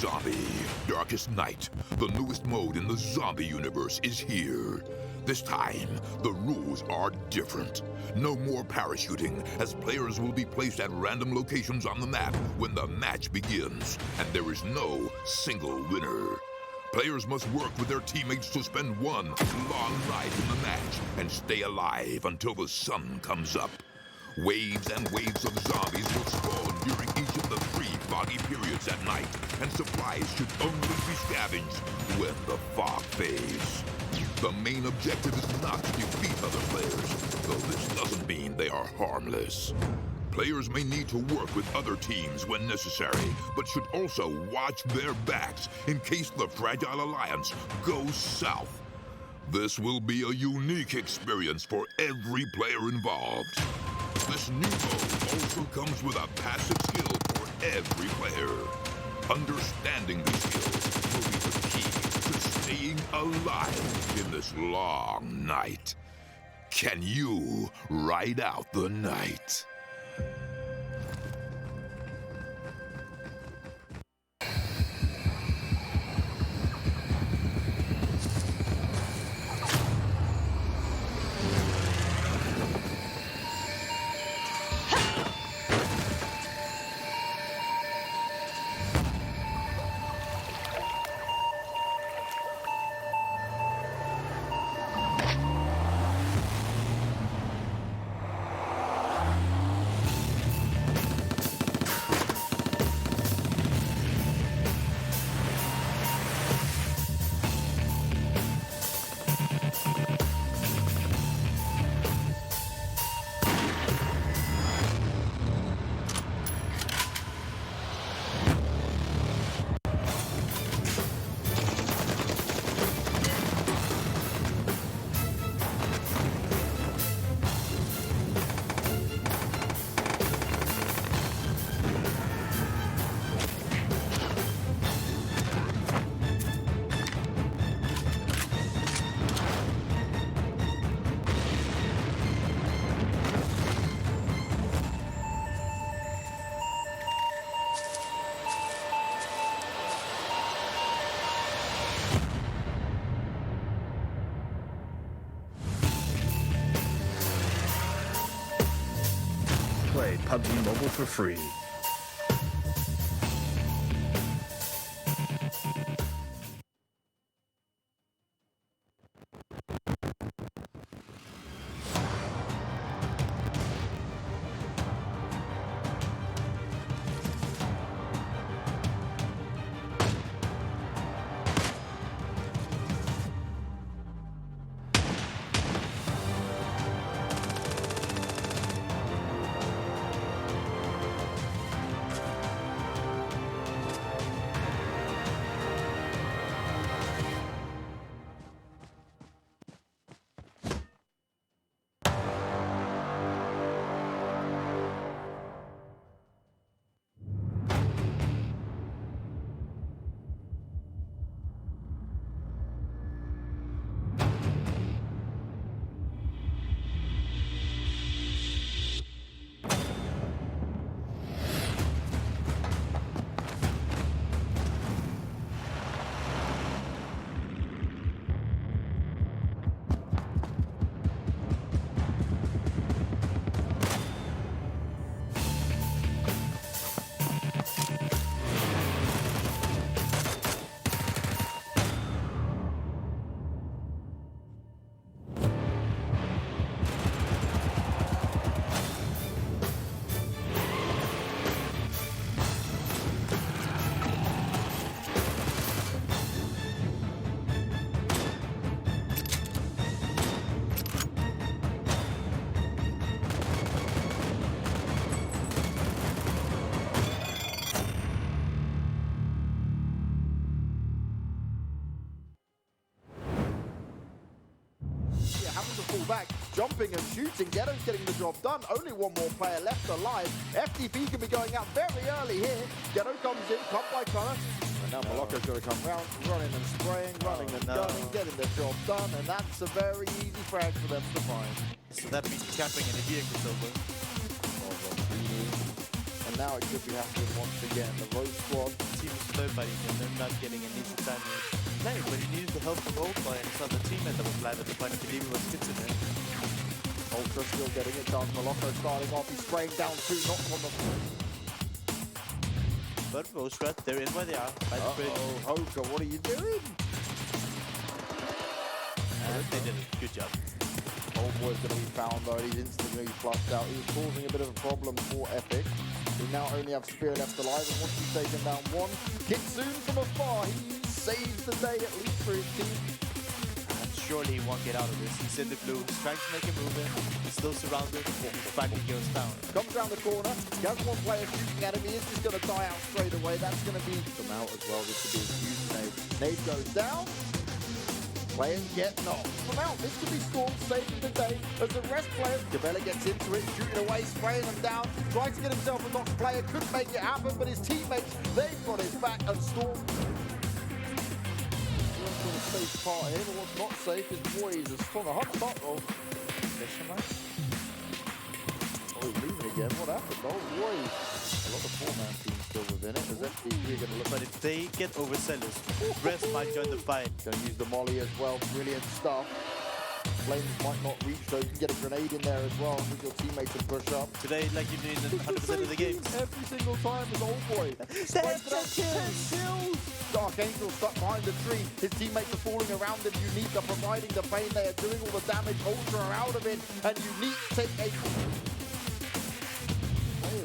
Zombie, Darkest Night, the newest mode in the zombie universe, is here. This time, the rules are different. No more parachuting, as players will be placed at random locations on the map when the match begins, and there is no single winner. Players must work with their teammates to spend one long night in the match and stay alive until the sun comes up. Waves and waves of zombies will spawn during each of the 3 foggy periods at night, and supplies should only be scavenged when the fog fades. The main objective is not to defeat other players, though this doesn't mean they are harmless. Players may need to work with other teams when necessary, but should also watch their backs in case the Fragile Alliance goes south. This will be a unique experience for every player involved. This new mode also comes with a passive skill for every player. Understanding these skills will be the key to staying alive in this long night. Can you ride out the night? Play PUBG Mobile for free. Back, jumping and shooting. Ghetto's getting the job done. Only one more player left alive. FTP can be going out very early here. Ghetto comes in, cut by cutter. And now Molokko's going to come round, running and spraying, running and gunning, getting the job done. And that's a very easy frag for them to find. So that means capping and a vehicle over. And now it could be happening once again. The Rosq squad. Team is slow fighting and they're not getting an easy time to play, but he needed the help from Oldboy and his other teammate that was live at the point. I believe it was Kitsune. Ultra still getting it done. Moloko starting off. He's spraying down 2, not on the... But Rosq, they're in where they are. Hoka, what are you doing? And they did a good job. Oldboy's going to be found though. He's instantly going to be flushed out. He was causing a bit of a problem for Epic. They now only have Spear left alive, and once he's taken down one, Kitsune from afar, he saves the day at least for his team. And surely he won't get out of this. He's in the blue, he's trying to make a move in. He's still surrounded, finally goes down. Comes around the corner, he has one player shooting at him, he is just going to die out straight away. That's going to be some out as well. This could be a huge nade. Nade goes down. Players get knocked from out. This could be Storm saving the day as the rest players. Gabella gets into it, shooting away, spraying them down. Tries to get himself a knocked player, couldn't make it happen, but his teammates, they've got his back, and Storm. What's the safe part here, but what's not safe is Boyz as strong a hot shot of Fisherman. Oh, he's leaving again. What happened? Oh, Boyz. A lot of 4-man teams still within it. As FDP are going to look. But if they get overzealous, Rest might join the fight. Going to use the molly as well. Brilliant stuff. Flames might not reach though. You can get a grenade in there as well with your teammates to push up. Today, like you do in 100% of the games. Every single time is Oldboy. 10 kills! Dark Angel stuck behind the tree. His teammates are falling around him. Unique are providing the pain. They are doing all the damage. Ultra are out of it. And Unique take a...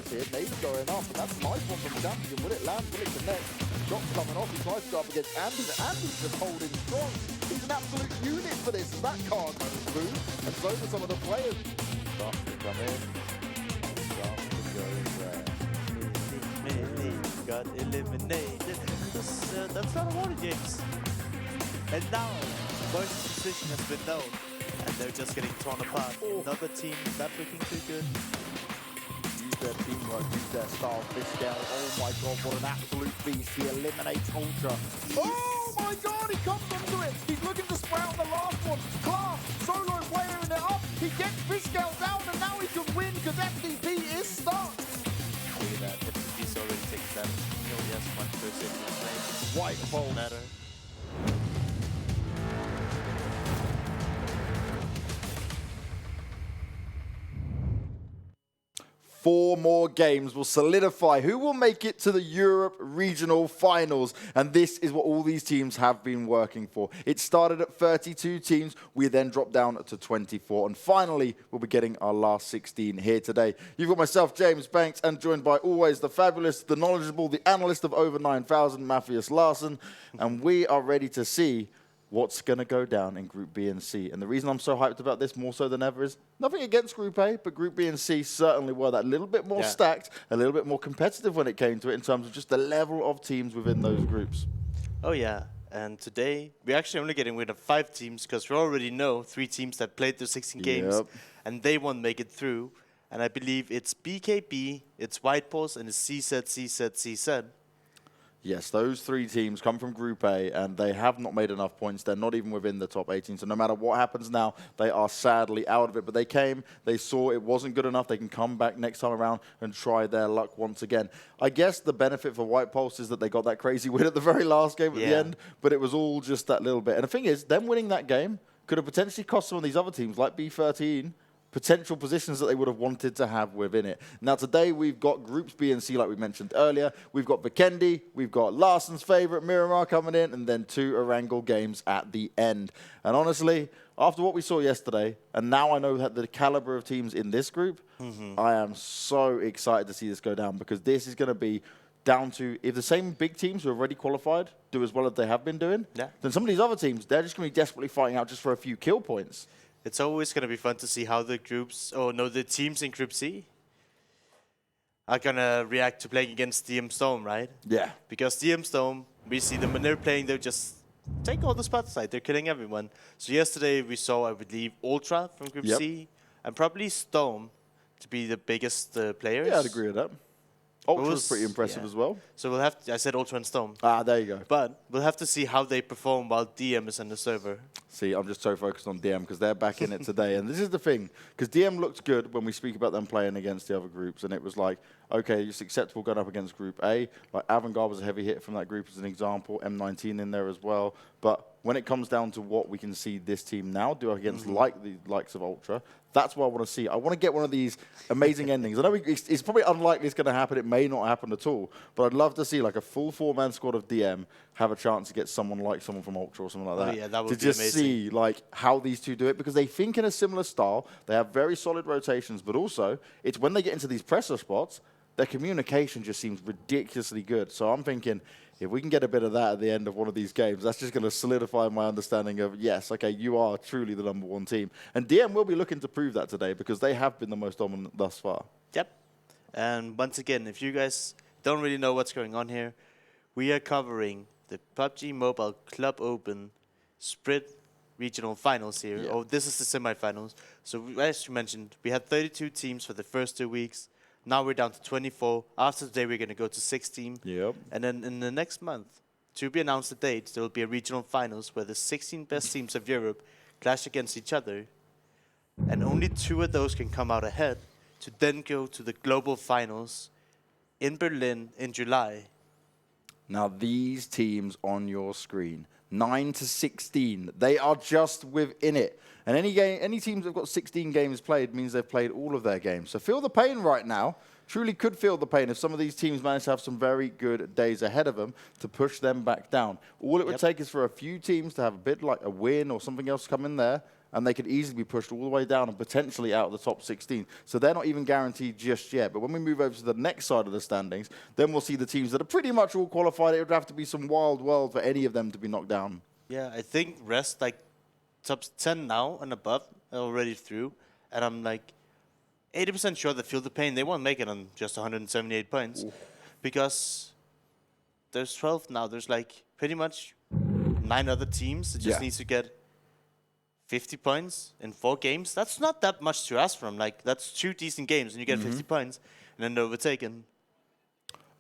Here, Nade's going up, and that's a nice one from Champion. Will it land? Will it connect? Shot's coming off. He tries to go up against Andy, but Andy's just holding strong. He's an absolute unit for this. That card goes through, and so do some of the players. Starts to come in. Starts to go there. Got eliminated. That's not a Water Games. And now, Boyz' position has been known, and they're just getting torn apart. Another team not looking too good. Their teamwork, use their style. Fiscal, oh my god, what an absolute beast. He eliminates Ultra. Oh my god, he comes onto it. He's looking to spray out the last one. Class, solo layering it up. He gets Fiscal down, and now he can win because FDP is stuck. Look at that, FDP's already taken damage. He only has 1 person in the flame. White ball. Doesn't matter. 4 more games will solidify who will make it to the Europe Regional Finals. And this is what all these teams have been working for. It started at 32 teams. We then dropped down to 24. And finally, we'll be getting our last 16 here today. You've got myself, James Banks, and joined by always the fabulous, the knowledgeable, the analyst of over 9,000, Matthias Larsson. And we are ready to see what's going to go down in Group B and C. And the reason I'm so hyped about this more so than ever is nothing against Group A, but Group B and C certainly were that little bit more stacked, a little bit more competitive when it came to it in terms of just the level of teams within those groups. Oh, yeah. And today, we're actually only getting rid of 5 teams because we already know 3 teams that played the 16 games and they won't make it through. And I believe it's BKB, it's White Pulse, and it's CZCZCZ. Yes, those 3 teams come from Group A, and they have not made enough points. They're not even within the top 18. So no matter what happens now, they are sadly out of it. But they came, they saw it wasn't good enough. They can come back next time around and try their luck once again. I guess the benefit for White Pulse is that they got that crazy win at the very last game at the end, but it was all just that little bit. And the thing is, them winning that game could have potentially cost some of these other teams, like B13, potential positions that they would have wanted to have within it. Now today we've got Groups B and C like we mentioned earlier. We've got Vikendi, we've got Larsson's favourite Miramar coming in, and then 2 Erangel games at the end. And honestly, after what we saw yesterday, and now I know that the calibre of teams in this group, I am so excited to see this go down, because this is going to be down to, if the same big teams who are already qualified do as well as they have been doing, then some of these other teams, they're just going to be desperately fighting out just for a few kill points. It's always going to be fun to see how the the teams in Group C are going to react to playing against DMStorm, right? Yeah. Because DMStorm, we see them when they're playing, they just take all the spotlight. They're killing everyone. So yesterday we saw, I believe, Ultra from Group C and probably Storm to be the biggest players. Yeah, I'd agree with that. Ultra's pretty impressive as well. So we'll have to, I said Ultra and Storm. Ah, there you go. But we'll have to see how they perform while DM is on the server. See, I'm just so focused on DM because they're back in it today. And this is the thing, because DM looked good when we speak about them playing against the other groups. And it was like, okay, it's acceptable going up against Group A. Like Avangar was a heavy hit from that group as an example. M19 in there as well. But when it comes down to what we can see this team now do against like the likes of Ultra, that's what I want to see. I want to get one of these amazing endings. I know it's probably unlikely it's going to happen. It may not happen at all. But I'd love to see like a full 4-man squad of DM have a chance to get someone from Ultra or something like that. Oh, yeah, that would to be just amazing. see like how these two do it, because they think in a similar style. They have very solid rotations, but also it's when they get into these pressure spots, their communication just seems ridiculously good. So I'm thinking, if we can get a bit of that at the end of one of these games, that's just going to solidify my understanding of, yes, okay, you are truly the #1 team. And DM will be looking to prove that today because they have been the most dominant thus far. Yep. And once again, if you guys don't really know what's going on here, we are covering the PUBG Mobile Club Open Sprint Regional Finals here. Yeah. Oh, this is the semifinals. So as you mentioned, we had 32 teams for the first 2 weeks. Now we're down to 24. After today, we're going to go to 16. Yep. And then in the next month, to be announced the date, there will be a regional finals where the 16 best teams of Europe clash against each other. And only 2 of those can come out ahead to then go to the global finals in Berlin in July. Now these teams on your screen, 9 to 16, they are just within it. And any teams that have got 16 games played means they've played all of their games. So feel the pain right now. Truly could feel the pain if some of these teams manage to have some very good days ahead of them to push them back down. All it would take is for a few teams to have a bit like a win or something else come in there, and they could easily be pushed all the way down and potentially out of the top 16. So they're not even guaranteed just yet. But when we move over to the next side of the standings, then we'll see the teams that are pretty much all qualified. It would have to be some wild world for any of them to be knocked down. Yeah, I think rest like top 10 now and above are already through. And I'm like 80% sure that FeelThePain, they won't make it on just 178 points. Ooh. Because there's 12 now. There's like pretty much 9 other teams that just needs to get 50 points in 4 games. That's not that much to ask from. Like, that's 2 decent games and you get 50 points and then they're overtaken.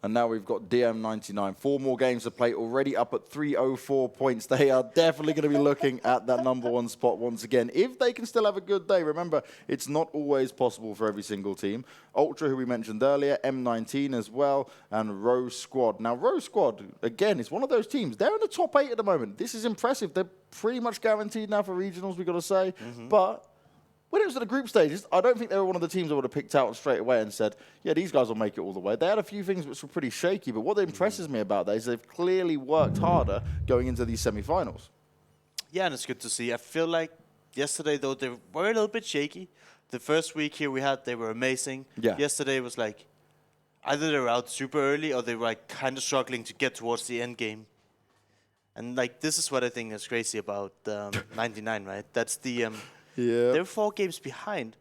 And now we've got DM99. 4 more games to play, already up at 304 points. They are definitely going to be looking at that #1 spot once again. If they can still have a good day, remember, it's not always possible for every single team. Ultra, who we mentioned earlier, M19 as well, and Rosq. Now, Rosq, again, is one of those teams. They're in the top 8 at the moment. This is impressive. They're pretty much guaranteed now for regionals, we've got to say. But when it was at the group stages, I don't think they were one of the teams I would have picked out straight away and said, yeah, these guys will make it all the way. They had a few things which were pretty shaky, but what impresses me about that is they've clearly worked harder going into these semi-finals. Yeah, and it's good to see. I feel like yesterday, though, they were a little bit shaky. The first week here we had, they were amazing. Yeah. Yesterday was like, either they were out super early or they were like kind of struggling to get towards the end game. And like, this is what I think is crazy about 99, right? That's the... They're 4 games behind,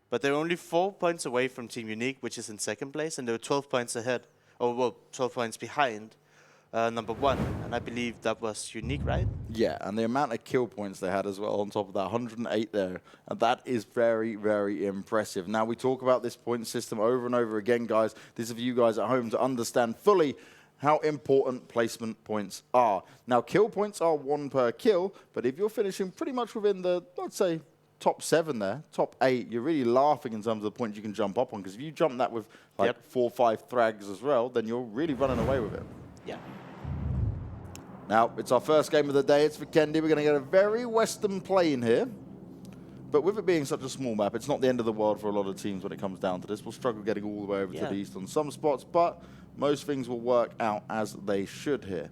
but they're only 4 points away from Team Unique, which is in 2nd place, and they're 12 points ahead, or well, 12 points behind #1, and I believe that was Unique, right? Yeah, and the amount of kill points they had as well on top of that, 108 there, and that is very, very impressive. Now, we talk about this point system over and over again, guys. This is for you guys at home to understand fully how important placement points are. Now, kill points are 1 per kill, but if you're finishing pretty much within the, let's say, top 7 there, top 8, you're really laughing in terms of the points you can jump up on, because if you jump that with like 4 or 5 thrags as well, then you're really running away with it. Yeah. Now, it's our first game of the day. It's Vikendi. We're going to get a very western plane here. But with it being such a small map, it's not the end of the world for a lot of teams when it comes down to this. We'll struggle getting all the way over to the east on some spots, but most things will work out as they should here.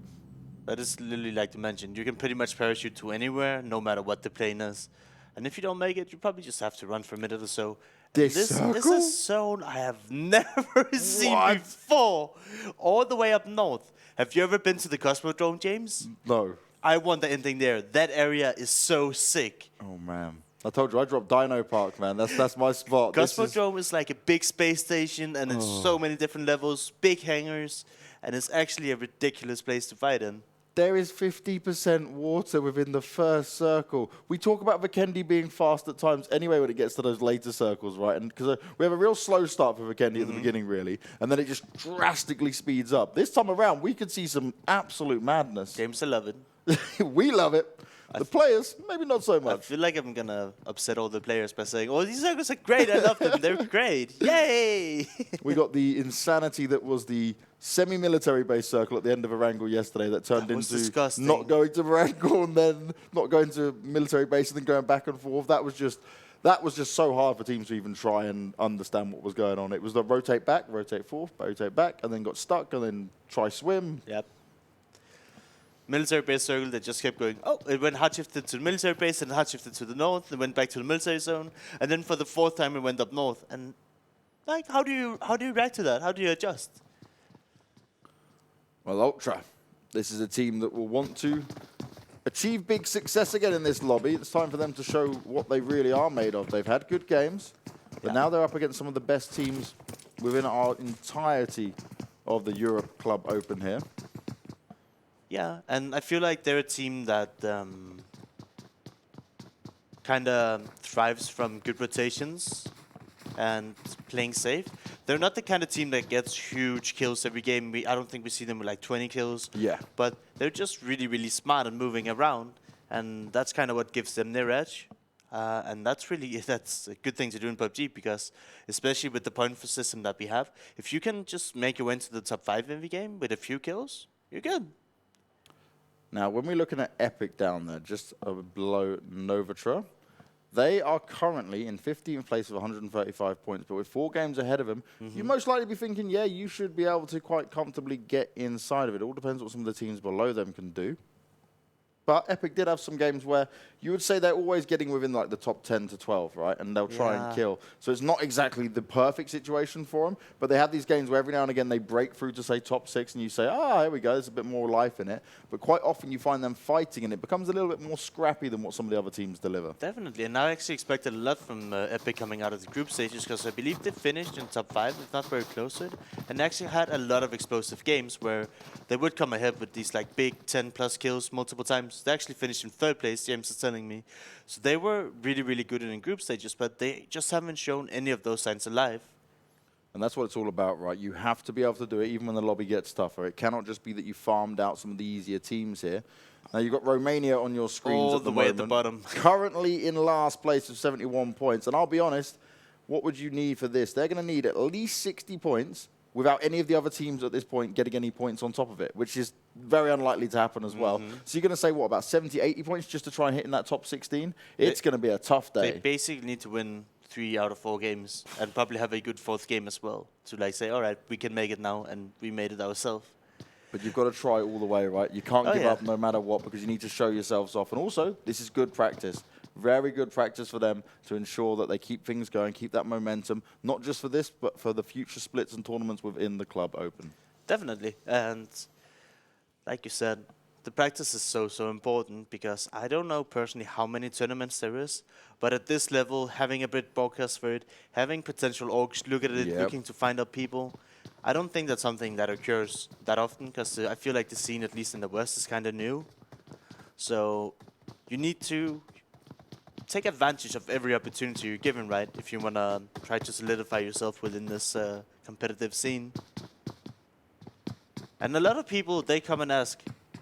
That is literally like to mention. You can pretty much parachute to anywhere, no matter what the plane is. And if you don't make it, you probably just have to run for a minute or so. This is a zone I have never seen before. All the way up north. Have you ever been to the Cosmodrome, James? No. I want the ending there. That area is so sick. Oh, man. I told you, I dropped Dino Park, man. That's my spot. Cosmodrome is like a big space station, and it's so many different levels, big hangars, and it's actually a ridiculous place to fight in. There is 50% water within the first circle. We talk about Vikendi being fast at times anyway when it gets to those later circles, right? And because we have a real slow start for Vikendi at the beginning, really, and then it just drastically speeds up. This time around, we could see some absolute madness. Games 11. We love it. The players, maybe not so I much. feel like I'm going to upset all the players by saying, oh, these circles are great. I love them. They're great. Yay! We got the insanity that was the semi-military base circle at the end of Erangel yesterday that turned into disgusting. Not going to Erangel and then not going to military base and then going back and forth. That was just so hard for teams to even try and understand what was going on. It was the rotate back, rotate forth, rotate back, and then got stuck and then try swim. Yep. Military base circle that just kept going. Oh, it went hard shifted to the military base and hard shifted to the north. It went back to the military zone, and then for the fourth time it went up north. And like, how do you react to that? How do you adjust? Well, Ultra, this is a team that will want to achieve big success again in this lobby. It's time for them to show what they really are made of. They've had good games, but now they're up against some of the best teams within our entirety of the Europe Club Open here. Yeah, and I feel like they're a team that kind of thrives from good rotations and playing safe. They're not the kind of team that gets huge kills every game. I don't think we see them with like 20 kills. Yeah. But they're just really, really smart and moving around, and that's kind of what gives them their edge. And that's a good thing to do in PUBG, because especially with the point system that we have, if you can just make your way into the top 5 every game with a few kills, you're good. Now, when we're looking at Epic down there, just below Novatra, they are currently in 15th place with 135 points, but with 4 games ahead of them, you most likely be thinking, yeah, you should be able to quite comfortably get inside of it. It all depends what some of the teams below them can do. But Epic did have some games where you would say they're always getting within like the top 10 to 12, right? And they'll try and kill. So it's not exactly the perfect situation for them, but they have these games where every now and again they break through to say top 6 and you say, ah, here we go, there's a bit more life in it. But quite often you find them fighting and it becomes a little bit more scrappy than what some of the other teams deliver. Definitely, and I actually expected a lot from Epic coming out of the group stages, because I believe they finished in top 5, if not very close to it, and actually had a lot of explosive games where they would come ahead with these like big 10+ kills multiple times. They actually finished in 3rd place, James is telling me. So they were really, really good in group stages, but they just haven't shown any of those signs alive. And that's what it's all about, right? You have to be able to do it even when the lobby gets tougher. It cannot just be that you farmed out some of the easier teams here. Now, you've got Romania on your screens all the way at the bottom. Currently in last place with 71 points. And I'll be honest, what would you need for this? They're going to need at least 60 points without any of the other teams at this point getting any points on top of it, which is very unlikely to happen as well. So you're going to say, what, about 70, 80 points just to try and hit in that top 16? It's going to be a tough day. They basically need to win 3 out of 4 games and probably have a good 4th game as well to like say, all right, we can make it now, and we made it ourselves. But you've got to try all the way, right? You can't give up no matter what, because you need to show yourselves off. And also, this is good practice. Very good practice for them to ensure that they keep things going, keep that momentum, not just for this, but for the future splits and tournaments within the Club Open. Definitely. And like you said, the practice is so important, because I don't know personally how many tournaments there is, but at this level, having a bit broadcast for it, having potential orgs look at it, looking to find out people, I don't think that's something that occurs that often, because I feel like the scene, at least in the West, is kind of new. So you need to take advantage of every opportunity you're given, right? If you want to try to solidify yourself within this competitive scene. And a lot of people, they come and ask,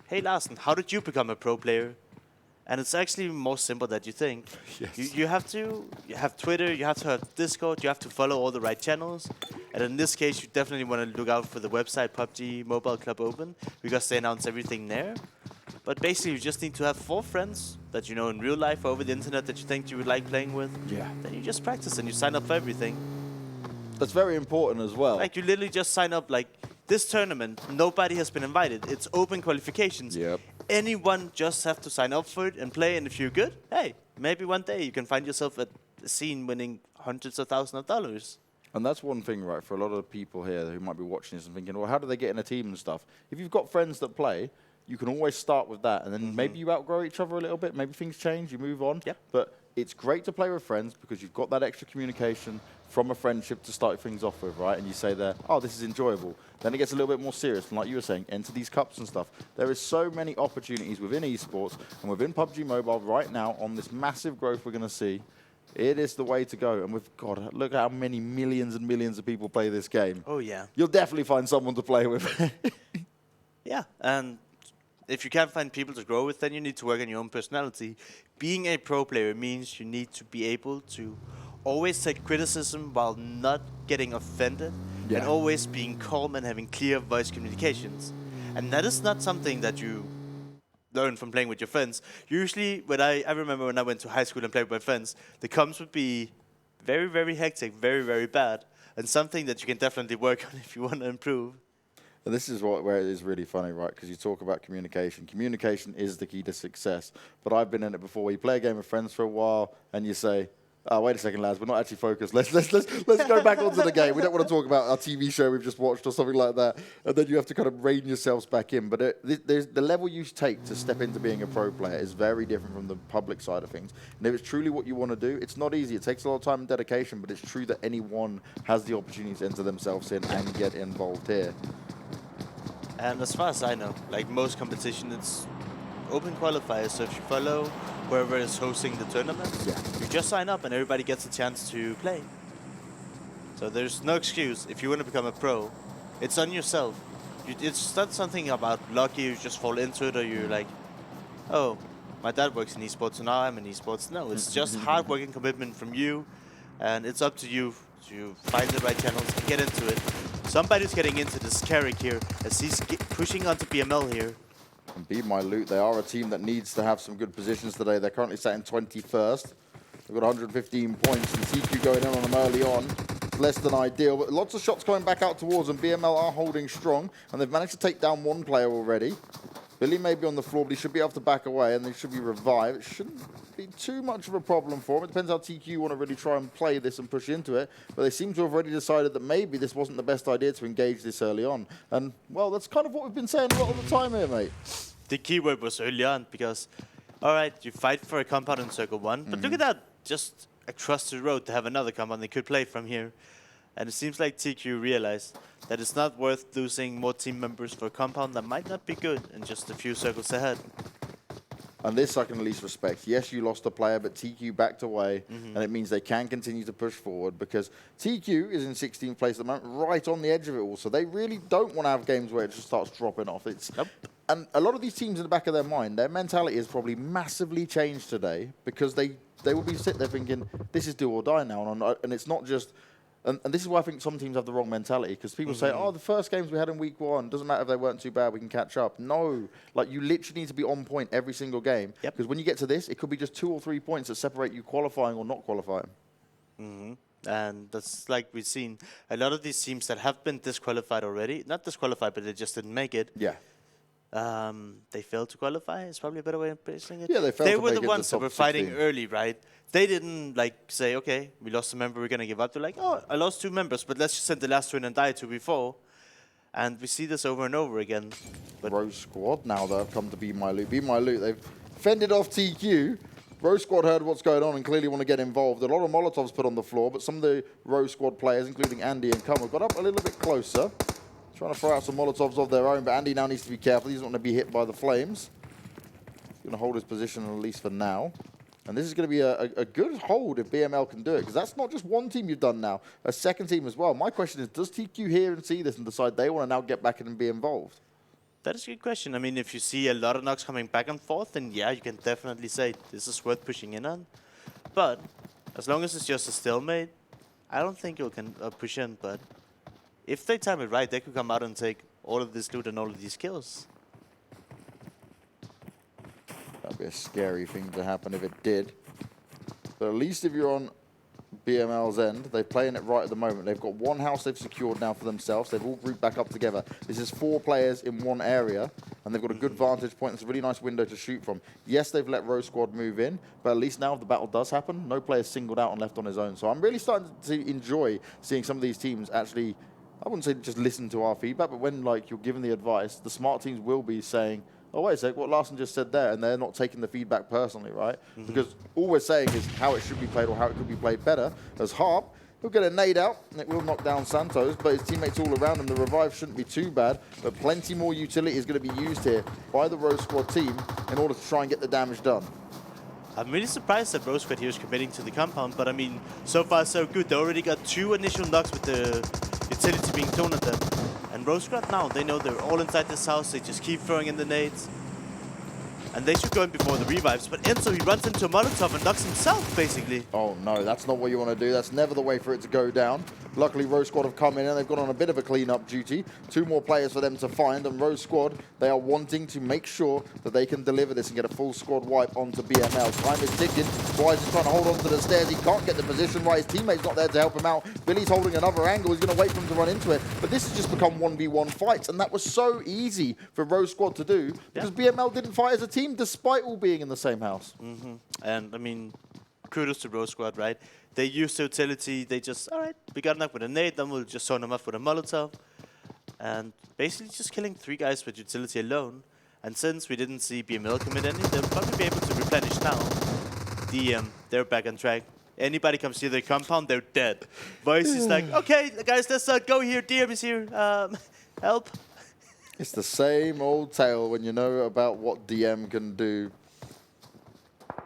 hey Larsen, how did you become a pro player? And it's actually more simple than you think. Yes. You have Twitter, you have to have Discord, you have to follow all the right channels. And in this case, you definitely want to look out for the website PUBG Mobile Club Open, because they announce everything there. But basically, you just need to have 4 friends that you know in real life or over the internet that you think you would like playing with. Yeah. Then you just practice and you sign up for everything. That's very important as well. Like, you literally just sign up, like, this tournament, nobody has been invited. It's open qualifications. Yep. Anyone just have to sign up for it and play, and if you're good, hey, maybe one day you can find yourself at the scene winning hundreds of thousands of dollars. And that's one thing, right, for a lot of the people here who might be watching this and thinking, well, how do they get in a team and stuff? If you've got friends that play, you can always start with that, and then maybe you outgrow each other a little bit, maybe things change, you move on. Yep. But it's great to play with friends because you've got that extra communication from a friendship to start things off with, right? And you say there, oh, this is enjoyable. Then it gets a little bit more serious. And like you were saying, enter these cups and stuff. There is so many opportunities within esports and within PUBG Mobile right now on this massive growth we're going to see. It is the way to go. And with, God, look at how many millions and millions of people play this game. Oh, yeah. You'll definitely find someone to play with. Yeah, and if you can't find people to grow with, then you need to work on your own personality. Being a pro player means you need to be able to always take criticism while not getting offended, and always being calm and having clear voice communications. And that is not something that you learn from playing with your friends. Usually, when I remember when I went to high school and played with my friends, the comms would be very, very hectic, very, very bad, and something that you can definitely work on if you want to improve. And this is where it is really funny, right? Because you talk about communication. Communication is the key to success. But I've been in it before. You play a game with friends for a while, and you say, "Oh, wait a second, lads. We're not actually focused. Let's go back onto the game. We don't want to talk about our TV show we've just watched or something like that." And then you have to kind of rein yourselves back in. But there's the level you take to step into being a pro player is very different from the public side of things. And if it's truly what you want to do, it's not easy. It takes a lot of time and dedication. But it's true that anyone has the opportunity to enter themselves in and get involved here. And as far as I know, like most competition, it's open qualifiers. So if you follow whoever is hosting the tournament, you just sign up and everybody gets a chance to play. So there's no excuse. If you want to become a pro, it's on yourself. It's not something about lucky, you just fall into it, or you're like, oh, my dad works in esports, so now I'm in esports. No, it's just hard work and commitment from you, and it's up to you to find the right channels and get into it. Somebody's getting into this Carrick here as he's pushing onto BML here. And Bemyloot, they are a team that needs to have some good positions today. They're currently sat in 21st. They've got 115 points, and TQ going in on them early on. Less than ideal, but lots of shots coming back out towards them. BML are holding strong, and they've managed to take down one player already. Billy may be on the floor, but he should be able to back away, and they should be revived. It shouldn't be too much of a problem for him. It depends how TQ want to really try and play this and push into it. But they seem to have already decided that maybe this wasn't the best idea to engage this early on. And, well, that's kind of what we've been saying a lot of the time here, mate. The keyword was early on because, all right, you fight for a compound in Circle 1, but look at that, just across the road to have another compound they could play from here. And it seems like TQ realized that it's not worth losing more team members for a compound that might not be good in just a few circles ahead. And this I can at least respect. Yes, you lost a player, but TQ backed away, and it means they can continue to push forward because TQ is in 16th place at the moment, right on the edge of it all. So they really don't want to have games where it just starts dropping off. And a lot of these teams in the back of their mind, their mentality has probably massively changed today because they will be sitting there thinking, this is do or die now. And it's not just... And this is why I think some teams have the wrong mentality, because people say, oh, the first games we had in week 1, doesn't matter if they weren't too bad, we can catch up. No, like you literally need to be on point every single game, because when you get to this, it could be just 2 or 3 points that separate you qualifying or not qualifying. And that's like we've seen a lot of these teams that have been disqualified already, not disqualified, but they just didn't make it. They failed to qualify. It's probably a better way of placing it. Yeah, they were the ones that were fighting early, right? They didn't like say, okay, we lost a member, we're gonna give up. They're like, oh, I lost 2 members, but let's just send the last 2 in and die 2 before. And we see this over and over again. But Rosq now that have come to Bemyloot. Bemyloot, they've fended off TQ. Rosq heard what's going on and clearly want to get involved. A lot of Molotovs put on the floor, but some of the Rosq players, including Andy and Kuma, got up a little bit closer. Trying to throw out some Molotovs of their own, but Andy now needs to be careful. He doesn't want to be hit by the flames. He's going to hold his position at least for now. And this is going to be a good hold if BML can do it, because that's not just one team you've done now, a second team as well. My question is, does TQ hear and see this and decide they want to now get back in and be involved? that is a good question. I mean, if you see a lot of knocks coming back and forth, then yeah, you can definitely say this is worth pushing in on. But as long as it's just a stalemate, I don't think you can push in. But if they time it right, they could come out and take all of this loot and all of these kills. That'd be a scary thing to happen if it did. But at least if you're on BML's end, they're playing it right at the moment. They've got one house they've secured now for themselves. They've all grouped back up together. This is 4 players in one area, and they've got a good vantage point. It's a really nice window to shoot from. Yes, they've let Rosq move in, but at least now if the battle does happen, no player's singled out and left on his own. So I'm really starting to enjoy seeing some of these teams actually, I wouldn't say just listen to our feedback, but when like you're given the advice, the smart teams will be saying, oh, wait a sec, what Larson just said there, and they're not taking the feedback personally, right? Because all we're saying is how it should be played or how it could be played better. As Harp, he'll get a nade out, and it will knock down Santos, but his teammates all around him, the revive shouldn't be too bad, but plenty more utility is going to be used here by the Rosq team in order to try and get the damage done. I'm really surprised that Rosq here is committing to the compound, but I mean, so far so good. They already got 2 initial knocks with the utility being thrown at them. And Rosq now, they know they're all inside this house, they just keep throwing in the nades. And they should go in before the revives, but Enzo, he runs into a Molotov and knocks himself, basically. Oh no, that's not what you want to do. That's never the way for it to go down. Luckily, Rosq have come in and they've gone on a bit of a clean-up duty. 2 more players for them to find, and Rosq, they are wanting to make sure that they can deliver this and get a full squad wipe onto BML. Time is ticking. Wise is trying to hold on to the stairs. He can't get the position right. His teammate's not there to help him out. Billy's holding another angle. He's going to wait for him to run into it. But this has just become 1v1 fights, and that was so easy for Rosq to do because BML didn't fight as a team despite all being in the same house. And I mean, kudos to Rosq, right? They used the utility, they just, all right, we got knocked with a nade, then we'll just zone them up with a Molotov. And basically just killing 3 guys with utility alone. And since we didn't see BML commit any, they'll probably be able to replenish now. DM, they're back on track. Anybody comes near their compound, they're dead. Voice is like, okay, guys, let's go here, DM is here, help. It's the same old tale when you know about what DM can do.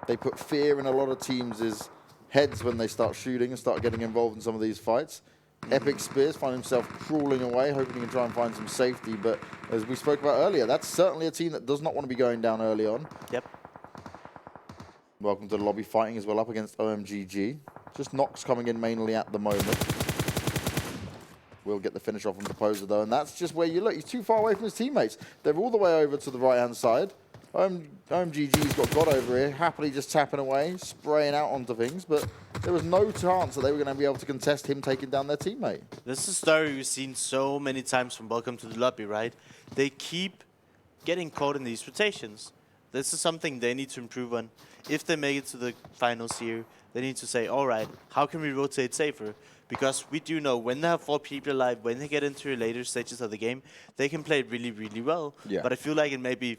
They put fear in a lot of teams' heads when they start shooting and start getting involved in some of these fights. Epic Spears find himself crawling away, hoping he can try and find some safety. But as we spoke about earlier, that's certainly a team that does not want to be going down early on. Yep. Welcome to the lobby, fighting as well up against OMGG. Just Nox coming in mainly at the moment. Will get the finish off on the poser though, and that's just where you look. He's too far away from his teammates. They're all the way over to the right-hand side. OMGG's got God over here, happily just tapping away, spraying out onto things, but there was no chance that they were going to be able to contest him taking down their teammate. This is a story we've seen so many times from Welcome to the Lobby, right? They keep getting caught in these rotations. This is something they need to improve on. If they make it to the finals here, they need to say, all right, how can we rotate safer? Because we do know when they have 4 people alive, when they get into later stages of the game, they can play really, really well. Yeah. But I feel like in maybe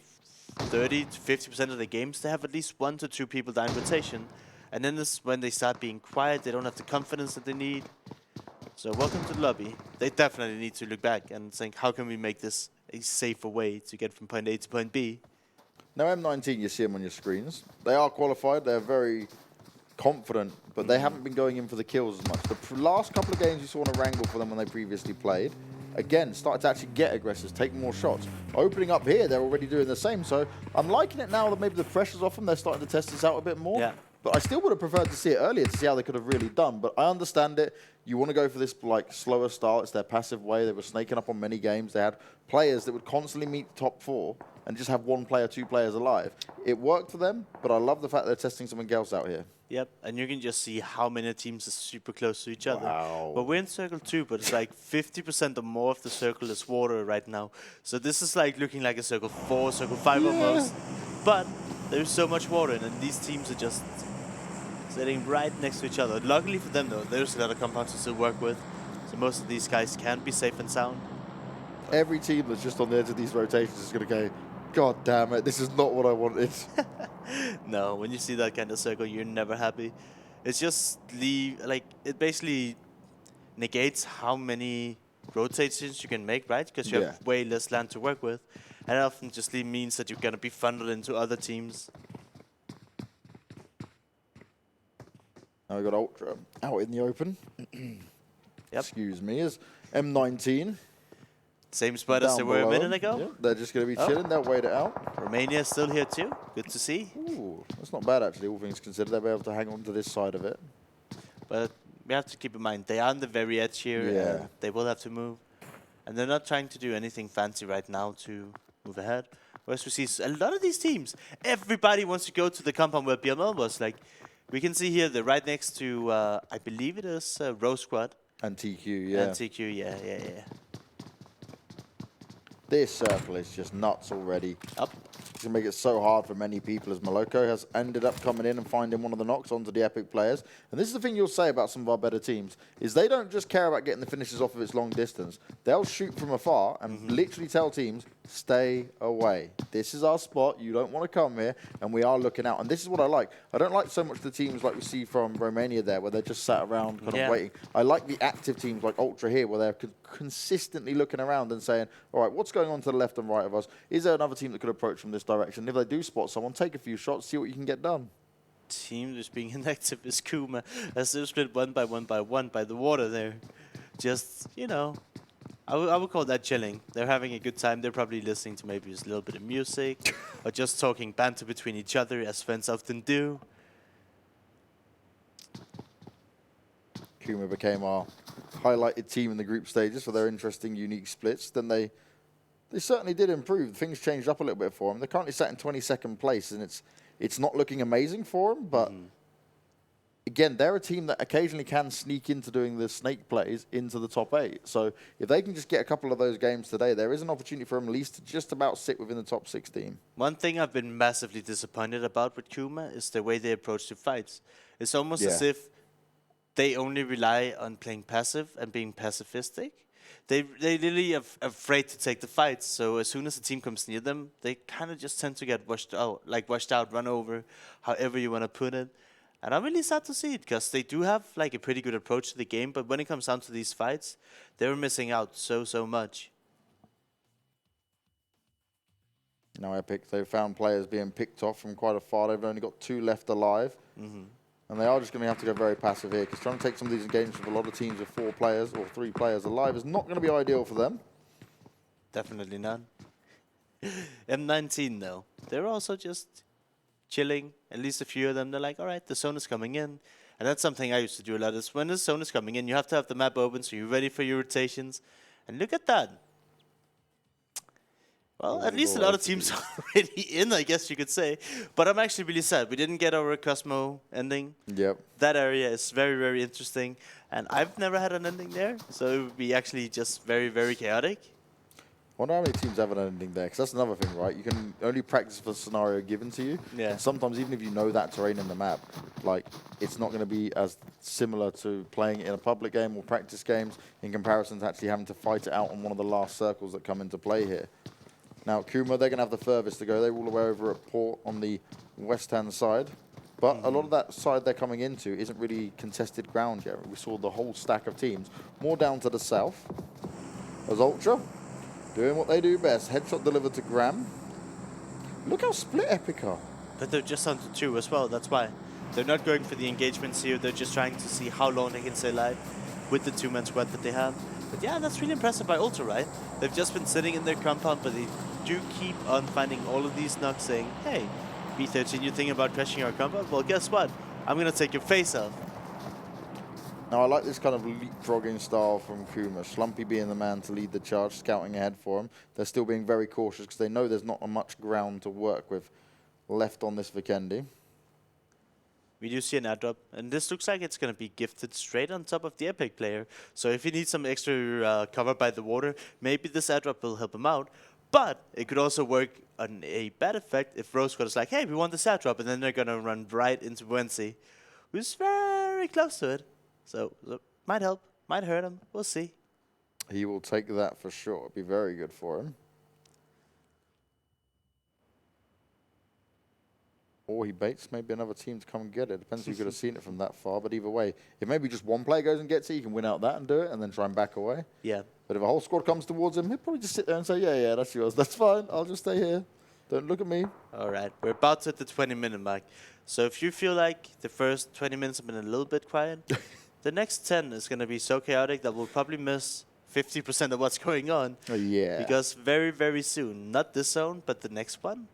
30 to 50% of the games, they have at least 1 to 2 people down rotation. And then this is when they start being quiet, they don't have the confidence that they need. So welcome to the lobby. They definitely need to look back and think, how can we make this a safer way to get from point A to point B? Now M19, you see them on your screens. They are qualified, they're very confident, but they haven't been going in for the kills as much. The last couple of games you saw on Erangel for them when they previously played, again, started to actually get aggressive, take more shots. Opening up here, they're already doing the same. So I'm liking it now that maybe the pressure's off them. They're starting to test this out a bit more. Yeah. But I still would have preferred to see it earlier to see how they could have really done. But I understand it. You want to go for this like slower start. It's their passive way. They were snaking up on many games. They had players that would constantly meet top 4 and just have 1 player, 2 players alive. It worked for them, but I love the fact they're testing something else out here. Yep, and you can just see how many teams are super close to each other. Wow. But we're in circle 2, but it's like 50% or more of the circle is water right now. So this is like looking like a circle 4, circle 5 almost. But there's so much water, and these teams are just sitting right next to each other. Luckily for them, though, there's a lot of compounds to still work with. So most of these guys can be safe and sound. Every team that's just on the edge of these rotations is going to go, God damn it, this is not what I wanted. No, when you see that kind of circle, you're never happy. It's just it basically negates how many rotations you can make, right? Because you have way less land to work with. And it often just means that you're going to be funneled into other teams. Now we've got Ultra out in the open. Yep. Excuse me, is M19. Same spot as they were a minute ago. Yeah, they're just going to be chilling. They'll wait it out. Romania is still here too. Good to see. Ooh, that's not bad actually, all things considered. They'll be able to hang on to this side of it. But we have to keep in mind, they are on the very edge here. Yeah. They will have to move. And they're not trying to do anything fancy right now to move ahead. Whereas we see a lot of these teams, everybody wants to go to the compound where BML was. Like, we can see here, they're right next to, I believe it is Rosq. And TQ, yeah. And TQ, yeah. This circle is just nuts already. Up. It's going to make it so hard for many people as Moloko has ended up coming in and finding one of the knocks onto the Epic players. And this is the thing you'll say about some of our better teams, is they don't just care about getting the finishes off of its long distance. They'll shoot from afar and literally tell teams, stay away. This is our spot. You don't want to come here, and we are looking out. And this is what I like. I don't like so much the teams like we see from Romania there, where they're just sat around kind of waiting. I like the active teams like Ultra here, where they're consistently looking around and saying, all right, what's going on to the left and right of us? Is there another team that could approach from this direction? If they do spot someone, take a few shots, see what you can get done. Team that's being inactive is Kuma, as they're split one by one by the water there. Just, you know, I would call that chilling. They're having a good time. They're probably listening to maybe just a little bit of music or just talking banter between each other, as friends often do. Kuma became our highlighted team in the group stages for their interesting, unique splits. Then they certainly did improve. Things changed up a little bit for them. They're currently sat in 22nd place, and it's not looking amazing for them, but again, they're a team that occasionally can sneak into doing the snake plays into the top 8. So if they can just get a couple of those games today, there is an opportunity for them at least to just about sit within the top 16. One thing I've been massively disappointed about with Kuma is the way they approach the fights. It's almost as if they only rely on playing passive and being pacifistic. They really are afraid to take the fights, so as soon as the team comes near them, they kind of just tend to get washed out, run over, however you want to put it. And I'm really sad to see it, because they do have like a pretty good approach to the game, but when it comes down to these fights, they're missing out so much. Now Epic, they've found players being picked off from quite afar. They've only got 2 left alive. And they are just going to have to go very passive here, because trying to take some of these engagements with a lot of teams with 4 players or 3 players alive is not going to be ideal for them. Definitely not. M19 though, they're also just chilling. At least a few of them, they're like, all right, the zone is coming in. And that's something I used to do a lot, is when the zone is coming in, you have to have the map open so you're ready for your rotations. And look at that. Well, at least a lot of teams are already in, I guess you could say. But I'm actually really sad. We didn't get our Cosmo ending. Yep. That area is very interesting. And I've never had an ending there. So it would be actually just very chaotic. I wonder how many teams have an ending there, because that's another thing, right? You can only practice for the scenario given to you. Yeah. And sometimes, even if you know that terrain in the map, like, it's not going to be as similar to playing it in a public game or practice games in comparison to actually having to fight it out on one of the last circles that come into play here. Now, Kuma, they're going to have the furthest to go. They're all the way over at Port on the west-hand side. But a lot of that side they're coming into isn't really contested ground yet. We saw the whole stack of teams. More down to the south. As Ultra doing what they do best. Headshot delivered to Graham. Look how split Epic are. But they're just on to 2 as well, that's why. They're not going for the engagements here. They're just trying to see how long they can stay alive with the 2-man squad that they have. But yeah, that's really impressive by Ultra, right? They've just been sitting in their compound, but they do keep on finding all of these knocks saying, hey, B13, you're thinking about crashing our compound? Well, guess what? I'm going to take your face off. Now, I like this kind of leapfrogging style from Kuma. Slumpy being the man to lead the charge, scouting ahead for him. They're still being very cautious because they know there's not much ground to work with left on this Vikendi. We do see an airdrop, and this looks like it's going to be gifted straight on top of the Epic player. So if he needs some extra cover by the water, maybe this airdrop will help him out. But it could also work on a bad effect if Rosq is like, hey, we want this airdrop, and then they're going to run right into Wensi, who's very close to it. So might help, might hurt him. We'll see. He will take that for sure. It'll be very good for him. Or he baits maybe another team to come and get it. Depends if you could have seen it from that far. But either way, if maybe just one player goes and gets it, you can win out that and do it and then try and back away. Yeah. But if a whole squad comes towards him, he'll probably just sit there and say, yeah, that's yours. That's fine. I'll just stay here. Don't look at me. All right. We're about to hit the 20-minute mark. So if you feel like the first 20 minutes have been a little bit quiet, the next 10 is going to be so chaotic that we'll probably miss 50% of what's going on. Oh, yeah. Because very, very soon, not this zone, but the next one,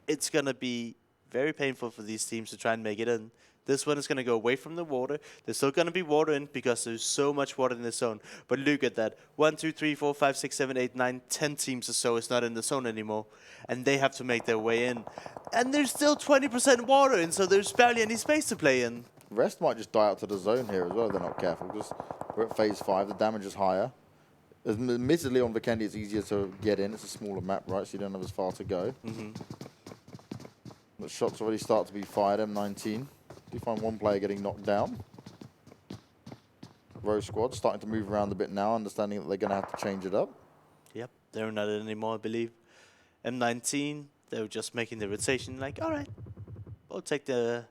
it's going to be very painful for these teams to try and make it in. This one is going to go away from the water. There's still going to be water in because there's so much water in the zone. But look at that. 1, 2, 3, 4, 5, 6, 7, 8, 9, 10 teams or so is not in the zone anymore. And they have to make their way in. And there's still 20% water in, so there's barely any space to play in. Rest might just die out to the zone here as well if they're not careful. Because we're at phase 5. The damage is higher. Admittedly, on Vikendi, it's easier to get in. It's a smaller map, right? So you don't have as far to go. The shots already start to be fired. M19. You find one player getting knocked down. Rosq squad starting to move around a bit now, understanding that they're going to have to change it up. Yep. they're not it anymore, I believe. M19, they were just making the rotation, like, alright, we'll take the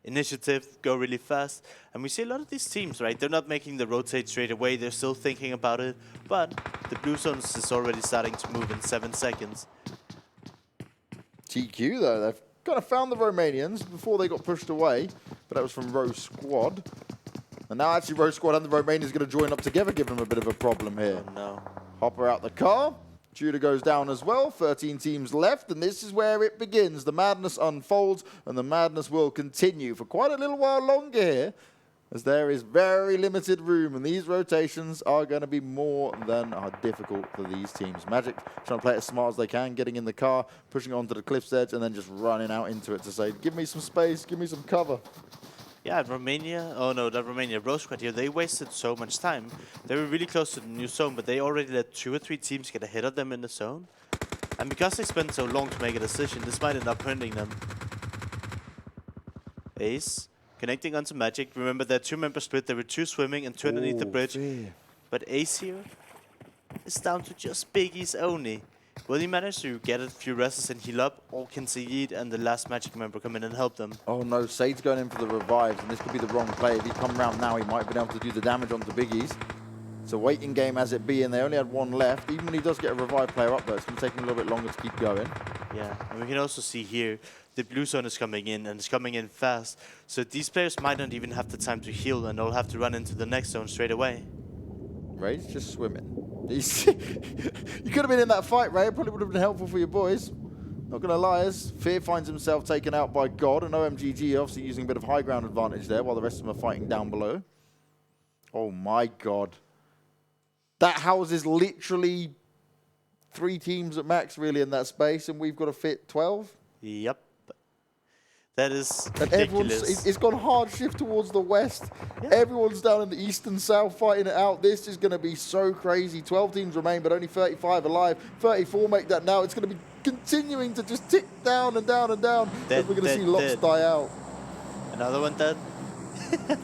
initiative, go really fast. And we see a lot of these teams, right? They're not making the rotate straight away, they're still thinking about it. But the blue zones is already starting to move in 7 seconds. TQ, though, they've kind of found the Romanians before they got pushed away. But that was from Rosq. And now actually Rosq and the Romanians going to join up together, giving them a bit of a problem here. Oh, no. Hopper out the car. Judah goes down as well. 13 teams left, and this is where it begins. The madness unfolds, and the madness will continue for quite a little while longer here, as there is very limited room, and these rotations are going to be more than difficult for these teams. Magic trying to play it as smart as they can, getting in the car, pushing onto the cliff's edge, and then just running out into it to say, give me some space, give me some cover. Yeah, Romania, oh no, not Romania, Rosq here, they wasted so much time. They were really close to the new zone, but they already let 2 or 3 teams get ahead of them in the zone. And because they spent so long to make a decision, this might end up hurting them. Ace, connecting onto Magic. Remember, that 2-member split, there were 2 swimming and 2 underneath the bridge. Fair. But Ace here is down to just biggies only. Will he manage to get a few rests and heal up, or can Sayid and the last Magic member come in and help them? Oh no, Sade's going in for the revives, and this could be the wrong play. If he come around now, he might have been able to do the damage onto biggies. It's a waiting game as it be, and they only had 1 left. Even when he does get a revive player up there, it's going to take him a little bit longer to keep going. Yeah, and we can also see here, the blue zone is coming in, and it's coming in fast. So these players might not even have the time to heal, and they'll have to run into the next zone straight away. Ray's just swimming. You could have been in that fight, Ray. It probably would have been helpful for your boys. Not going to lie, as Fear finds himself taken out by God, and OMGG obviously using a bit of high ground advantage there while the rest of them are fighting down below. Oh my God. That houses literally 3 teams at max, really, in that space, and we've got to fit 12? Yep. That is And ridiculous. it's gone hard shift towards the west. Yeah. Everyone's down in the east and south fighting it out. This is going to be so crazy. 12 teams remain, but only 35 alive. 34 make that now. It's going to be continuing to just tick down and down and down. As we're going to see lots die out. Another one dead.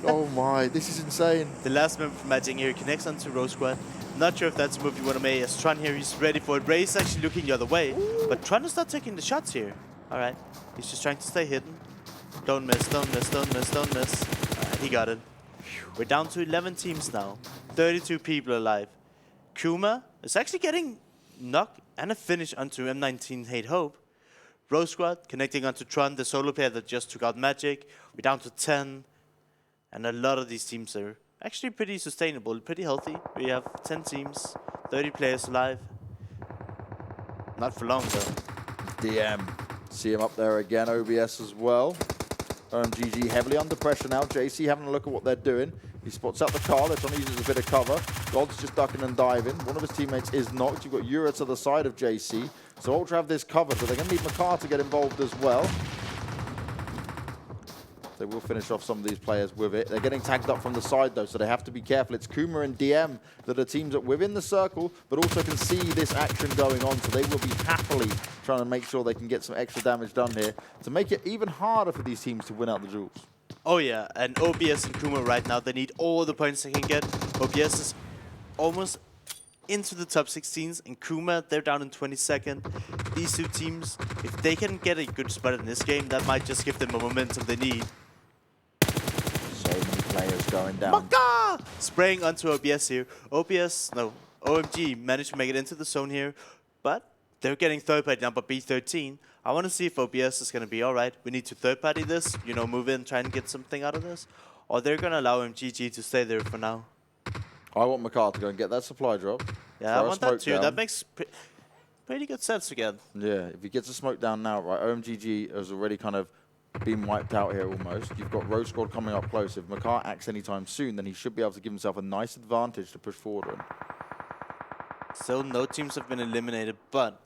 Oh my, this is insane. The last member from Magic here connects onto Rosq. Not sure if that's a move you want to make. As Tron here, he's ready for it. Ray's actually looking the other way. But Tron is not taking the shots here. Alright, he's just trying to stay hidden. Don't miss, don't miss, don't miss, don't miss. Alright, he got it. We're down to 11 teams now. 32 people alive. Kuma is actually getting knocked and a finish onto M19 Hate Hope. Rosq connecting onto Tron, the solo player that just took out Magic. We're down to 10. And a lot of these teams are actually pretty sustainable, pretty healthy. We have 10 teams, 30 players alive. Not for long though. DM. See him up there again, OBS as well. OMGG heavily under pressure now. JC having a look at what they're doing. He spots out the car. They're trying to use it as a bit of cover. God's just ducking and diving. One of his teammates is knocked. You've got Yura to the side of JC. So Ultra have this covered, but they're going to need Makar to get involved as well. They will finish off some of these players with it. They're getting tagged up from the side, though, so they have to be careful. It's Kuma and DM that are teams that within the circle, but also can see this action going on, so they will be happily trying to make sure they can get some extra damage done here to make it even harder for these teams to win out the duels. Oh yeah, and OBS and Kuma right now, they need all the points they can get. OBS is almost into the top 16s, and Kuma, they're down in 22nd. These 2 teams, if they can get a good spot in this game, that might just give them a momentum they need. So many players going down. Maka! Spraying onto OBS here. OMG managed to make it into the zone here, but they're getting third party number B13. I want to see if OBS is going to be alright. We need to third party this, you know, move in, try and get something out of this. Or they're going to allow OMGG to stay there for now. I want Makar to go and get that supply drop. Yeah, I want that too. Down. That makes pretty good sense again. Yeah, if he gets a smoke down now, right, OMGG has already kind of been wiped out here almost. You've got Rosq coming up close. If Makar acts anytime soon, then he should be able to give himself a nice advantage to push forward on. Still, no teams have been eliminated, but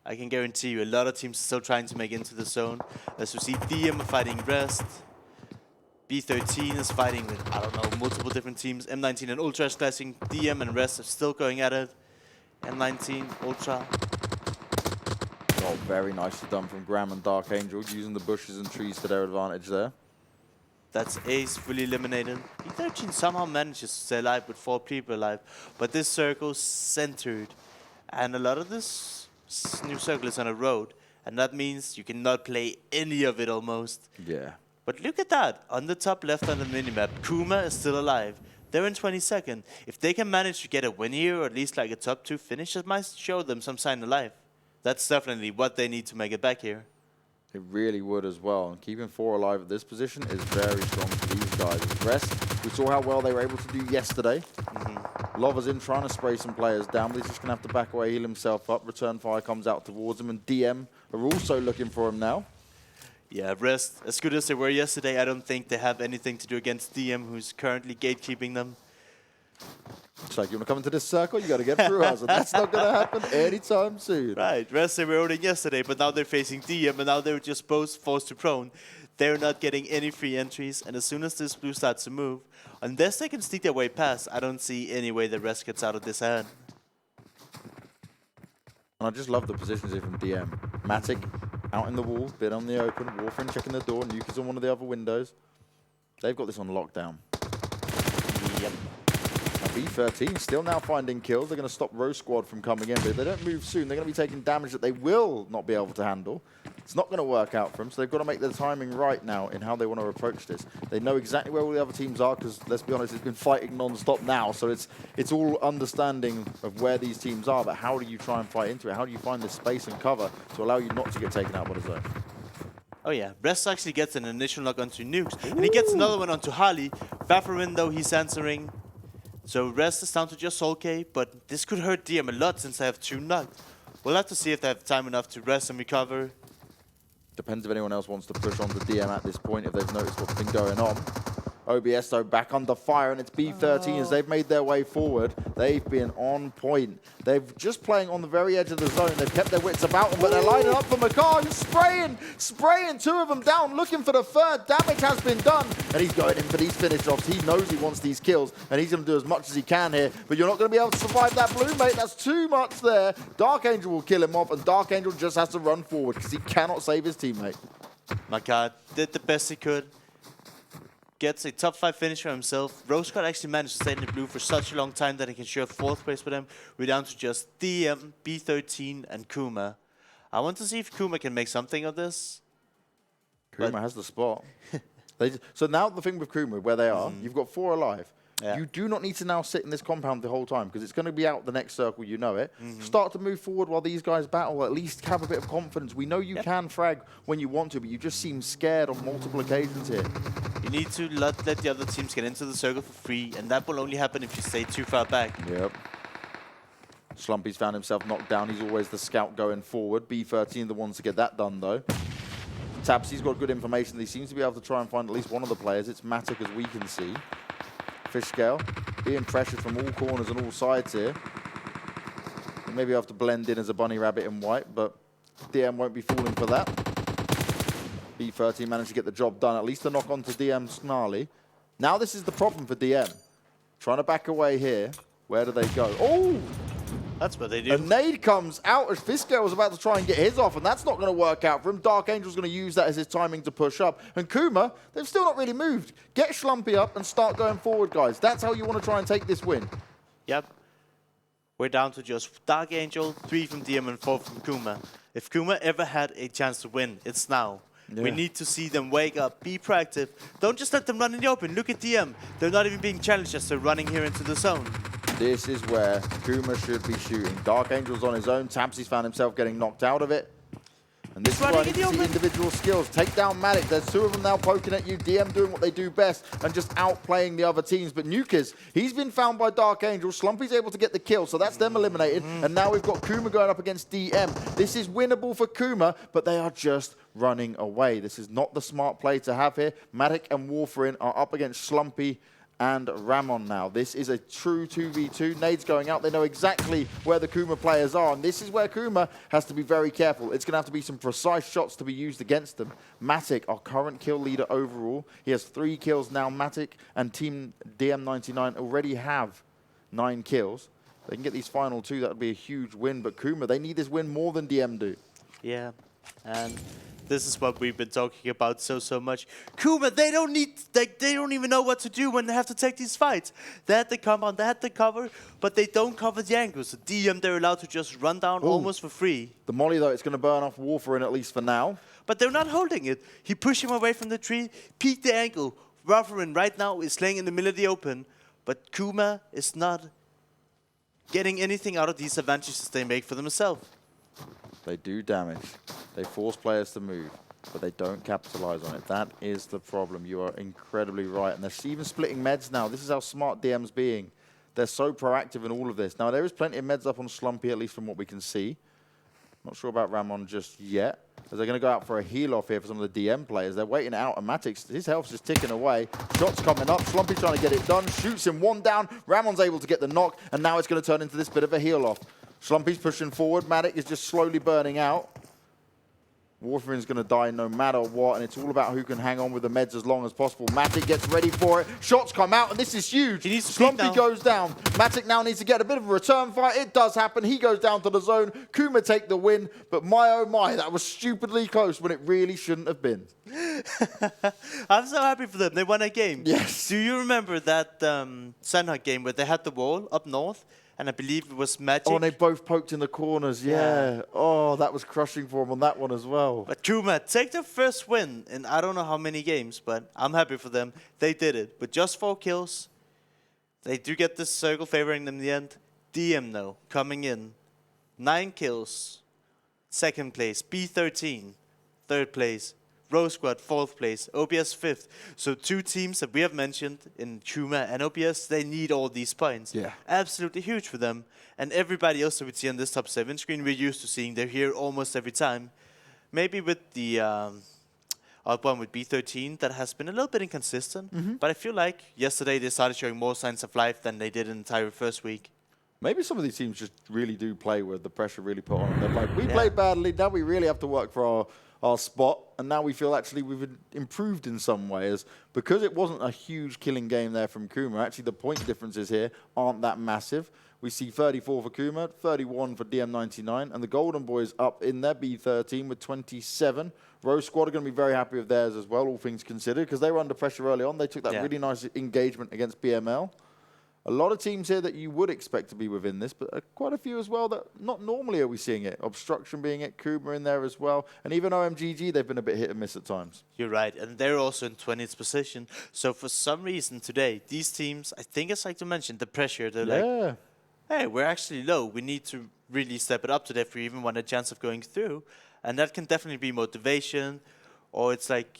I can guarantee you a lot of teams are still trying to make into the zone. As you see, DM are fighting Rest. B13 is fighting with, I don't know, multiple different teams. M19 and Ultra is clashing. DM and Rest are still going at it. M19, Ultra. Oh, very nicely done from Graham and Dark Angel, using the bushes and trees to their advantage there. That's Ace fully eliminated. B13 somehow manages to stay alive with 4 people alive. But this circle centered. And a lot of this new circle is on a road, and that means you cannot play any of it almost. Yeah. But look at that. On the top left on the minimap, Kuma is still alive. They're in 22nd. If they can manage to get a win here, or at least like a top 2 finish, it might show them some sign of life. That's definitely what they need to make it back here. It really would as well. And keeping 4 alive at this position is very strong for these guys. Rest, we saw how well they were able to do yesterday. Lover's in trying to spray some players down, but he's just going to have to back away, heal himself up. Return fire comes out towards him, and DM are also looking for him now. Yeah, Rest, as good as they were yesterday, I don't think they have anything to do against DM, who's currently gatekeeping them. It's like, you want to come into this circle, you got to get through us, and that's not going to happen anytime soon. Right, Rest, they were owning yesterday, but now they're facing DM, and now they're just both forced to prone. They're not getting any free entries, and as soon as this blue starts to move, unless they can sneak their way past, I don't see any way that Rest gets out of this hand. And I just love the positions here from DM. Matic out in the wall, bit on the open, Warframe checking the door, Nuke is on one of the other windows. They've got this on lockdown. Yep. Now B13 still now finding kills. They're going to stop Rosq Squad from coming in, but if they don't move soon, they're going to be taking damage that they will not be able to handle. It's not going to work out for them, so they've got to make the timing right now in how they want to approach this. They know exactly where all the other teams are, because let's be honest, it's been fighting non-stop now, so it's all understanding of where these teams are, but how do you try and fight into it? How do you find this space and cover to allow you not to get taken out by the zone? Oh yeah, Rest actually gets an initial knock onto Nukes, and he gets another one onto Harley. Vafarin, though, he's answering. So Rest is down to just Soulcade, but this could hurt DM a lot since they have 2 knocked. We'll have to see if they have time enough to rest and recover. Depends if anyone else wants to push on the DM at this point, if they've noticed what's been going on. OBS, though, back under fire, and it's B13 as they've made their way forward. They've been on point. They're just playing on the very edge of the zone. They've kept their wits about them, but they're lining up for Makar, who's spraying 2 of them down, looking for the 3rd. Damage has been done, and he's going in for these finish offs. He knows he wants these kills, and he's going to do as much as he can here, but you're not going to be able to survive that blue, mate. That's too much there. Dark Angel will kill him off, and Dark Angel just has to run forward because he cannot save his teammate. Makar did the best he could. Gets a top 5 finish for himself. Rosq actually managed to stay in the blue for such a long time that he can share 4th place for them. We're down to just DM, B13, and Kuma. I want to see if Kuma can make something of this. Kuma has the spot. So now the thing with Kuma, where they are, you've got 4 alive. Yeah. You do not need to now sit in this compound the whole time, because it's going to be out the next circle, you know it. Start to move forward while these guys battle, at least have a bit of confidence. We know you can frag when you want to, but you just seem scared on multiple occasions here. You need to let the other teams get into the circle for free, and that will only happen if you stay too far back. Yep. Slumpy's found himself knocked down. He's always the scout going forward. B13 the ones to get that done, though. Tabsy's got good information. He seems to be able to try and find at least one of the players. It's Matic, as we can see. Fishscale being pressured from all corners and all sides here. He maybe have to blend in as a bunny rabbit in white, but DM won't be falling for that. B13 managed to get the job done. At least a knock onto DM Snarly. Now this is the problem for DM. Trying to back away here. Where do they go? Oh! That's what they do. A nade comes out as Fishscale was about to try and get his off, and that's not going to work out for him. Dark Angel's going to use that as his timing to push up. And Kuma, they've still not really moved. Get Schlumpy up and start going forward, guys. That's how you want to try and take this win. Yep. We're down to just Dark Angel, 3 from DM and 4 from Kuma. If Kuma ever had a chance to win, it's now. Yeah. We need to see them wake up, be proactive. Don't just let them run in the open. Look at DM. They're not even being challenged as they're running here into the zone. This is where Kuma should be shooting. Dark Angel's on his own. Tabsy's found himself getting knocked out of it. And this is where I need to see individual skills. Take down Matic. There's 2 of them now poking at you. DM doing what they do best and just outplaying the other teams. But Nukers, he's been found by Dark Angel. Slumpy's able to get the kill, so that's them eliminated. And now we've got Kuma going up against DM. This is winnable for Kuma, but they are just running away. This is not the smart play to have here. Matic and Warfarin are up against Slumpy and Ramon now. This is a true 2v2. Nades going out. They know exactly where the Kuma players are, and this is where Kuma has to be very careful. It's going to have to be some precise shots to be used against them. Matic, our current kill leader overall. He has 3 kills now. Matic and Team DM99 already have 9 kills. They can get these final 2. That would be a huge win, but Kuma, they need this win more than DM do. Yeah, and This is what we've been talking about so much. Kuma, they don't even know what to do when they have to take these fights. They had the compound, they had the cover, but they don't cover the angles. So DM, they're allowed to just run down almost for free. The molly, though, it's going to burn off Warfarin, at least for now. But they're not holding it. He pushed him away from the tree, peeked the angle. Warfarin right now is laying in the middle of the open, but Kuma is not getting anything out of these advantages they make for themselves. They do damage. They force players to move, but they don't capitalize on it. That is the problem. You are incredibly right. And they're even splitting meds now. This is how smart DM's being. They're so proactive in all of this. Now, there is plenty of meds up on Slumpy, at least from what we can see. Not sure about Ramon just yet, as they're going to go out for a heal-off here for some of the DM players. They're waiting it out, and Matic's, his health's just ticking away. Shots coming up. Slumpy trying to get it done. Shoots him one down. Ramon's able to get the knock, and now it's going to turn into this bit of a heal-off. Slumpy's pushing forward. Matic is just slowly burning out. Warfarin's going to die no matter what, and it's all about who can hang on with the meds as long as possible. Matic gets ready for it. Shots come out, and this is huge. Slumpy goes down. Matic now needs to get a bit of a return fight. It does happen. He goes down to the zone. Kuma take the win, but my oh my, that was stupidly close when it really shouldn't have been. I'm so happy for them. They won a game. Yes. Do you remember that Sandhawk game where they had the wall up north? And I believe it was Magic. Oh, and they both poked in the corners, yeah. Oh, that was crushing for them on that one as well. But Kuma, take their first win in I don't know how many games, but I'm happy for them. They did it. But just 4 kills. They do get this circle favoring them in the end. DM, though, coming in. 9 kills. 2nd place. B13, 3rd place. Rosq, 4th place. OBS 5th. So 2 teams that we have mentioned in Kuma and OBS, they need all these points. Yeah. Absolutely huge for them. And everybody else that we see on this top 7 screen, we're used to seeing. They're here almost every time. Maybe with the one with B13, that has been a little bit inconsistent. But I feel like yesterday they started showing more signs of life than they did in the entire first week. Maybe some of these teams just really do play with the pressure really put on them. They're like, we played badly, now we really have to work for our spot, and now we feel actually we've improved in some ways. Because it wasn't a huge killing game there from Kuma, actually the point differences here aren't that massive. We see 34 for Kuma, 31 for DM99, and the Golden Boyz up in their B13 with 27. Rosq are going to be very happy with theirs as well, all things considered, because they were under pressure early on. They took that really nice engagement against BML. A lot of teams here that you would expect to be within this, but quite a few as well that not normally are we seeing it. Obstruction being it, Kuma in there as well. And even OMGG, they've been a bit hit and miss at times. You're right, and they're also in 20th position. So for some reason today, these teams, I think it's like to mention, the pressure. They're like, hey, we're actually low. We need to really step it up today if we even want a chance of going through. And that can definitely be motivation, or it's like,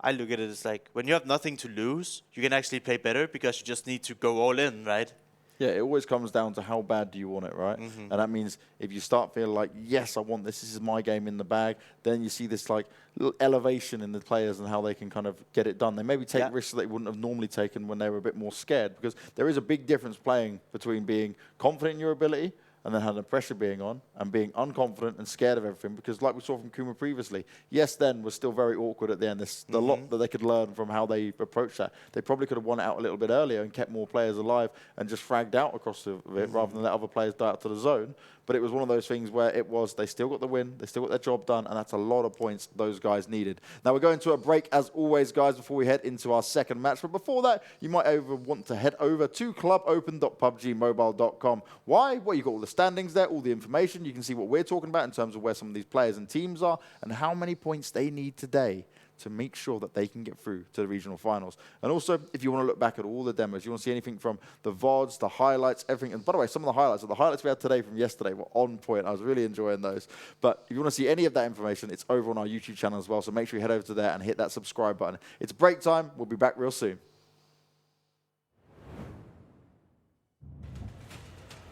I look at it as like, when you have nothing to lose, you can actually play better because you just need to go all in, right? Yeah, it always comes down to how bad do you want it, right? And that means if you start feeling like, yes, I want this is my game in the bag, then you see this like little elevation in the players and how they can kind of get it done. They maybe take risks that they wouldn't have normally taken when they were a bit more scared, because there is a big difference playing between being confident in your ability and then having the pressure being on, and being unconfident and scared of everything. Because like we saw from Kuma previously, yes, then was still very awkward at the end. There's a lot that they could learn from how they approached that. They probably could have won it out a little bit earlier and kept more players alive and just fragged out across it rather than let other players die out to the zone. But it was one of those things where it was, they still got the win, they still got their job done, and that's a lot of points those guys needed. Now we're going to a break as always, guys, before we head into our second match. But before that, you might want to head over to clubopen.pubgmobile.com. Why? Well, you've got all the standings there, all the information. You can see what we're talking about in terms of where some of these players and teams are and how many points they need today to make sure that they can get through to the regional finals. And also, if you want to look back at all the demos, you want to see anything from the VODs, the highlights, everything. And by the way, some of the highlights we had today from yesterday were on point. I was really enjoying those. But if you want to see any of that information, it's over on our YouTube channel as well. So make sure you head over to there and hit that subscribe button. It's break time. We'll be back real soon.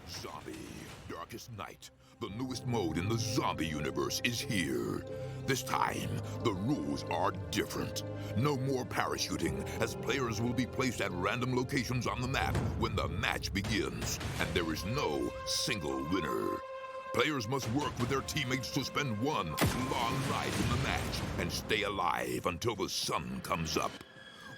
Zombie, Darkest Night. The newest mode in the zombie universe is here. This time, the rules are different. No more parachuting, as players will be placed at random locations on the map when the match begins, and there is no single winner. Players must work with their teammates to spend one long night in the match and stay alive until the sun comes up.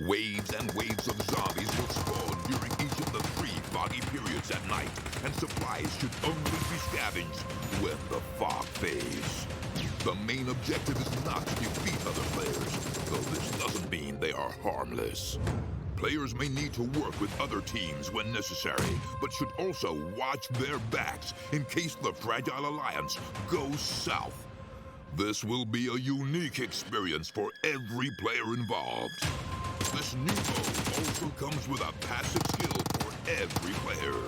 Waves and waves of zombies will spawn during each of the 3 foggy periods at night, and supplies should only be scavenged when the fog fades. The main objective is not to defeat other players, though this doesn't mean they are harmless. Players may need to work with other teams when necessary, but should also watch their backs in case the Fragile Alliance goes south. This will be a unique experience for every player involved. This new mode also comes with a passive skill for every player.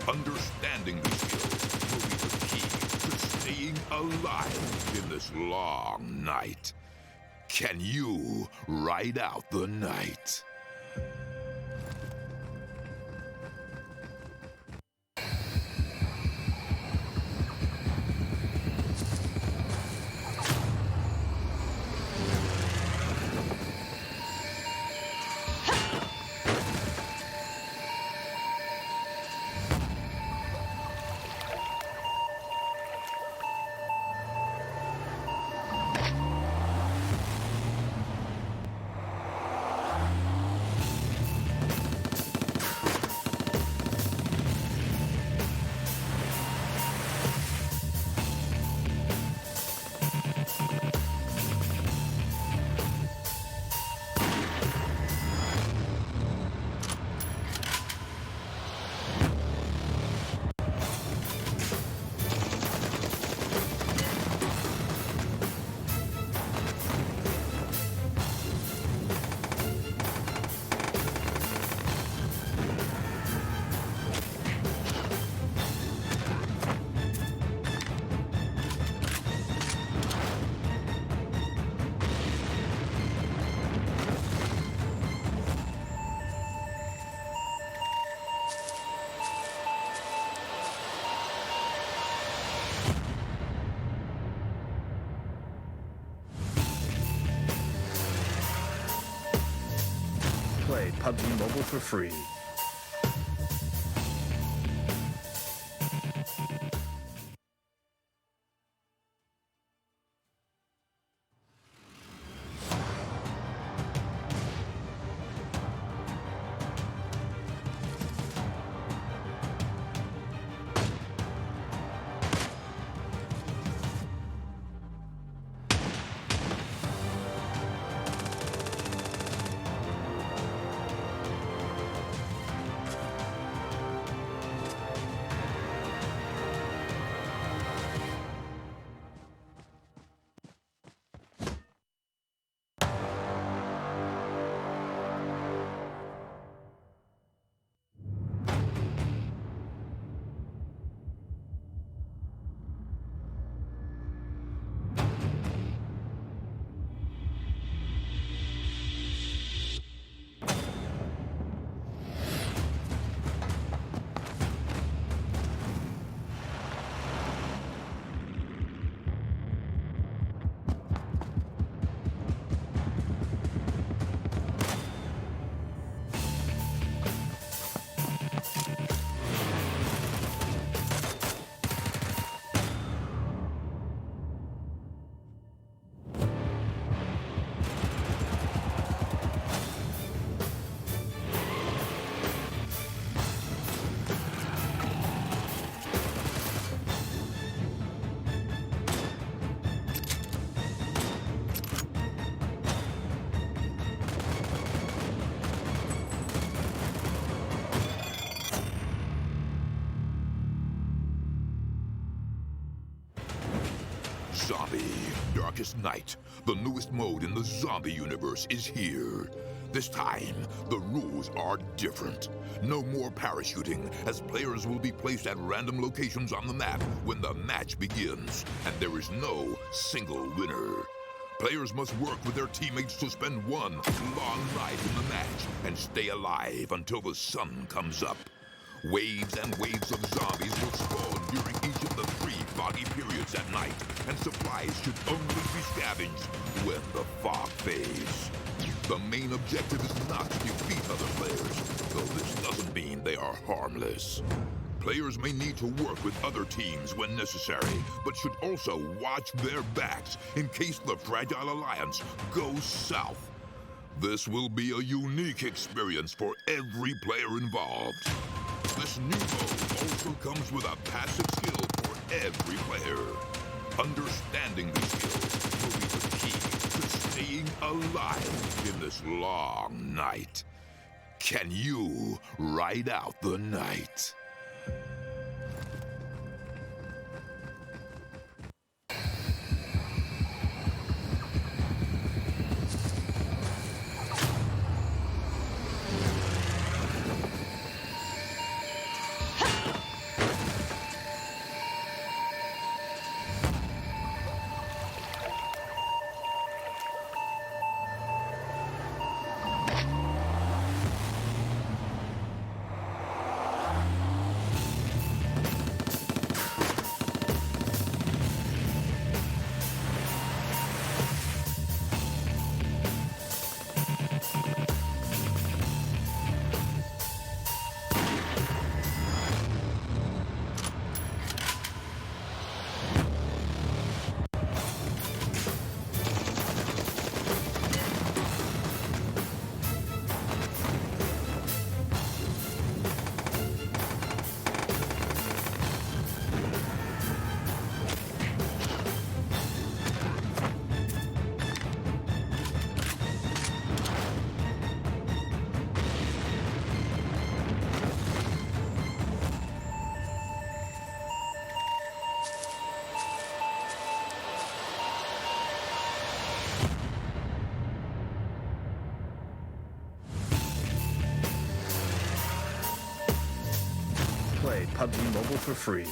Understanding these skills will be the key to staying alive in this long night. Can you ride out the night? Play PUBG Mobile for free. Zombie, Darkest Night, the newest mode in the zombie universe, is here. This time, the rules are different. No more parachuting, as players will be placed at random locations on the map when the match begins, and there is no single winner. Players must work with their teammates to spend one long night in the match and stay alive until the sun comes up. Waves and waves of zombies will spawn during each of the 3 foggy periods at night, and supplies should only be scavenged when the fog fades. The main objective is not to defeat other players, though this doesn't mean they are harmless. Players may need to work with other teams when necessary, but should also watch their backs in case the Fragile Alliance goes south. This will be a unique experience for every player involved. This new mode also comes with a passive skill for every player. Understanding these skills will be the key to staying alive in this long night. Can you ride out the night? Play PUBG Mobile for free.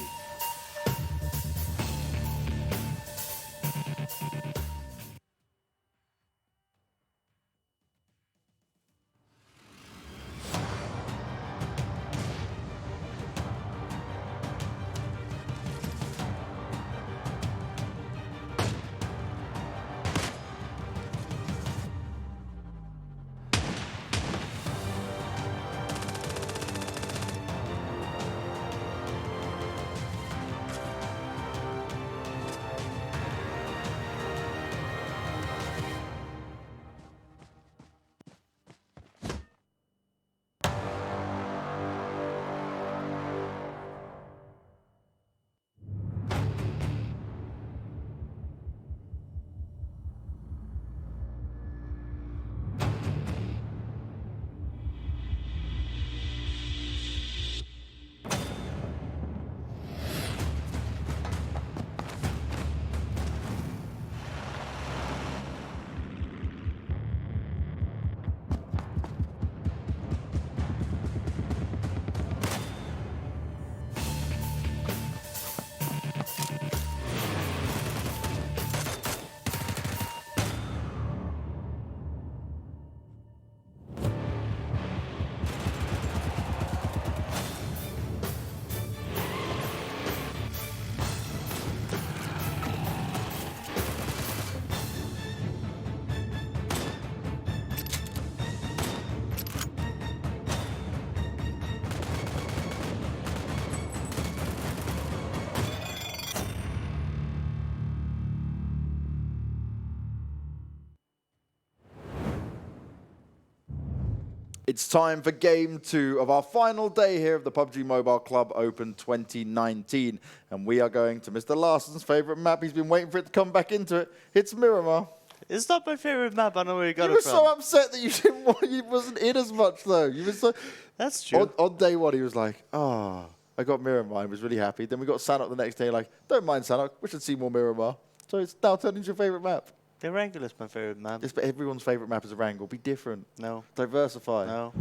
It's time for game 2 of our final day here of the PUBG Mobile Club Open 2019. And we are going to Mr. Larsen's favorite map. He's been waiting for it to come back into it. It's Miramar. It's not my favorite map. I know where you got You it were from. so upset that you didn't want, you wasn't in as much though. You were so. That's true. On day 1, he was like, "Ah, I got Miramar." He was really happy. Then we got Sanok the next day. Like, don't mind Sanok. We should see more Miramar. So it's now turned into your favorite map. The Erangel is my favorite map. Yes, but everyone's favorite map is Erangel. Be different. No. Diversify. No.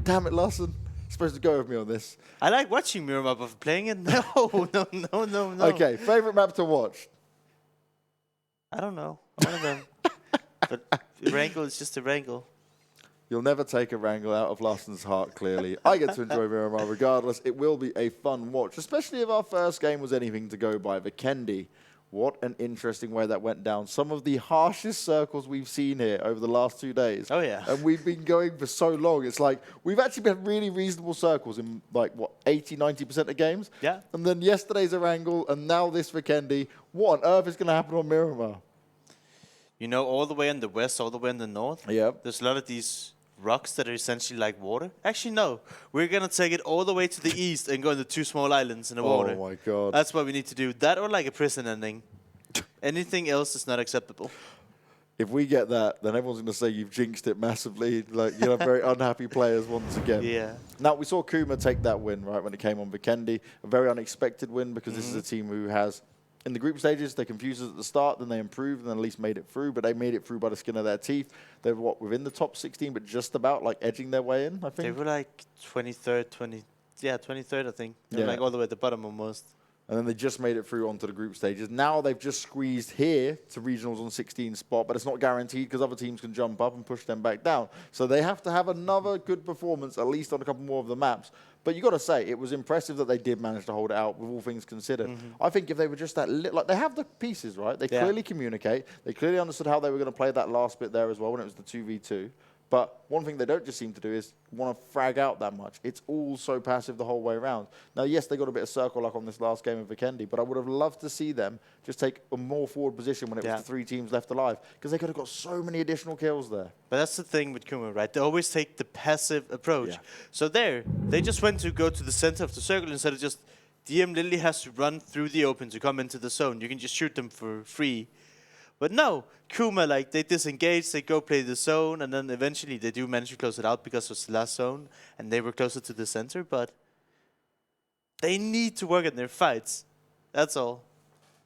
Damn it, Larsen. You're supposed to go with me on this. I like watching Miramar, but playing it? No, no. Okay, favorite map to watch. I don't know. One of them. But Erangel is just Erangel. You'll never take Erangel out of Larsen's heart, clearly. I get to enjoy Miramar regardless. It will be a fun watch, especially if our first game was anything to go by. Vikendi. What an interesting way that went down. Some of the harshest circles we've seen here over the last 2 days. Oh, yeah. And we've been going for so long. It's like, we've actually been really reasonable circles in, like, what, 80, 90% of games? Yeah. And then yesterday's Erangel, and now this Vikendi. What on earth is going to happen on Miramar? You know, all the way in the west, all the way in the north, Yep. there's a lot of these rocks that are essentially like water. Actually, no. We're going to take it all the way to the east and go into 2 small islands in the water. Oh, my God. That's what we need to do. That or like a prison ending. Anything else is not acceptable. If we get that, then everyone's going to say you've jinxed it massively. Like, you know, very unhappy players once again. Yeah. Now, we saw Kuma take that win, right, when it came on Vikendi. A very unexpected win because this is a team who has, in the group stages, they confused us at the start, then they improved and then at least made it through. But they made it through by the skin of their teeth. They were, within the top 16, but just about, like, edging their way in, I think. They were like 23rd, 23rd, I think. They were like all the way at the bottom almost. And then they just made it through onto the group stages. Now they've just squeezed here to regionals on 16 spot, but it's not guaranteed because other teams can jump up and push them back down. So they have to have another good performance, at least on a couple more of the maps. But you got to say, it was impressive that they did manage to hold it out with all things considered. I think if they were just that little, like they have the pieces, right? They clearly communicate. They clearly understood how they were going to play that last bit there as well when it was the 2v2. But one thing they don't just seem to do is want to frag out that much. It's all so passive the whole way around. Now, yes, they got a bit of circle luck on this last game of Vikendi, but I would have loved to see them just take a more forward position when it was the 3 teams left alive, because they could have got so many additional kills there. But that's the thing with Kuma, right? They always take the passive approach. So there, they just went to go to the center of the circle instead of just DM literally has to run through the open to come into the zone. You can just shoot them for free. But no, Kuma, like, they disengage, they go play the zone, and then eventually they do manage to close it out because it was the last zone, and they were closer to the center, but they need to work on their fights. That's all.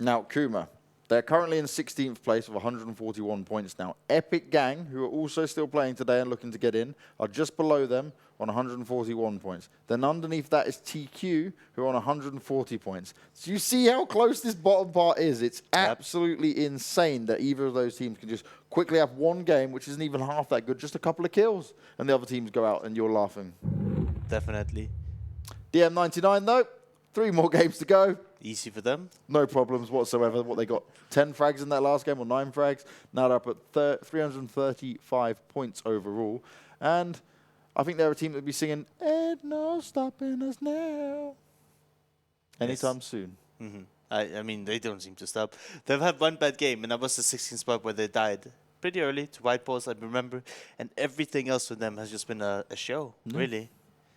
Now, Kuma, they're currently in 16th place with 141 points now. EpicGang, who are also still playing today and looking to get in, are just below them on 141 points. Then underneath that is TQ, who are on 140 points. So you see how close this bottom part is. It's absolutely insane that either of those teams can just quickly have one game, which isn't even half that good, just a couple of kills, and the other teams go out and you're laughing. Definitely. DM99, though, 3 more games to go. Easy for them. No problems whatsoever. What they got, 10 frags in that last game, or 9 frags. Now they're up at 335 points overall. And I think they're a team that would be singing, "Ain't no stopping us now," anytime soon. I mean, they don't seem to stop. They've had one bad game, and that was the 16th spot where they died pretty early to White Balls, I remember. And everything else for them has just been a show, really.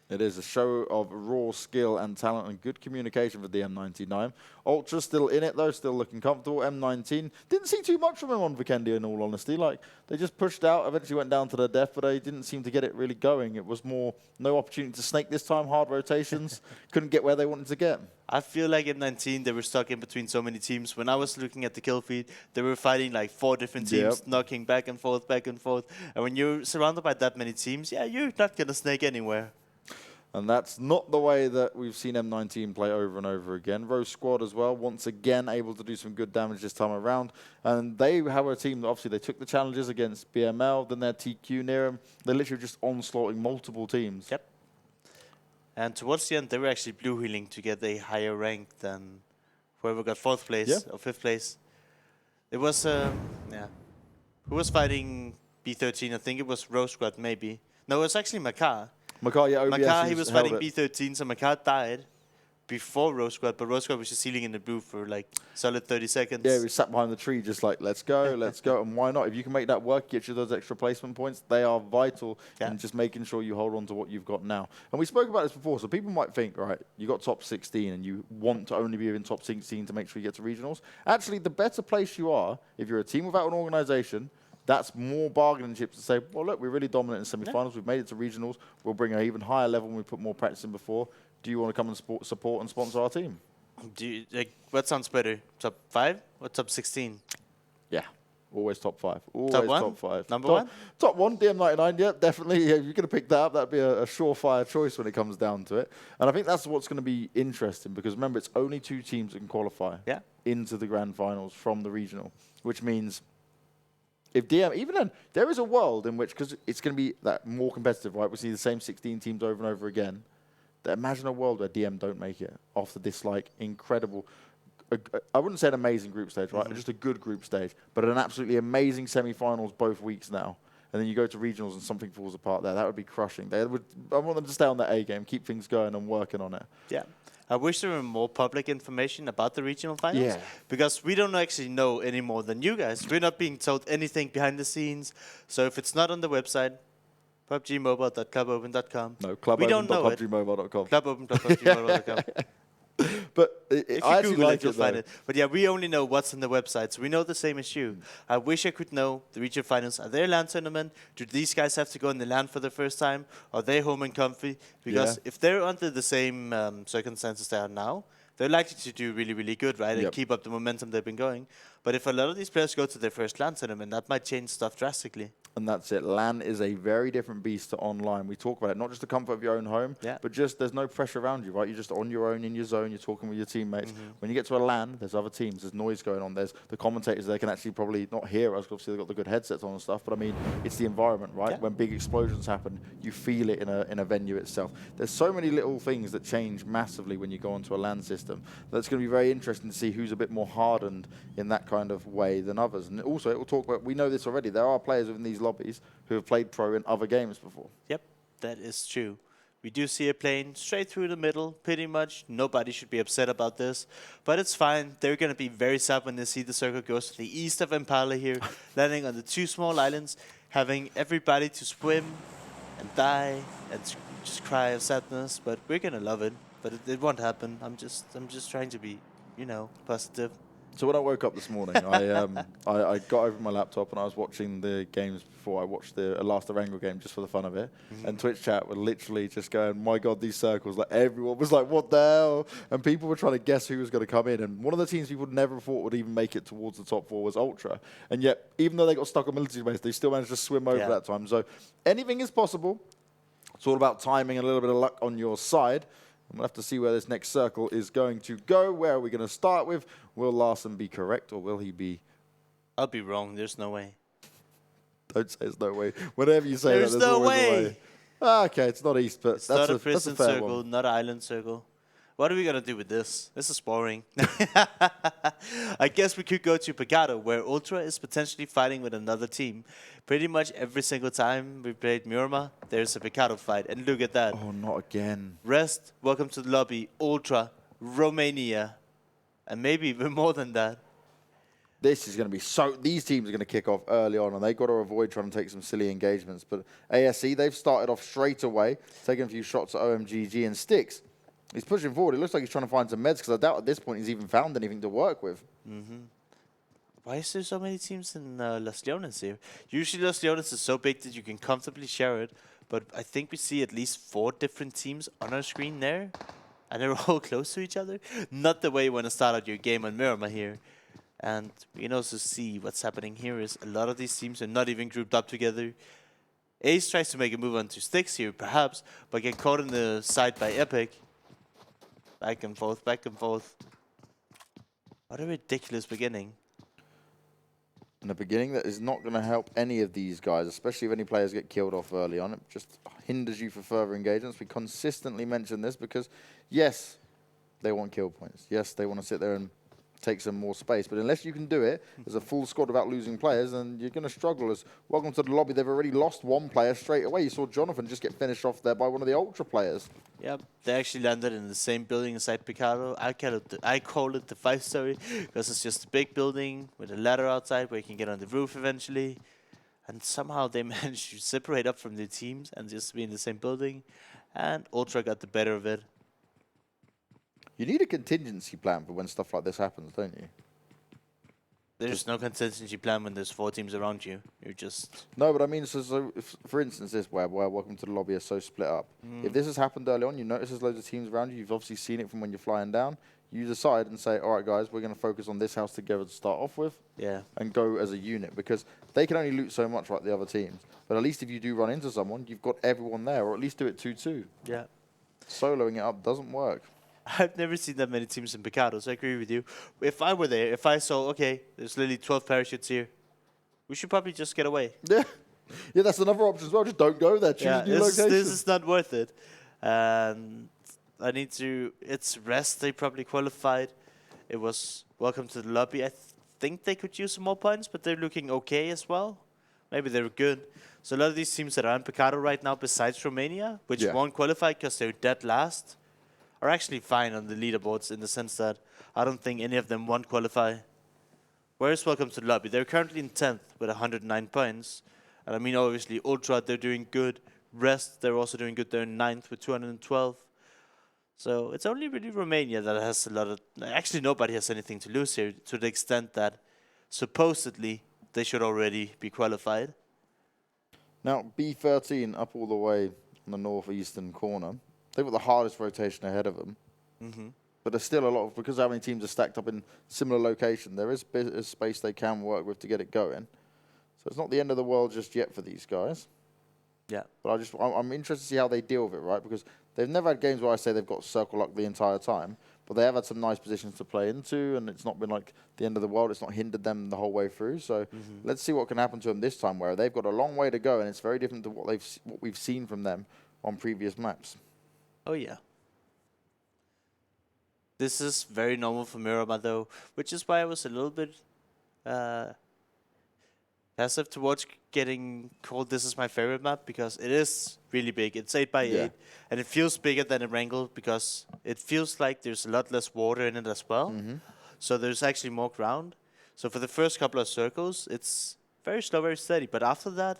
It is a show of raw skill and talent and good communication for the M19. Ultra still in it, though, still looking comfortable. M19 didn't see too much from him on Vikendi, in all honesty. Like, they just pushed out, eventually went down to their death, but they didn't seem to get it really going. It was more no opportunity to snake this time, hard rotations, couldn't get where they wanted to get. I feel like M19, they were stuck in between so many teams. When I was looking at the kill feed, they were fighting like 4 different teams, knocking back and forth, back and forth. And when you're surrounded by that many teams, you're not going to snake anywhere. And that's not the way that we've seen M19 play over and over again. Rosq squad as well, once again able to do some good damage this time around. And they have a team that obviously they took the challenges against BML, then their TQ near them. They're literally just onslaughting multiple teams. Yep. And towards the end, they were actually blue healing to get a higher rank than whoever got 4th place or 5th place. It was, who was fighting B13? I think it was Rosq squad, maybe. No, it was actually Makar. Makar, he was fighting B13, so Makar died before Rosq squad, but Rosq squad was just healing in the blue for like solid 30 seconds. Yeah, we sat behind the tree just like, let's go, let's go. And why not? If you can make that work, get you those extra placement points, they are vital in just making sure you hold on to what you've got now. And we spoke about this before, so people might think, right, you got top 16 and you want to only be in top 16 to make sure you get to regionals. Actually, the better place you are, if you're a team without an organization, that's more bargaining chips to say, well, look, we're really dominant in semifinals. We've made it to regionals. We'll bring an even higher level when we put more practice in before. Do you want to come and support and sponsor our team? Do you, like, what sounds better, top 5 or top 16? Yeah, always top 5. Always top 1? Top 5. Number 1? Top 1, DM99, yeah, definitely. Yeah, if you're going to pick that up, that'd be a surefire choice when it comes down to it. And I think that's what's going to be interesting because, remember, it's only 2 teams that can qualify into the grand finals from the regional, which means if DM, even then, there is a world in which, because it's going to be that more competitive, right? We see the same 16 teams over and over again. Imagine a world where DM don't make it after this, like, incredible, I wouldn't say an amazing group stage, right? Just a good group stage, but an absolutely amazing semifinals both weeks now. And then you go to regionals and something falls apart there. That would be crushing. I want them to stay on their A game, keep things going and working on it. Yeah. I wish there were more public information about the regional finals. Because we don't actually know any more than you guys. We're not being told anything behind the scenes. So if it's not on the website, PUBGMOBILE.clubopen.com. No, clubopen.PUBGMOBILE.com. Clubopen.PUBGMOBILE.com. But If I you actually Google like it, you'll it, find though. it. But yeah, we only know what's on the website, so we know the same as you. I wish I could know the region finals. Are they a LAN tournament? Do these guys have to go in the LAN for the first time? Are they home and comfy? Because if they're under the same circumstances they are now, they're likely to do really, really good, right? And keep up the momentum they've been going. But if a lot of these players go to their first LAN tournament, that might change stuff drastically. And that's it. LAN is a very different beast to online. We talk about it, not just the comfort of your own home, but just there's no pressure around you, right? You're just on your own in your zone. You're talking with your teammates. When you get to a LAN, there's other teams. There's noise going on. There's the commentators. They can actually probably not hear us. Obviously, they've got the good headsets on and stuff. But I mean, it's the environment, right? When big explosions happen, you feel it in a venue itself. There's so many little things that change massively when you go onto a LAN system. That's going to be very interesting to see who's a bit more hardened in that kind of way than others. And also, it will talk about, we know this already, there are players within these lobbies who have played pro in other games before. Yep, that is true. We do see a plane straight through the middle, pretty much. Nobody should be upset about this, but it's fine. They're going to be very sad when they see the circle goes to the east of Impala here, landing on the two small islands, having everybody to swim and die and just cry of sadness, but we're going to love it. But it won't happen. I'm just trying to be, you know, positive. So when I woke up this morning, I got over my laptop and I was watching the games before. I watched the last Erangel game just for the fun of it. And Twitch chat were literally just going, my God, these circles. Like everyone was like, what the hell? And people were trying to guess who was going to come in. And one of the teams people never thought would even make it towards the top four was Ultra. And yet, even though they got stuck on military base, they still managed to swim over that time. So anything is possible. It's all about timing and a little bit of luck on your side. And we'll have to see where this next circle is going to go. Where are we going to start with? Will Larson be correct or will he be? I'll be wrong. There's no way. Don't say there's no way. Whenever you say there's that, there's no always way. a way. Ah, okay, it's not east, but It's that's not a that's a prison fair circle, one. not an island circle. What are we going to do with this? This is boring. I guess we could go to Picado, where Ultra is potentially fighting with another team. Pretty much every single time we played Miramar, there's a Picado fight. And look at that. Oh, not again. Rest, welcome to the lobby. Ultra, Romania. And maybe even more than that. This is going to be so... These teams are going to kick off early on, and they've got to avoid trying to take some silly engagements. But ASE, they've started off straight away, taking a few shots at OMGG and Sticks. He's pushing forward. It looks like he's trying to find some meds, because I doubt at this point he's even found anything to work with. Why is there so many teams in Los Leones here? Usually Los Leones is so big that you can comfortably share it, but I think we see at least 4 different teams on our screen there, and they're all close to each other. Not the way you want to start out your game on Miramar here. And we can also see what's happening here is a lot of these teams are not even grouped up together. Ace tries to make a move onto Sticks here, perhaps, but get caught in the side by Epic. Back and forth, back and forth. What a ridiculous beginning. In the beginning, that is not going to help any of these guys, especially if any players get killed off early on. It just hinders you for further engagements. We consistently mention this because, yes, they want kill points. Yes, they want to sit there and take some more space. But unless you can do it as a full squad without losing players, then you're going to struggle. As welcome to the lobby, they've already lost one player straight away. You saw Jonathan just get finished off there by one of the Ultra players. Yep, they actually landed in the same building inside Picado. I call it the 5-story because it's just a big building with a ladder outside where you can get on the roof eventually. And somehow they managed to separate up from their teams and just be in the same building. And Ultra got the better of it. You need a contingency plan for when stuff like this happens, don't you? There's no contingency plan when there's 4 teams around you. You're just... No, but I mean, so if, for instance, this where welcome to the lobby is so split up. If this has happened early on, you notice there's loads of teams around you. You've obviously seen it from when you're flying down. You decide and say, all right, guys, we're going to focus on this house together to start off with. Yeah. And go as a unit, because they can only loot so much like the other teams. But at least if you do run into someone, you've got everyone there, or at least do it 2-2. Yeah. Soloing it up doesn't work. I've never seen that many teams in Picado, so I agree with you. If I were there, if I saw, okay, there's literally 12 parachutes here, we should probably just get away. Yeah. Yeah, that's another option as well. Just don't go there. Choose a new location. This is not worth it. And I need to... It's Rest, they probably qualified. It was welcome to the lobby. I think they could use some more points, but they're looking okay as well. Maybe they're good. So a lot of these teams that are in Picado right now, besides Romania, which won't qualify because they're dead last, are actually fine on the leaderboards in the sense that I don't think any of them won't qualify. Whereas welcome to the lobby, they're currently in 10th with 109 points. And I mean, obviously, Ultra, they're doing good. Rest, they're also doing good. They're in 9th with 212. So it's only really Romania that has a lot of... Actually, nobody has anything to lose here, to the extent that supposedly they should already be qualified. Now, B13 up all the way in the northeastern corner. They've got the hardest rotation ahead of them. But there's still a lot of... Because how many teams are stacked up in similar location, there is a space they can work with to get it going. So it's not the end of the world just yet for these guys. Yeah. But I'm interested to see how they deal with it, right? Because they've never had games where I say they've got circle luck the entire time, but they have had some nice positions to play into, and it's not been like the end of the world. It's not hindered them the whole way through. So let's see what can happen to them this time, where they've got a long way to go, and it's very different to what we've seen from them on previous maps. Oh, yeah. This is very normal for Miramar, though, which is why I was a little bit passive towards getting called this is my favorite map, because it is really big. It's 8x8, and it feels bigger than Erangel because it feels like there's a lot less water in it as well. So there's actually more ground. So for the first couple of circles, it's very slow, very steady. But after that,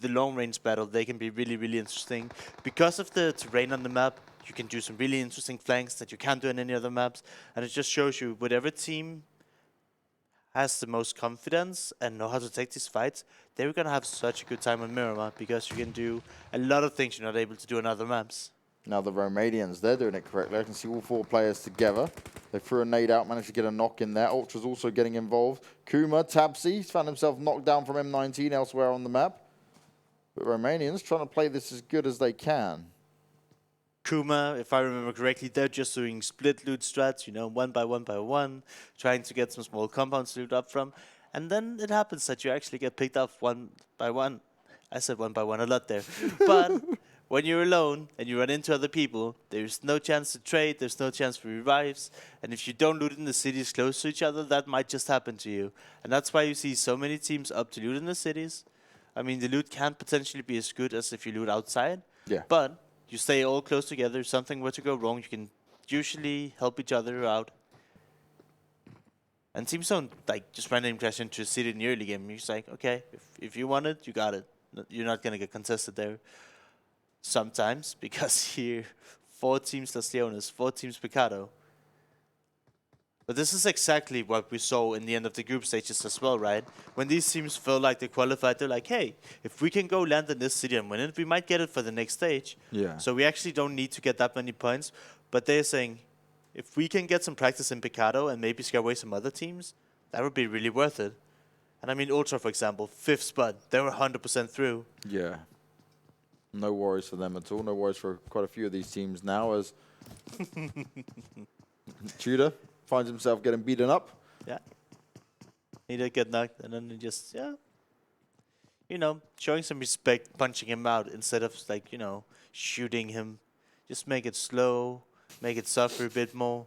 the long-range battle, they can be really, really interesting. Because of the terrain on the map, you can do some really interesting flanks that you can't do in any other maps. And it just shows you whatever team has the most confidence and know how to take these fights, they're going to have such a good time on Miramar, because you can do a lot of things you're not able to do on other maps. Now the Romanians, they're doing it correctly. I can see all 4 players together. They threw a nade out, managed to get a knock in there. Ultra's also getting involved. Kuma, Tabsi, he's found himself knocked down from M19 elsewhere on the map. But Romanians trying to play this as good as they can. Kuma, if I remember correctly, they're just doing split loot strats, you know, 1 by 1 by 1, trying to get some small compounds to loot up from. And then it happens that you actually get picked up 1 by 1. I said 1 by 1 a lot there. But when you're alone and you run into other people, there's no chance to trade, there's no chance for revives. And if you don't loot in the cities close to each other, that might just happen to you. And that's why you see so many teams up to loot in the cities. I mean, the loot can potentially be as good as if you loot outside. Yeah. But you stay all close together. If something were to go wrong, you can usually help each other out. And teams don't like just randomly crash into a city in the early game. You're just like, okay, if you want it, you got it. You're not gonna get contested there. Sometimes, because here, 4 teams Leones, 4 teams Picado. But this is exactly what we saw in the end of the group stages as well, right? When these teams felt like they qualified, they're like, hey, if we can go land in this city and win it, we might get it for the next stage. Yeah. So we actually don't need to get that many points. But they're saying, if we can get some practice in Picado and maybe scare away some other teams, that would be really worth it. And I mean, Ultra, for example, 5th spot, they were 100% through. Yeah. No worries for them at all. No worries for quite a few of these teams now, as Tudor finds himself getting beaten up. Yeah. He did get knocked, and then he just, yeah. You know, showing some respect, punching him out instead of, like, you know, shooting him. Just make it slow, make it suffer a bit more.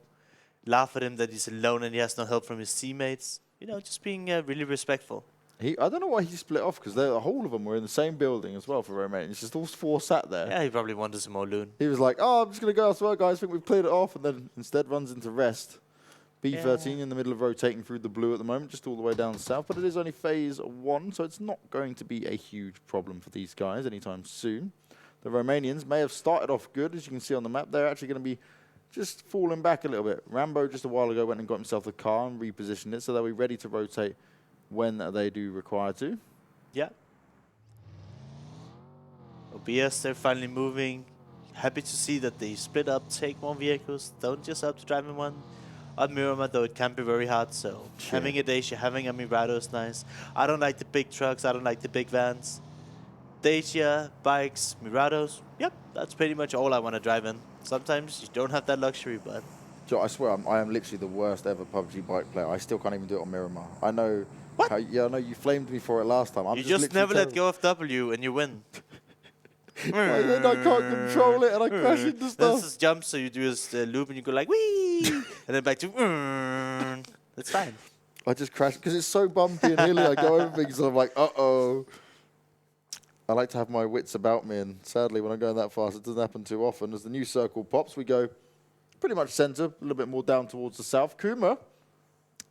Laugh at him that he's alone and he has no help from his teammates. You know, just being really respectful. I don't know why he split off, because the whole of them were in the same building as well for Romania. It's just all 4 sat there. Yeah, he probably wanted some more loot. He was like, oh, I'm just going to go elsewhere, guys. I think we've cleared it off. And then instead runs into rest. B13 in the middle of rotating through the blue at the moment, just all the way down south. But it is only phase 1, so it's not going to be a huge problem for these guys anytime soon. The Romanians may have started off good, as you can see on the map. They're actually going to be just falling back a little bit. Rambo just a while ago went and got himself the car and repositioned it, so they'll be ready to rotate when they do require to. Yeah. OBS, they're finally moving. Happy to see that they split up, take more vehicles, don't just have to drive in one. On Miramar, though, it can be very hard, so having a Dacia, having a Mirado is nice. I don't like the big trucks, I don't like the big vans. Dacia, bikes, Mirados, yep, that's pretty much all I want to drive in. Sometimes you don't have that luxury, but... Joe, I swear, I am literally the worst ever PUBG bike player. I still can't even do it on Miramar. I know... What? Yeah, I know you flamed me for it last time. You just never let go of W and you win. And then I can't control it and I crash into stuff. This is jump, so you do this loop and you go like, wee! And then back to, that's fine. I just crash, because it's so bumpy and hilly, I go over things and I'm like, uh-oh. I like to have my wits about me, and sadly when I'm going that fast, it doesn't happen too often. As the new circle pops, we go pretty much center, a little bit more down towards the south. Kuma,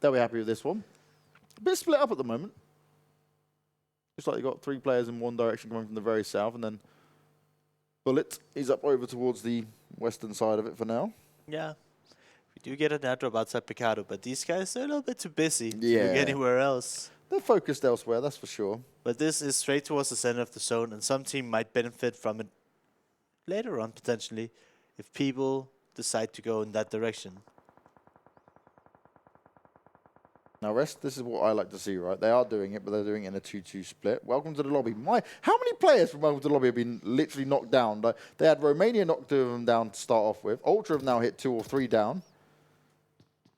they'll be happy with this one. A bit split up at the moment. Looks like you've got 3 players in one direction coming from the very south, and then Bullet, he's up over towards the western side of it for now. Yeah. We do get an airdrop outside Picado, but these guys are a little bit too busy to Yeah. look anywhere else. They're focused elsewhere, that's for sure. But this is straight towards the center of the zone, and some team might benefit from it later on, potentially, if people decide to go in that direction. Now, Rest, this is what I like to see, right? They are doing it, but they're doing it in a 2-2 split. Welcome to the lobby. How many players from Welcome to the lobby have been literally knocked down? Like, they had Romania knocked 2 of them down to start off with. Ultra have now hit 2 or 3 down.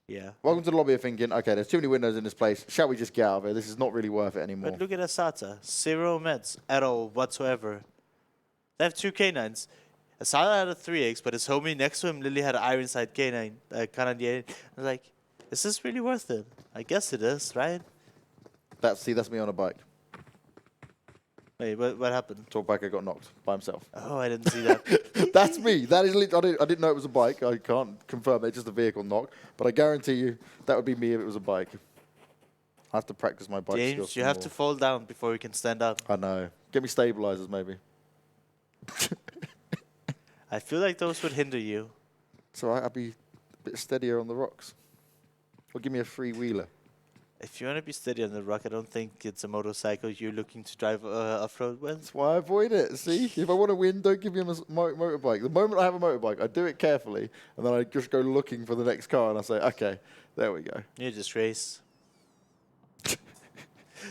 Yeah. Welcome to the lobby are thinking, okay, there's too many windows in this place. Shall we just get out of here? This is not really worth it anymore. But look at Asata. 0 meds at all whatsoever. They have 2 K9s. Asata had a 3x, but his homie next to him literally had an iron sight K9. Canadian. I was like, is this really worth it? I guess it is, right? That's me on a bike. Wait, what happened? Talkbacker got knocked by himself. Oh, I didn't see that. That's me. That is literally, I didn't know it was a bike. I can't confirm it's just a vehicle knock. But I guarantee you that would be me if it was a bike. I have to practice my bike skills. James, you have to fall down before you can stand up. I know. Get me stabilizers, maybe. I feel like those would hinder you. So I'd be a bit steadier on the rocks. Or give me a free-wheeler. If you want to be steady on the rock, I don't think it's a motorcycle you're looking to drive off-road with. That's why I avoid it. See? If I want to win, don't give me a motorbike. The moment I have a motorbike, I do it carefully, and then I just go looking for the next car, and I say, okay, there we go. You just race.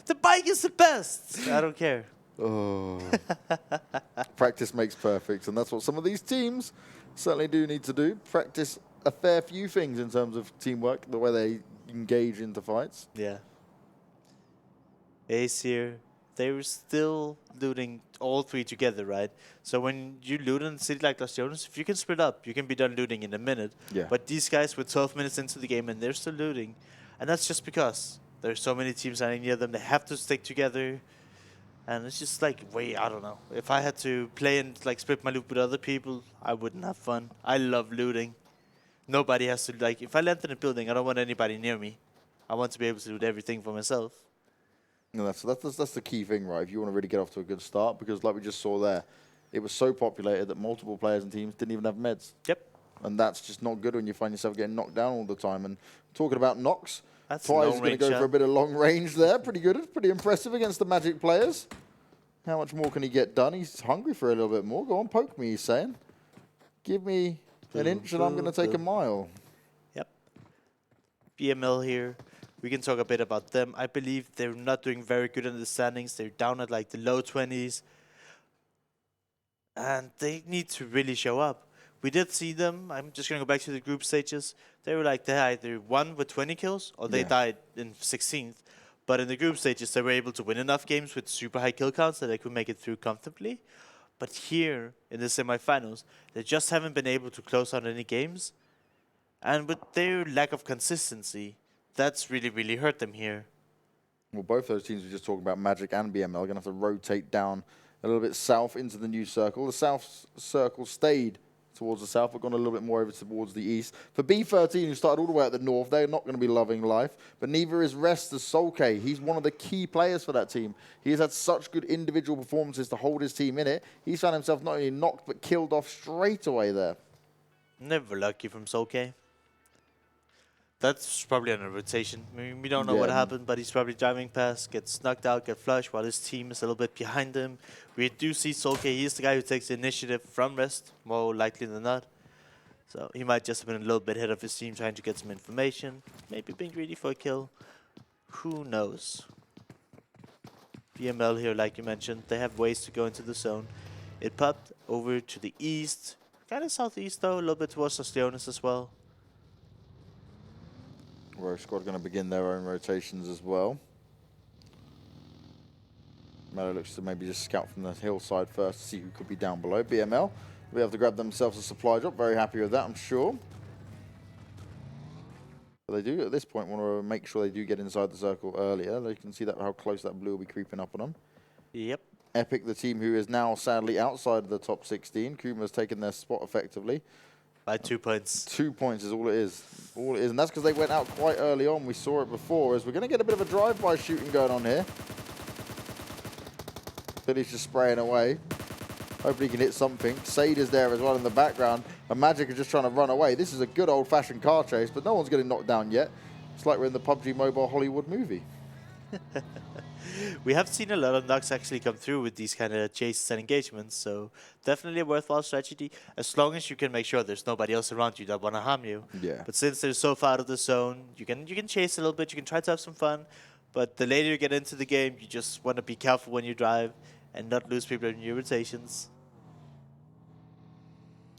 The bike is the best! I don't care. Oh. Practice makes perfect, and that's what some of these teams certainly do need to do. Practice a fair few things in terms of teamwork, the way they engage into fights. Yeah. Ace here. They were still looting all 3 together, right? So when you loot in a city like Los Jones, if you can split up, you can be done looting in a minute. Yeah. But these guys were 12 minutes into the game and they're still looting. And that's just because there's so many teams standing near them. They have to stick together. And it's just like, wait, I don't know. If I had to play and like split my loot with other people, I wouldn't have fun. I love looting. Nobody has to, like, if I land in a building, I don't want anybody near me. I want to be able to do everything for myself. No, that's the key thing, right? If you want to really get off to a good start, because like we just saw there, it was so populated that multiple players and teams didn't even have meds. Yep. And that's just not good when you find yourself getting knocked down all the time. And talking about knocks, That's Twice is going to go for a bit of long range there. Pretty good. Pretty impressive against the Magic players. How much more can he get done? He's hungry for a little bit more. Go on, poke me, he's saying. Give me an inch and I'm going to take a mile. Yep. BML here. We can talk a bit about them. I believe they're not doing very good in the standings. They're down at like the low 20s. And they need to really show up. We did see them. I'm just going to go back to the group stages. They were like, they either won with 20 kills or they died in 16th. But in the group stages, they were able to win enough games with super high kill counts that they could make it through comfortably. But here in the semifinals, they just haven't been able to close out any games. And with their lack of consistency, that's really, really hurt them here. Well, both those teams we just talking about, Magic and BML, are going to have to rotate down a little bit south into the new circle. The south circle stayed towards the south, but gone a little bit more over towards the east. For B13, who started all the way at the north, they're not going to be loving life, but neither is Rest as Solke. He's one of the key players for that team. He has had such good individual performances to hold his team in it. He's found himself not only knocked, but killed off straight away there. Never lucky from Solke. That's probably on a rotation. I mean, we don't know what happened, but he's probably driving past, gets knocked out, get flushed, while his team is a little bit behind him. We do see Solke. He's the guy who takes the initiative from Rest, more likely than not. So he might just have been a little bit ahead of his team, trying to get some information. Maybe being greedy for a kill. Who knows? BML here, like you mentioned, they have ways to go into the zone. It popped over to the east, kind of southeast though, a little bit towards Los Leones as well. Rosq are going to begin their own rotations as well. Melo looks to maybe just scout from the hillside first to see who could be down below. BML will be able to grab themselves a supply drop. Very happy with that, I'm sure. But they do, at this point, want to make sure they do get inside the circle earlier. They can see that how close that blue will be creeping up on them. Yep. Epic, the team who is now sadly outside of the top 16. Kuma's taken their spot effectively. By 2 points. 2 points is all it is. All it is. And that's because they went out quite early on. We saw it before. As we're going to get a bit of a drive-by shooting going on here. Billy's just spraying away. Hopefully he can hit something. Sade is there as well in the background. And Magic are just trying to run away. This is a good old-fashioned car chase, but no one's getting knocked down yet. It's like we're in the PUBG Mobile Hollywood movie. We have seen a lot of knocks actually come through with these kind of chases and engagements, so definitely a worthwhile strategy, as long as you can make sure there's nobody else around you that want to harm you. Yeah. But since they're so far out of the zone, you can chase a little bit, you can try to have some fun, but the later you get into the game, you just want to be careful when you drive and not lose people in your rotations.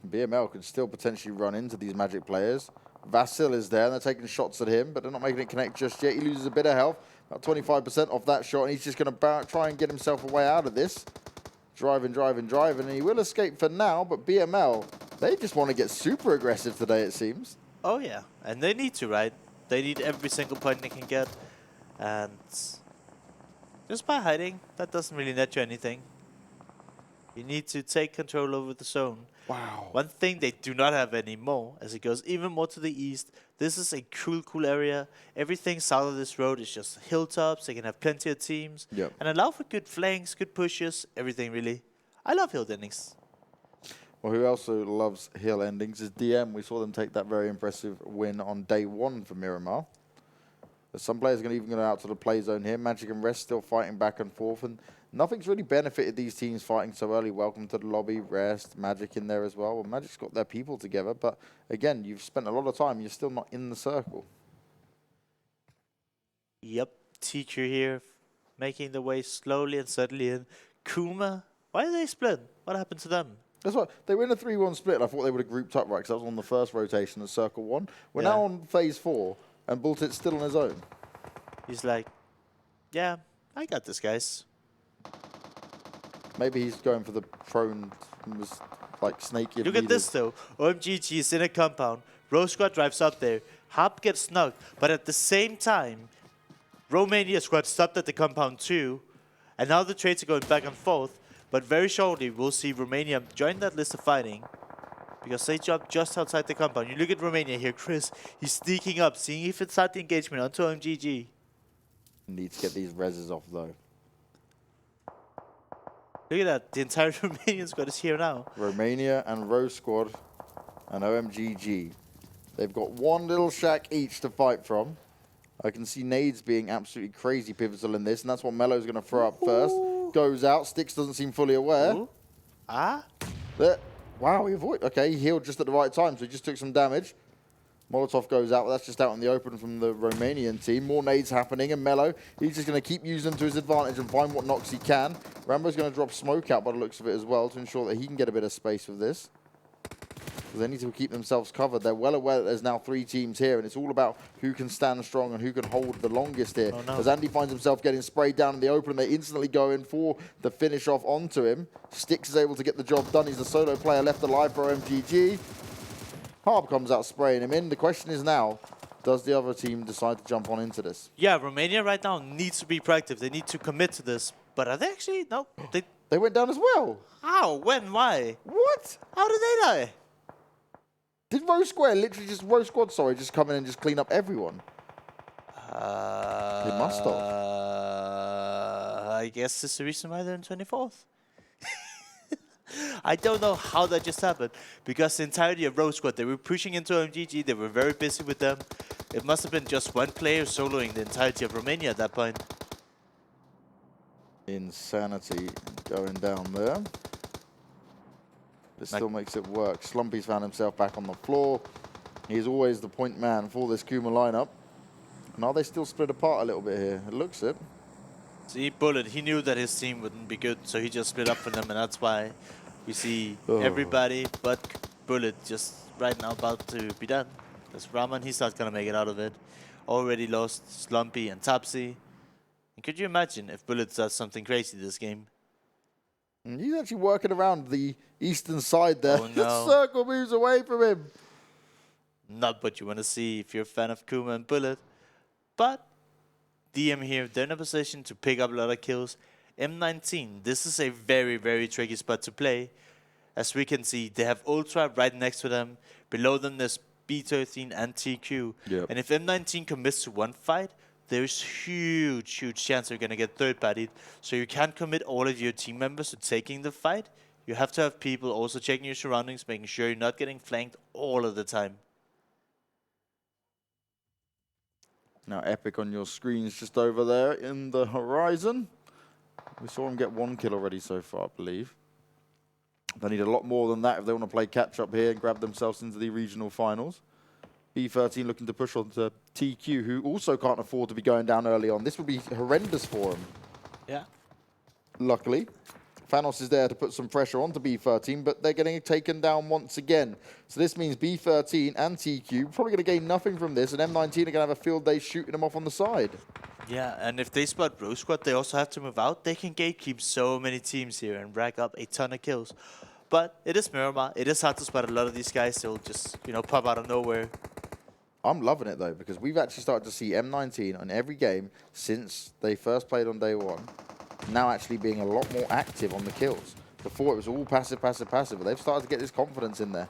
BML could still potentially run into these Magic players. Vasil is there, and they're taking shots at him, but they're not making it connect just yet. He loses a bit of health, about 25% off that shot, and he's just going to try and get himself a way out of this. Driving, and he will escape for now, but BML, they just want to get super aggressive today, it seems. Oh yeah, and they need to, right? They need every single point they can get, and just by hiding, that doesn't really net you anything. You need to take control over the zone. Wow. One thing they do not have anymore, as it goes even more to the east, this is a cool area. Everything south of this road is just hilltops. They can have plenty of teams. Yep. And allow for good flanks, good pushes, everything really. I love hill endings. Well, who also loves hill endings is DM. We saw them take that very impressive win on day one for Miramar. But some players are going to even go out to the play zone here. Magic and Rest still fighting back and forth, and nothing's really benefited these teams fighting so early. Welcome to the lobby. Rest, Magic in there as well. Well, Magic's got their people together, but again, you've spent a lot of time. You're still not in the circle. Yep, Teacher here, making the way slowly and steadily in. Kuma, why did they split? What happened to them? That's what they were in a 3-1 split. I thought they would have grouped up right, because that was on the first rotation of Circle 1. We're now on phase 4, and Bultit's still on his own. He's like, yeah, I got this, guys. Maybe he's going for the prone, like snaky. Look at this though. OMGG is in a compound. Rosq drives up there. Hop gets snugged, but at the same time, Romania squad stopped at the compound too, and now the trades are going back and forth. But very shortly, we'll see Romania join that list of fighting, because they jumped just outside the compound. You look at Romania here, Chris. He's sneaking up, seeing if it's start the engagement onto OMGG. Need to get these reses off though. Look at that. The entire Romanian squad is here now. Romania and Rosq and OMGG. They've got one little shack each to fight from. I can see nades being absolutely crazy pivotal in this, and that's what Melo's going to throw up first. Goes out. Sticks doesn't seem fully aware. Ooh. Ah. There. Wow, he avoided. Okay, he healed just at the right time, so he just took some damage. Molotov goes out, but that's just out in the open from the Romanian team. More nades happening, and Melo, he's just going to keep using them to his advantage and find what knocks he can. Rambo's going to drop smoke out by the looks of it as well to ensure that he can get a bit of space with this. They need to keep themselves covered. They're well aware that there's now 3 teams here, and it's all about who can stand strong and who can hold the longest here. Oh, no. As Andy finds himself getting sprayed down in the open, they instantly go in for the finish off onto him. Stix is able to get the job done. He's the solo player left alive for OMGG. Harb comes out spraying him in. The question is now, does the other team decide to jump on into this? Yeah, Romania right now needs to be proactive. They need to commit to this. But are they actually? No. They went down as well. How? When? Why? What? How did they die? Did Rosq literally just, Rosq, sorry, just come in and just clean up everyone? They must have. I guess it's the reason why they're in 24th. I don't know how that just happened, because the entirety of Rosq, they were pushing into OMGG, they were very busy with them. It must have been just one player soloing the entirety of Romania at that point. Insanity going down there. This still makes it work. Slumpy's found himself back on the floor. He's always the point man for this Kuma lineup. Now they still split apart a little bit here. It looks it. See, Bullet, he knew that his team wouldn't be good, so he just split up for them, and that's why we see everybody but Bullet just right now about to be done. Because Raman, he's not going to make it out of it. Already lost Slumpy and Topsy. And could you imagine if Bullet does something crazy this game? And he's actually working around the eastern side there. Oh, no. The circle moves away from him. Not what you want to see if you're a fan of Kuma and Bullet. But DM here, they're in a position to pick up a lot of kills. M19, this is a very, very tricky spot to play. As we can see, they have Ultra right next to them. Below them, there's B13 and TQ. Yep. And if M19 commits to one fight, there's huge chance they're going to get third-partied. So you can't commit all of your team members to taking the fight. You have to have people also checking your surroundings, making sure you're not getting flanked all of the time. Now Epic on your screens just over there in the horizon. We saw him get 1 kill already so far, I believe. They need a lot more than that if they want to play catch-up here and grab themselves into the regional finals. B13 looking to push on to TQ, who also can't afford to be going down early on. This would be horrendous for him. Yeah. Luckily, Thanos is there to put some pressure onto B13, but they're getting taken down once again. So this means B13 and TQ probably going to gain nothing from this, and M19 are going to have a field day shooting them off on the side. Yeah, and if they spot Rosq, they also have to move out. They can gatekeep so many teams here and rack up a ton of kills. But it is Miramar. It is hard to spot a lot of these guys. They'll just, you know, pop out of nowhere. I'm loving it, though, because we've actually started to see M19 on every game since they first played on day one, now actually being a lot more active on the kills. Before, it was all passive, passive, passive, but they've started to get this confidence in there.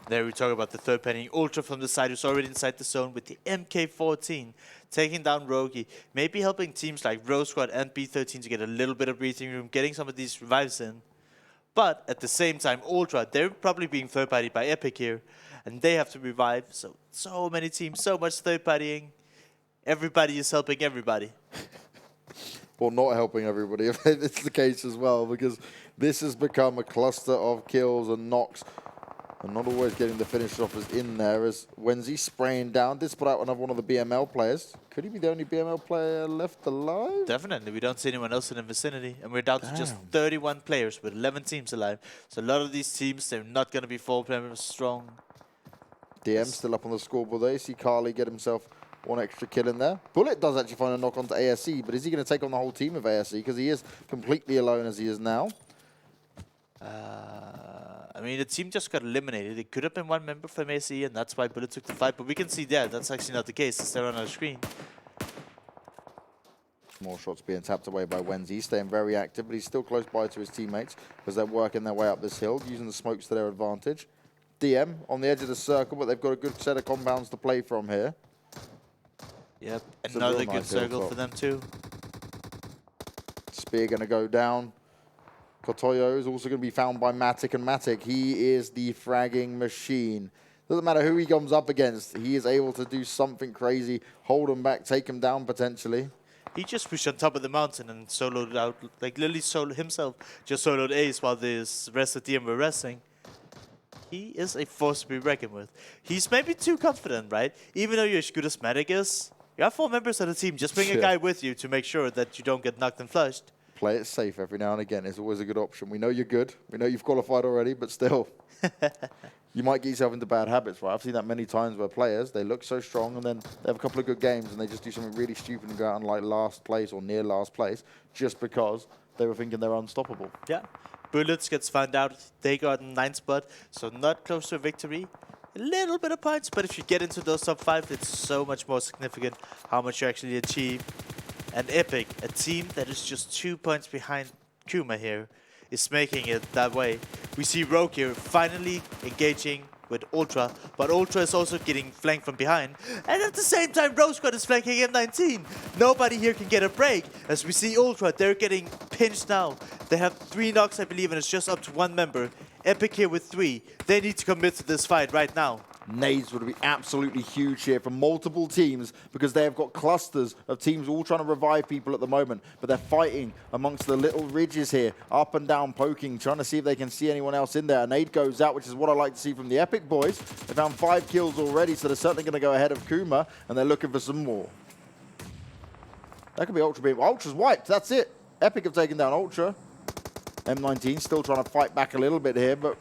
There we talk about the third penning. Ultra from the side, who's already inside the zone with the MK14, taking down Rogi. Maybe helping teams like Rosq and B13 to get a little bit of breathing room, getting some of these revives in. But at the same time, Ultra, they're probably being third-partied by Epic here, and they have to revive. So many teams, so much third-partying. Everybody is helping everybody. Or not helping everybody, if it's the case as well, because this has become a cluster of kills and knocks, and not always getting the finish offers in there as Wenzi spraying down. Did spot out another one of the BML players. Could he be the only BML player left alive? Definitely. We don't see anyone else in the vicinity. And we're down to just 31 players with 11 teams alive. So a lot of these teams, they're not going to be 4 players strong. DM still up on the scoreboard there. You see Carly get himself 1 extra kill in there. Bullet does actually find a knock onto ASE, but is he going to take on the whole team of ASE? Because he is completely alone as he is now. I mean, the team just got eliminated. It could have been 1 member from ASE, and that's why Bullet took the fight. But we can see that's actually not the case. It's there on our screen. More shots being tapped away by Wenzi. Staying very active, but he's still close by to his teammates because they're working their way up this hill, using the smokes to their advantage. DM on the edge of the circle, but they've got a good set of compounds to play from here. Yep, It's another good circle for them too. Spear going to go down. Kotoyo is also going to be found by Matic, and Matic, he is the fragging machine. Doesn't matter who he comes up against, he is able to do something crazy, hold him back, take him down potentially. He just pushed on top of the mountain and soloed out, like literally soloed himself, just soloed Ace while the rest of the DM were resting. He is a force to be reckoned with. He's maybe too confident, right? Even though you're as good as Matic is, you have 4 members of the team. Just bring a guy with you to make sure that you don't get knocked and flushed. Play it safe every now and again is always a good option. We know you're good. We know you've qualified already, but still. You might get yourself into bad habits, right? I've seen that many times where players, they look so strong and then they have a couple of good games and they just do something really stupid and go out on like last place or near last place just because they were thinking they're unstoppable. Yeah. Bullets gets found out. They got a 9th spot, so not close to a victory. A little bit of points, but if you get into those top 5, it's so much more significant how much you actually achieve. And Epic, a team that is just 2 points behind Kuma here, is making it that way. We see Rogue here finally engaging with Ultra, but Ultra is also getting flanked from behind. And at the same time, Rosq is flanking M19. Nobody here can get a break. As we see Ultra, they're getting pinched now. They have 3 knocks, I believe, and it's just up to 1 member. Epic here with 3. They need to commit to this fight right now. Nades would be absolutely huge here from multiple teams because they have got clusters of teams all trying to revive people at the moment, but they're fighting amongst the little ridges here, up and down poking, trying to see if they can see anyone else in there. A nade goes out, which is what I like to see from the Epic boys. They found 5 kills already, so they're certainly going to go ahead of Kuma, and they're looking for some more. That could be Ultra Beam. Ultra's wiped, that's it. Epic have taken down Ultra. M19 still trying to fight back a little bit here, but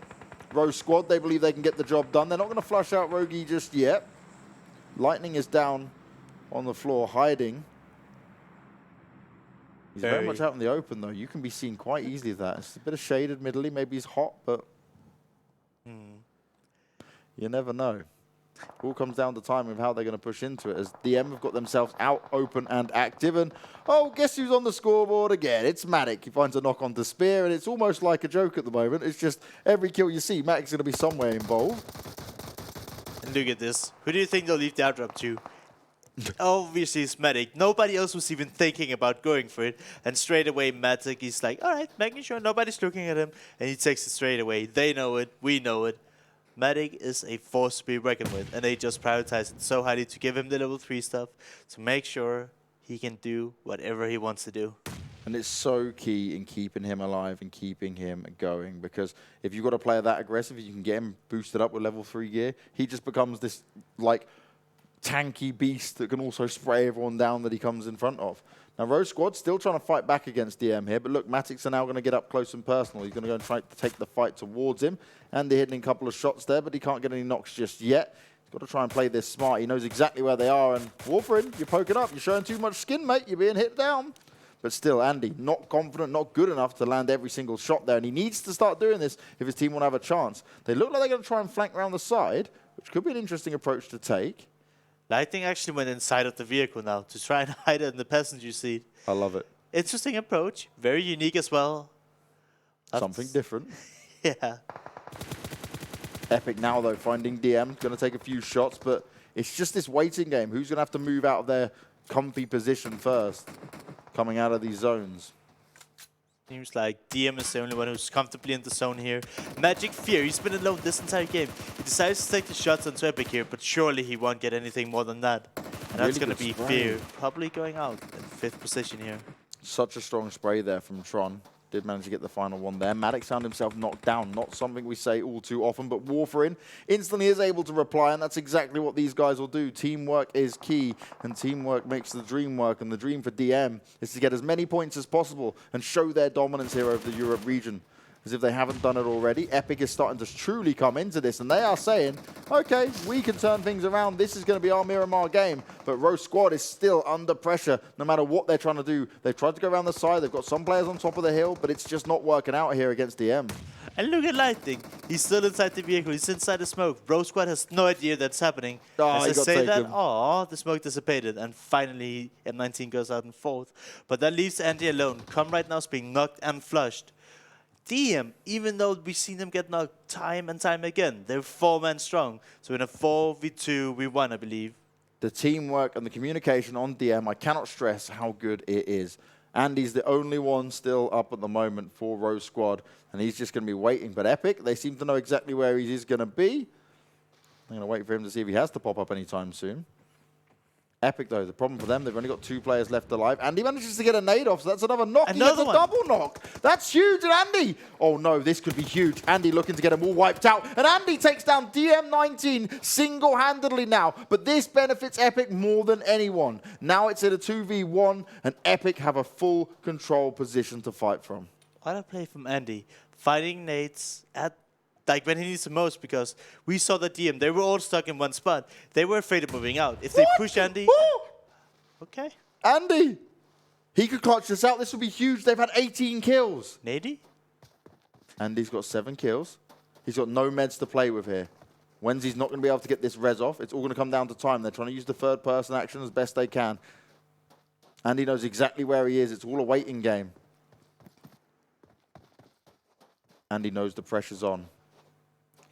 Rosq squad, they believe they can get the job done. They're not going to flush out Rogi just yet. Lightning is down on the floor, hiding. He's very much out in the open, though. You can be seen quite easily that. It's a bit of shade, admittedly. Maybe he's hot, but you never know. All comes down to timing of how they're going to push into it, as DM have got themselves out, open, and active. And, oh, guess who's on the scoreboard again? It's Matic. He finds a knock onto Spear, and it's almost like a joke at the moment. It's just every kill you see, Matic's going to be somewhere involved. And look at this. Who do you think they'll leave the airdrop to? obviously it's Medic. Nobody else was even thinking about going for it. And straight away, Matic is like, all right, making sure nobody's looking at him. And he takes it straight away. They know it. We know it. Matic is a force to be reckoned with. And they just prioritize it so highly to give him the level 3 stuff to make sure he can do whatever he wants to do. And it's so key in keeping him alive and keeping him going, because if you've got a player that aggressive, you can get him boosted up with level 3 gear, he just becomes this, like, tanky beast that can also spray everyone down that he comes in front of. Now, Rosq still trying to fight back against DM here, but look, Matix are now going to get up close and personal. He's going to go and try to take the fight towards him, and they're hitting a couple of shots there, but he can't get any knocks just yet. He's got to try and play this smart. He knows exactly where they are, and Warfarin, you're poking up. You're showing too much skin, mate. You're being hit down. But still, Andy, not confident, not good enough to land every single shot there. And he needs to start doing this if his team want to have a chance. They look like they're going to try and flank around the side, which could be an interesting approach to take. Lightning actually went inside of the vehicle now to try and hide it in the passenger seat. I love it. Interesting approach. Very unique as well. Something different. Yeah. Epic now, though, finding DM. Going to take a few shots, but it's just this waiting game. Who's going to have to move out of their comfy position first? Coming out of these zones. Seems like DM is the only one who's comfortably in the zone here. Magic Fear, he's been alone this entire game. He decides to take the shots onto Epic here, but surely he won't get anything more than that. And that's going to be Fear, probably going out in 5th position here. Such a strong spray there from Tron. Did manage to get the final one there. Maddox found himself knocked down. Not something we say all too often, but Warfarin instantly is able to reply, and that's exactly what these guys will do. Teamwork is key, and teamwork makes the dream work, and the dream for DM is to get as many points as possible and show their dominance here over the Europe region. As if they haven't done it already, Epic is starting to truly come into this, and they are saying, okay, we can turn things around. This is going to be our Miramar game. But Rosq is still under pressure, no matter what they're trying to do. They've tried to go around the side. They've got some players on top of the hill, but it's just not working out here against DM. And look at Lightning. He's still inside the vehicle. He's inside the smoke. Rosq has no idea that's happening. Oh, As I say that, oh, the smoke dissipated. And finally, M19 goes out in 4th. But that leaves Andy alone. Right now is being knocked and flushed. DM, even though we've seen them get knocked time and time again, they're 4-man strong. So in a 4v2, we won, I believe. The teamwork and the communication on DM, I cannot stress how good it is. Andy's the only one still up at the moment for Rosq, and he's just going to be waiting. But Epic, they seem to know exactly where he is going to be. I'm going to wait for him to see if he has to pop up anytime soon. Epic, though, the problem for them, they've only got 2 players left alive. Andy manages to get a nade off, so that's another knock. He gets a double knock. That's huge, and Andy. Oh, no, this could be huge. Andy looking to get them all wiped out. And Andy takes down DM19 single-handedly now. But this benefits Epic more than anyone. Now it's in a 2v1, and Epic have a full control position to fight from. What a play from Andy. Fighting nades at like when he needs the most, because we saw the DM, they were all stuck in one spot. They were afraid of moving out. If they push Andy... Okay. Andy! He could clutch this out. This would be huge. They've had 18 kills. Nady? Andy's got 7 kills. He's got no meds to play with here. Wenzy's not going to be able to get this res off. It's all going to come down to time. They're trying to use the third-person action as best they can. Andy knows exactly where he is. It's all a waiting game. Andy knows the pressure's on.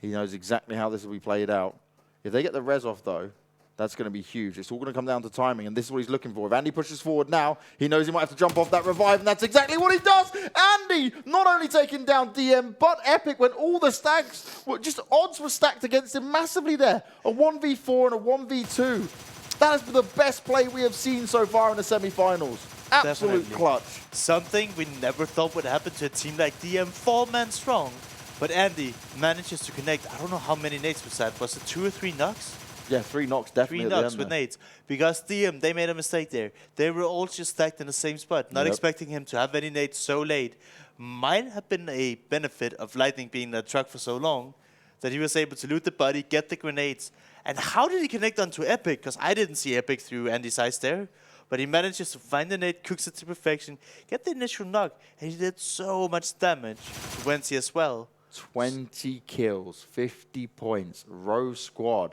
He knows exactly how this will be played out. If they get the res off, though, that's going to be huge. It's all going to come down to timing, and this is what he's looking for. If Andy pushes forward now, he knows he might have to jump off that revive, and that's exactly what he does! Andy not only taking down DM, but Epic, when all the stacks, just odds were stacked against him massively there. A 1v4 and a 1v2. That has been the best play we have seen so far in the semifinals. Absolute Definitely. clutch. Something we never thought would happen to a team like DM, 4-man strong. But Andy manages to connect. I don't know how many nades was that. Was it 2 or 3 knocks? Yeah, 3 knocks definitely. 3 knocks with nades. Because DM, they made a mistake there. They were all just stacked in the same spot, not expecting him to have any nades so late. Might have been a benefit of Lightning being in the truck for so long that he was able to loot the body, get the grenades. And how did he connect onto Epic? Because I didn't see Epic through Andy's eyes there. But he manages to find the nade, cooks it to perfection, get the initial knock, and he did so much damage to Wenzy as well. 20 kills, 50 points, Rosq.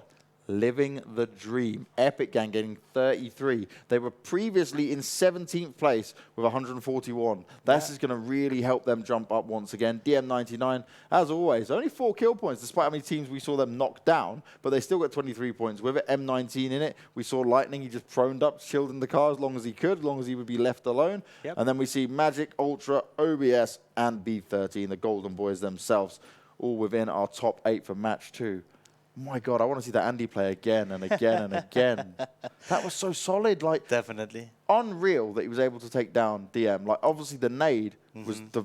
living the dream. EpicGang getting 33. They were previously in 17th place with 141. This is going to really help them jump up once again. DM99, as always, only 4 kill points, despite how many teams we saw them knock down, but they still got 23 points with it. M19 in it. We saw Lightning, he just proned up, chilled in the car as long as he could, as long as he would be left alone. And then we see Magic, Ultra, OBS, and B13, the Golden Boyz themselves, all within our top 8 for match 2. My God, I want to see that Andy play again and again and again. That was so solid. Like, definitely unreal that he was able to take down DM. Like, obviously the nade was the...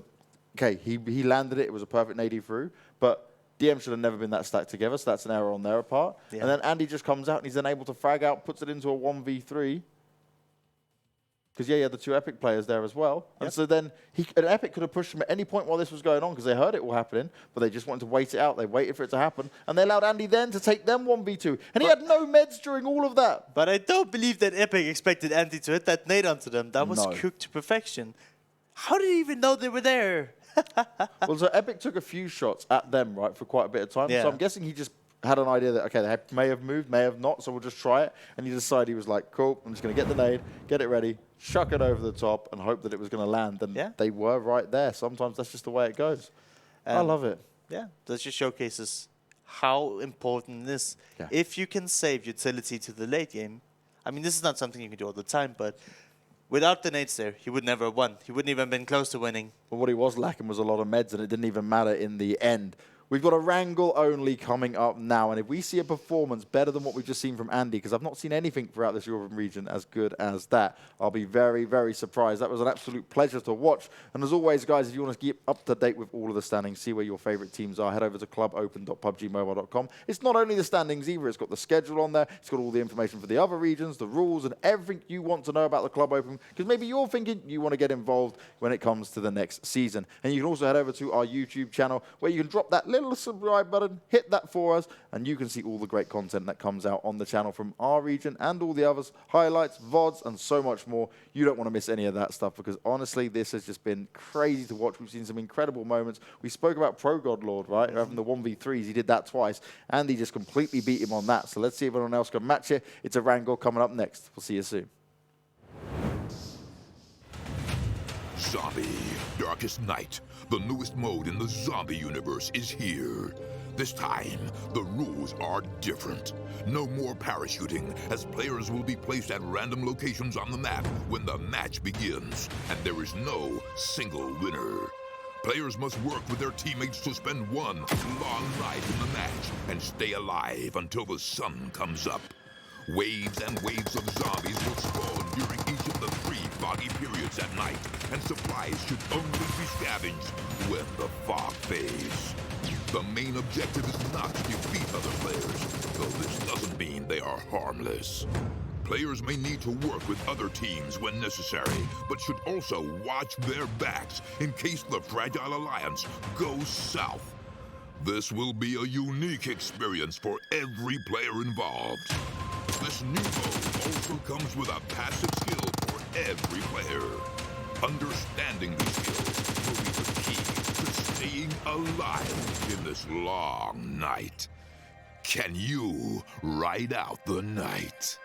Okay, he landed it. It was a perfect nade he threw. But DM should have never been that stacked together, so that's an error on their part. And then Andy just comes out and he's then able to frag out, puts it into a 1v3. Because, yeah, he had the 2 Epic players there as well. And so then an Epic could have pushed him at any point while this was going on because they heard it all happening, but they just wanted to wait it out. They waited for it to happen, and they allowed Andy then to take them 1v2. And he had no meds during all of that. But I don't believe that Epic expected Andy to hit that nade onto them. That was cooked to perfection. How did he even know they were there? Well, so Epic took a few shots at them, right, for quite a bit of time. So I'm guessing he just had an idea that, okay, they may have moved, may have not, so we'll just try it. And he decided, he was like, cool, I'm just going to get the nade, get it ready, chuck it over the top, and hope that it was going to land. And they were right there. Sometimes that's just the way it goes. I love it. Yeah, that just showcases how important it is. If you can save utility to the late game, I mean, this is not something you can do all the time, but without the nades there, he would never have won. He wouldn't even have been close to winning. But what he was lacking was a lot of meds, and it didn't even matter in the end. We've got Erangel only coming up now, and if we see a performance better than what we've just seen from Andy, because I've not seen anything throughout this European region as good as that, I'll be very, very surprised. That was an absolute pleasure to watch. And as always, guys, if you want to keep up to date with all of the standings, see where your favorite teams are, head over to clubopen.pubgmobile.com. It's not only the standings either, it's got the schedule on there, it's got all the information for the other regions, the rules, and everything you want to know about the Club Open, because maybe you're thinking you want to get involved when it comes to the next season. And you can also head over to our YouTube channel, where you can drop that little subscribe button, hit that for us, and you can see all the great content that comes out on the channel from our region and all the others, highlights, VODs, and so much more. You don't want to miss any of that stuff, because honestly, this has just been crazy to watch. We've seen some incredible moments. We spoke about Pro God Lord, right? Having the 1v3s, he did that twice, and he just completely beat him on that. So let's see if anyone else can match it. It's Erangel coming up next. We'll see you soon. Zombie, Darkest Night, the newest mode in the zombie universe, is here. This time, the rules are different. No more parachuting, as players will be placed at random locations on the map when the match begins, and there is no single winner. Players must work with their teammates to spend one long night in the match and stay alive until the sun comes up. Waves and waves of zombies will spawn during each of the 3 foggy periods at night, and supplies should only be scavenged when the fog fades. The main objective is not to defeat other players, though this doesn't mean they are harmless. Players may need to work with other teams when necessary, but should also watch their backs in case the Fragile Alliance goes south. This will be a unique experience for every player involved. This new mode also comes with a passive skill for every player. Understanding these skills will be the key to staying alive in this long night. Can you ride out the night?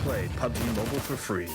Play PUBG Mobile for free.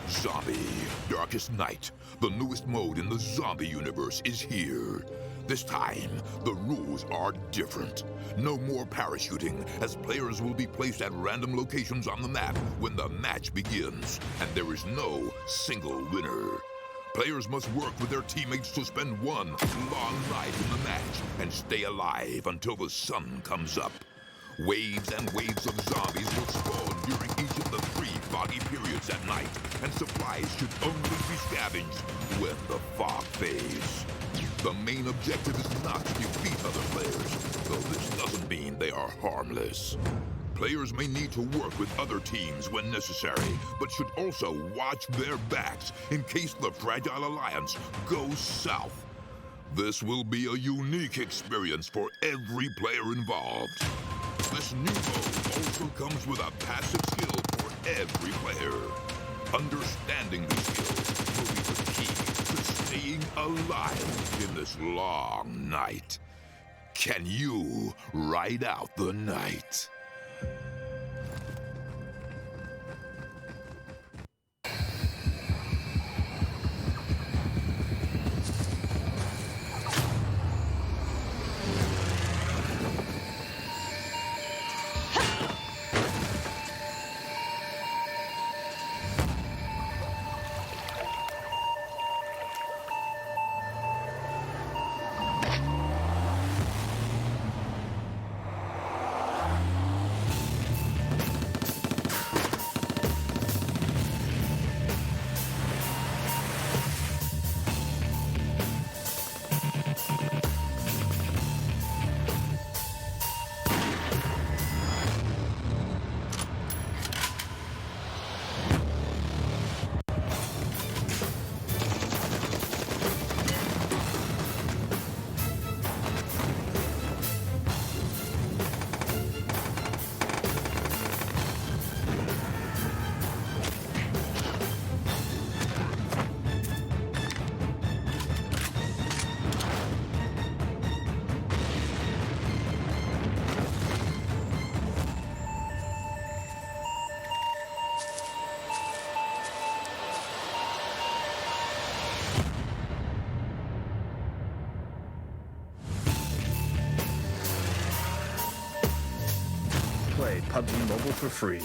Zombie, Darkest Night, the newest mode in the zombie universe, is here. This time, the rules are different. No more parachuting, as players will be placed at random locations on the map when the match begins, and there is no single winner. Players must work with their teammates to spend one long night in the match and stay alive until the sun comes up. Waves and waves of zombies will spawn during each of the 3 foggy periods at night, and supplies should only be scavenged when the fog fades. The main objective is not to defeat other players, though this doesn't mean they are harmless. Players may need to work with other teams when necessary, but should also watch their backs in case the Fragile Alliance goes south. This will be a unique experience for every player involved. This new mode also comes with a passive skill for every player. Understanding these skills will be the key to staying alive in this long night. Can you ride out the night? Play PUBG Mobile for free.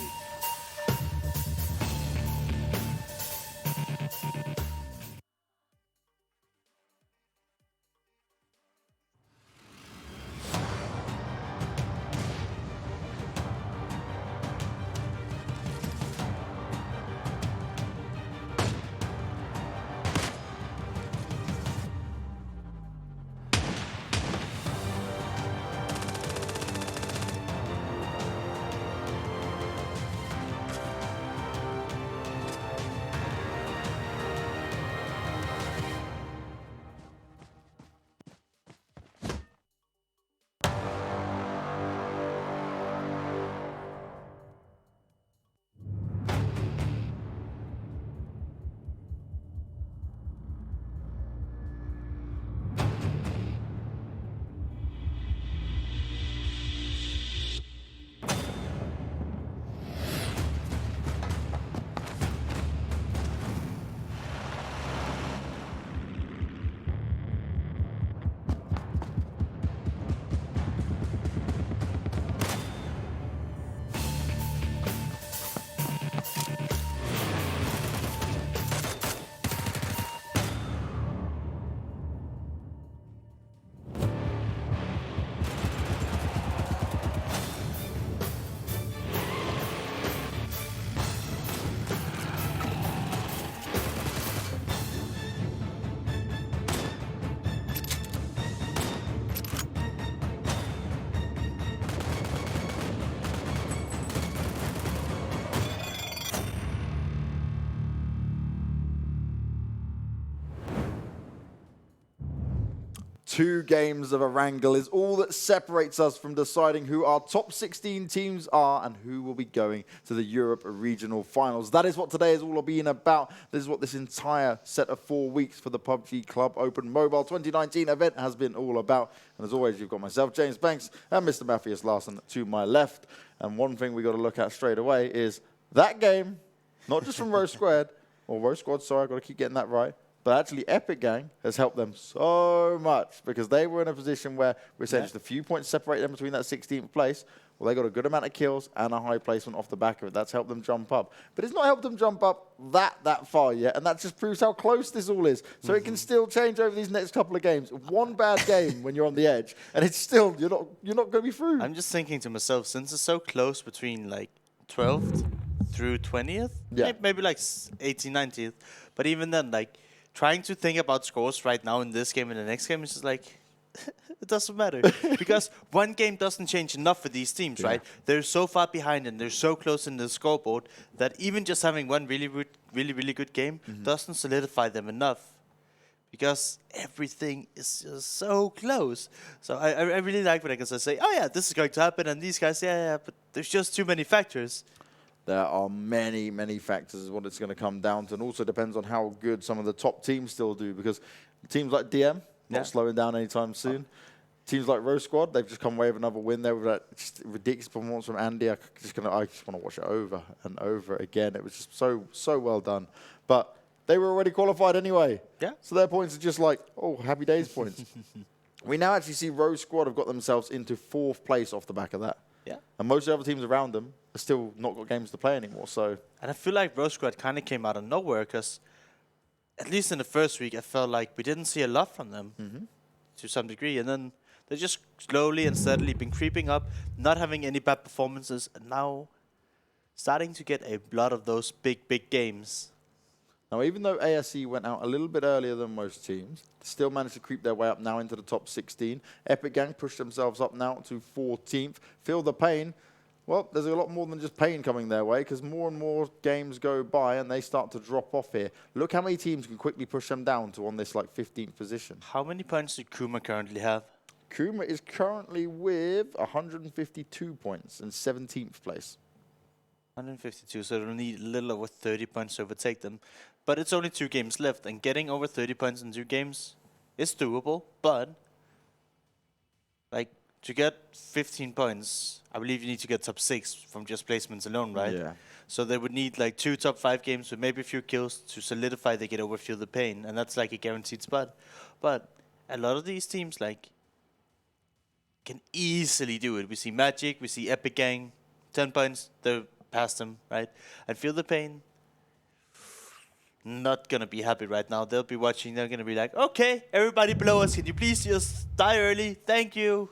2 games of Erangel is all that separates us from deciding who our top 16 teams are and who will be going to the Europe Regional Finals. That is what today is all being about. This is what this entire set of 4 weeks for the PUBG Club Open Mobile 2019 event has been all about. And as always, you've got myself, James Banks, and Mr. Matthias Larsson to my left. And one thing we got to look at straight away is that game, not just from Rosq, or Rosq Squad, sorry, I've got to keep getting that right. But actually, EpicGang has helped them so much because they were in a position where we're saying just a few points separate them between that 16th place. Well, they got a good amount of kills and a high placement off the back of it. That's helped them jump up. But it's not helped them jump up that far yet, and that just proves how close this all is. So it can still change over these next couple of games. One bad game when you're on the edge, and it's still, you're not going to be through. I'm just thinking to myself, since it's so close between like 12th through 20th, maybe like 18th, 19th, but even then, like, trying to think about scores right now in this game and the next game is just like, it doesn't matter. Because one game doesn't change enough for these teams, right? They're so far behind and they're so close in the scoreboard that even just having one really good game doesn't solidify them enough. Because everything is just so close. So I really like when I can say, oh yeah, this is going to happen, and these guys, yeah, but there's just too many factors. There are many, many factors is what it's going to come down to. And also depends on how good some of the top teams still do. Because teams like DM, not slowing down anytime soon. Teams like Rosq Squad, they've just come away with another win there with that just ridiculous performance from Andy. I just want to watch it over and over again. It was just so well done. But they were already qualified anyway. Yeah. So their points are just like, oh, happy days points. We now actually see Rosq Squad have got themselves into 4th place off the back of that. Yeah. And most of the other teams around them are still not got games to play anymore. So. And I feel like Rosq Squad kind of came out of nowhere because, at least in the first week, I felt like we didn't see a lot from them to some degree. And then they just slowly and steadily been creeping up, not having any bad performances, and now starting to get a lot of those big games. Now, even though ASE went out a little bit earlier than most teams, they still managed to creep their way up now into the top 16. EpicGang pushed themselves up now to 14th. FeelThePain, well, there's a lot more than just pain coming their way because more and more games go by and they start to drop off here. Look how many teams can quickly push them down to on this like 15th position. How many points do Kuma currently have? Kuma is currently with 152 points in 17th place. 152, so they'll need a little over 30 points to overtake them. But it's only 2 games left, and getting over 30 points in 2 games is doable, but like to get 15 points, I believe you need to get top 6 from just placements alone, right? Yeah. So they would need like 2 top 5 games with maybe a few kills to solidify they get over FeelThePain, and that's like a guaranteed spot. But a lot of these teams like can easily do it. We see Magic, we see EpicGang, 10 points, they're past them, right? And FeelThePain, not gonna be happy right now. They'll be watching, they're gonna be like, okay, everybody below us, can you please just die early? Thank you.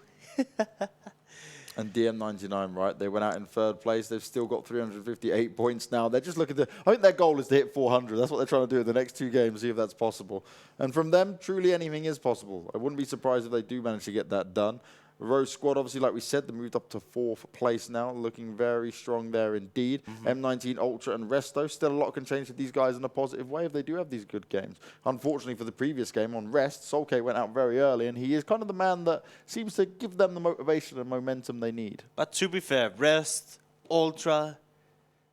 And DM99, right? They went out in 3rd place. They've still got 358 points now. They're just looking to, I think their goal is to hit 400. That's what they're trying to do in the next 2 games, see if that's possible. And from them, truly anything is possible. I wouldn't be surprised if they do manage to get that done. Rosq Squad, obviously, like we said, they moved up to 4th place now, looking very strong there indeed. M19 Ultra and Resto, still a lot can change for these guys in a positive way if they do have these good games. Unfortunately for the previous game on Rest, Solke went out very early, and he is kind of the man that seems to give them the motivation and momentum they need. But to be fair, Rest, Ultra,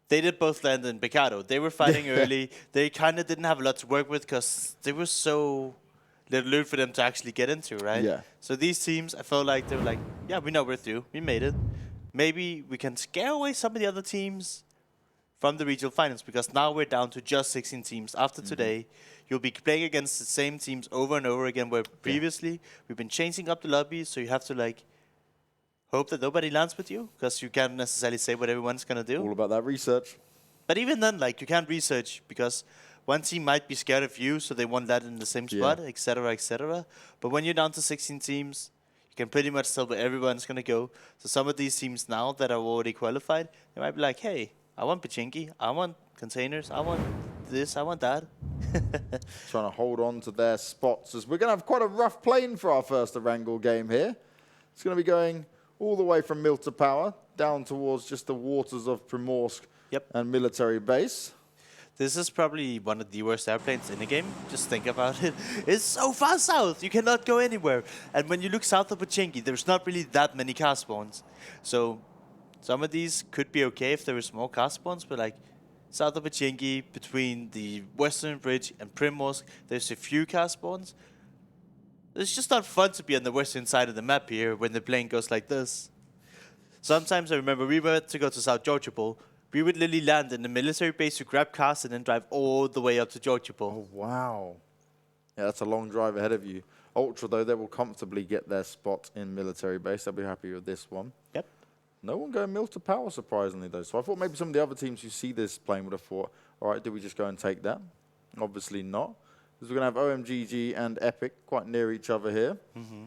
they did both land in Picado. They were fighting early. They kind of didn't have a lot to work with because they were so little loot for them to actually get into, right? Yeah. So these teams, I felt like they were like, yeah, we know we're through. We made it. Maybe we can scare away some of the other teams from the regional finals because now we're down to just 16 teams. After today, you'll be playing against the same teams over and over again where previously we've been changing up the lobbies, so you have to like hope that nobody lands with you because you can't necessarily say what everyone's going to do. All about that research. But even then, like, you can't research because one team might be scared of you, so they won't land in the same spot, etc., etc. But when you're down to 16 teams, you can pretty much tell where everyone's going to go. So some of these teams now that are already qualified, they might be like, hey, I want Pachinki, I want containers, I want this, I want that. Trying to hold on to their spots as we're going to have quite a rough plane for our first Erangel game here. It's going to be going all the way from Mil to Power down towards just the waters of Primorsk and military base. This is probably one of the worst airplanes in the game. Just think about it. It's so far south, you cannot go anywhere. And when you look south of Vikendi, there's not really that many car spawns. So some of these could be okay if there was more car spawns, but like south of Vikendi, between the Western Bridge and Primorsk, there's a few car spawns. It's just not fun to be on the western side of the map here when the plane goes like this. Sometimes I remember we were to go to South Georgia Bowl. We would literally land in the military base to grab cars and then drive all the way up to Georgia Bowl. Oh, wow. Yeah, that's a long drive ahead of you. Ultra, though, they will comfortably get their spot in military base. They'll be happy with this one. Yep. No one going mil to power, surprisingly, though. So I thought maybe some of the other teams who see this plane would have thought, all right, do we just go and take that? Obviously not. Because we're going to have OMGG and Epic quite near each other here. Mm-hmm.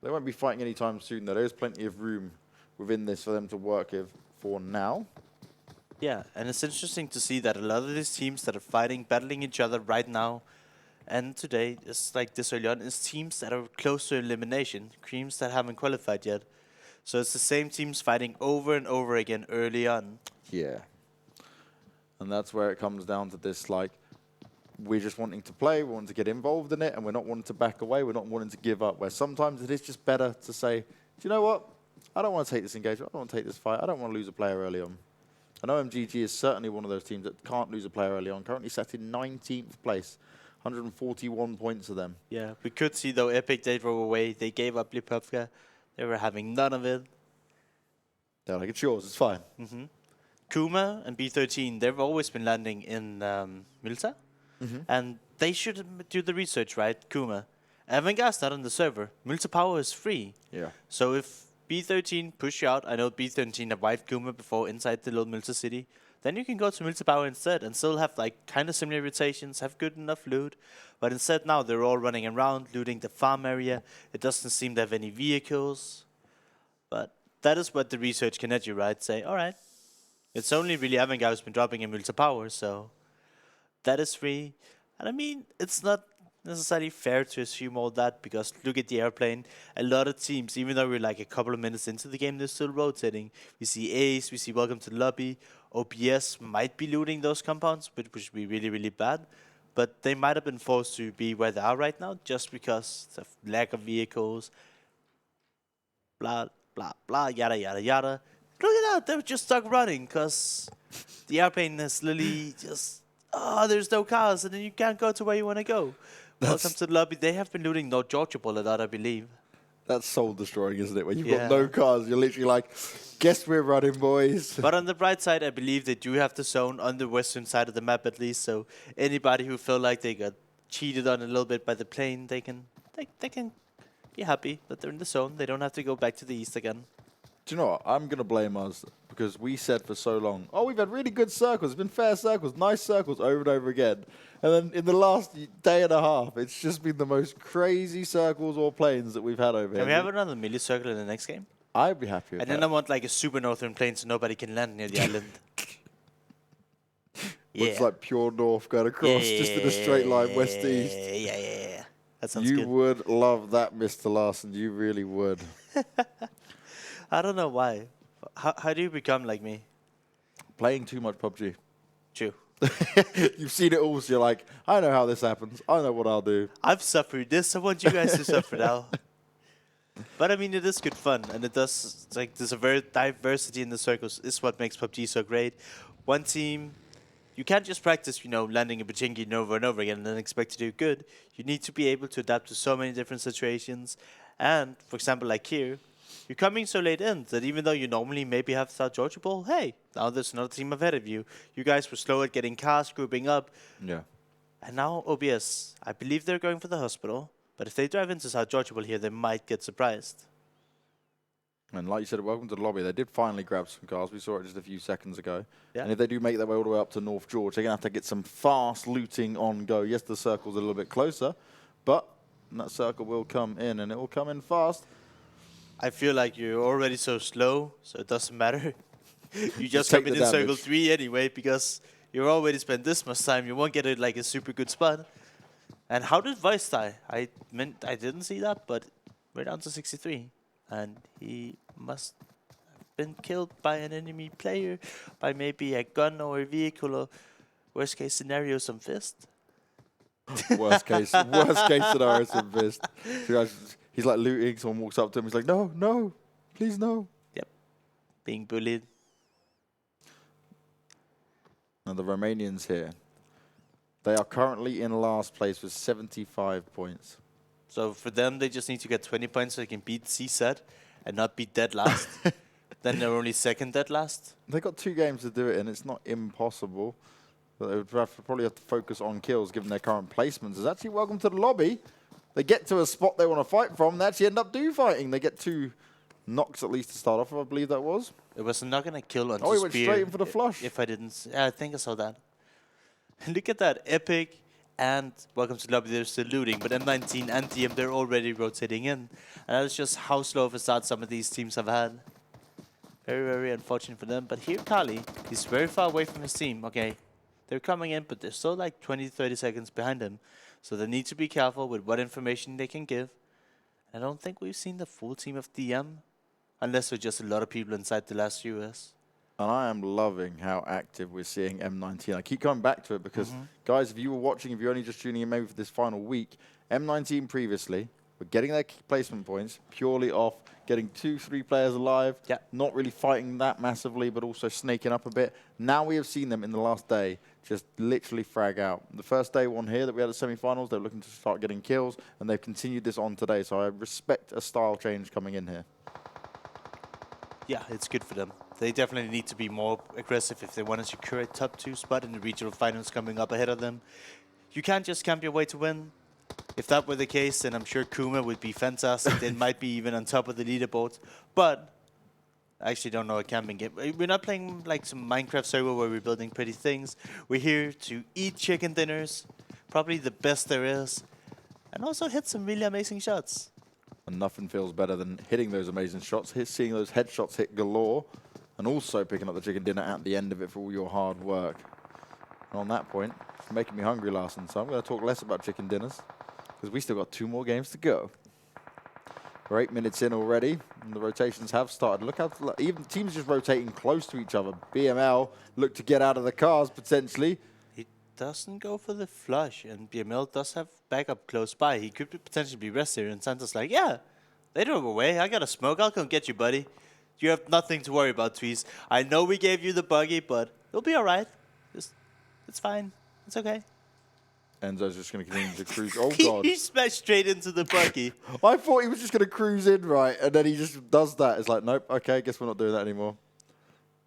They won't be fighting anytime soon, though. There's plenty of room within this for them to work with for now. Yeah, and it's interesting to see that a lot of these teams that are fighting, battling each other right now, and today, it's like this early on, is teams that are close to elimination, teams that haven't qualified yet. So it's the same teams fighting over and over again early on. Yeah. And that's where it comes down to this, like, we're just wanting to play, we want to get involved in it, and we're not wanting to back away, we're not wanting to give up, where sometimes it is just better to say, do you know what? I don't want to take this engagement, I don't want to take this fight, I don't want to lose a player early on. And OMGG is certainly one of those teams that can't lose a player early on, currently set in 19th place, 141 points of them. Yeah, we could see though Epic, they drove away, they gave up Lipovka, they were having none of it. They're like, it's yours, it's fine. Mm-hmm. Kuma and B13, they've always been landing in Milta. Mm-hmm. And they should do the research, right, Kuma? Avangar's not on the server. Milta Power is free. Yeah. So if B13 push you out, I know B13 have wiped Kuma before inside the little Milta city, then you can go to Milta Power instead and still have like kind of similar rotations, have good enough loot. But instead now they're all running around, looting the farm area. It doesn't seem to have any vehicles. But that is what the research can let you, right? Say, alright, it's only really Avangar who's been dropping in Milta Power, so that is free. And I mean, it's not necessarily fair to assume all that, because look at the airplane. A lot of teams, even though we're like a couple of minutes into the game, they're still rotating. We see Ace, we see Welcome to the Lobby. OPS might be looting those compounds, which would be really, really bad. But they might have been forced to be where they are right now just because of lack of vehicles. Blah, blah, blah, yada, yada, yada. Look at that, they're just stuck running because the airplane is literally just, there's no cars, and then you can't go to where you want to go. Welcome to the lobby. They have been looting North Georgia Bowl a lot, I believe. That's soul destroying, isn't it? When you've got no cars, you're literally like, guess we're running, boys. But on the bright side, I believe they do have the zone on the western side of the map at least. So anybody who felt like they got cheated on a little bit by the plane, they can be happy that they're in the zone. They don't have to go back to the east again. Do you know what? I'm going to blame us because we said for so long, oh, we've had really good circles. It's been fair circles, nice circles over and over again. And then in the last day and a half, it's just been the most crazy circles or planes that we've had over here. Can we have another milli circle in the next game? I'd be happy with that. And then I want like a super northern plane so nobody can land near the island. It's like pure north going across just in a straight line west-east. Yeah. That sounds good. You would love that, Mr. Larson. You really would. I don't know why. How do you become like me? Playing too much PUBG. True. You've seen it all, so you're like, I know how this happens. I know what I'll do. I've suffered this. I want you guys to suffer now. But I mean, it is good fun, and it does. It's like there's a very diversity in the circles. Is what makes PUBG so great. One team, you can't just practice, landing a Vikendi over and over again and then expect to do good. You need to be able to adapt to so many different situations. And for example, like here, you're coming so late in that even though you normally maybe have South Georgia Bowl, hey, now there's another team ahead of you. You guys were slow at getting cars, grouping up. Yeah. And now OBS, I believe they're going for the hospital. But if they drive into South Georgia Bowl here, they might get surprised. And like you said, welcome to the lobby. They did finally grab some cars. We saw it just a few seconds ago. Yeah. And if they do make their way all the way up to North Georgia, they're going to have to get some fast looting on go. Yes, the circle's a little bit closer, but that circle will come in, and it will come in fast. I feel like you're already so slow, so it doesn't matter. You just come in circle 3 anyway, because you already spent this much time. You won't get it like a super good spot. And how did Vice die? I didn't see that, but we're down to 63. And he must have been killed by an enemy player, by maybe a gun or a vehicle. Or Worst case scenario, some fist. worst case scenario, some fist. So he's like looting. Someone walks up to him. He's like, no, no, please no. Yep, being bullied. And the Romanians here, they are currently in last place with 75 points. So for them, they just need to get 20 points so they can beat CZ and not beat dead last. Then they're only second dead last. They got 2 games to do it, and it's not impossible. But they would probably have to focus on kills given their current placements. It's actually welcome to the lobby. They get to a spot they want to fight from, and they actually end up fighting. They get 2 knocks at least to start off, I believe that was. It was not going to kill onto Oh, he went Spear straight in for the flush. If I didn't... Yeah, I think I saw that. Look at that. Epic and welcome to the lobby. They're still looting, but M19 and DM, they're already rotating in. And that's just how slow of a start some of these teams have had. Very, very unfortunate for them. But here, Kali, he's very far away from his team. Okay, they're coming in, but they're still like 20, 30 seconds behind him. So they need to be careful with what information they can give. I don't think we've seen the full team of DM, unless there's just a lot of people inside the last US. And I am loving how active we're seeing M19. I keep coming back to it because, guys, if you were watching, if you're only just tuning in maybe for this final week, M19 previously were getting their placement points purely off getting 2-3 players alive, not really fighting that massively, but also snaking up a bit. Now we have seen them in the last day just literally frag out. The first day one here that we had at semi-finals, they were looking to start getting kills, and they've continued this on today. So I respect a style change coming in here. Yeah, it's good for them. They definitely need to be more aggressive if they want to secure a top 2 spot in the regional finals coming up ahead of them. You can't just camp your way to win. If that were the case, then I'm sure Kuma would be fantastic. They might be even on top of the leaderboard. But I actually don't know a camping game. We're not playing like some Minecraft server where we're building pretty things. We're here to eat chicken dinners, probably the best there is, and also hit some really amazing shots. And nothing feels better than hitting those amazing shots, seeing those headshots hit galore, and also picking up the chicken dinner at the end of it for all your hard work. And on that point, it's making me hungry, Larson, so I'm going to talk less about chicken dinners, because we still got 2 more games to go. We're 8 minutes in already, and the rotations have started. Look how even teams just rotating close to each other. BML look to get out of the cars, potentially. He doesn't go for the flush, and BML does have backup close by. He could potentially be rested, and Santa's like, yeah, they drove away. I got a smoke. I'll come get you, buddy. You have nothing to worry about, Tweez. I know we gave you the buggy, but it'll be all right. It's fine. It's okay. Enzo's just going to continue to cruise. Oh, God. He smashed straight into the buggy. I thought he was just going to cruise in, right? And then he just does that. It's like, nope, okay, guess we're not doing that anymore.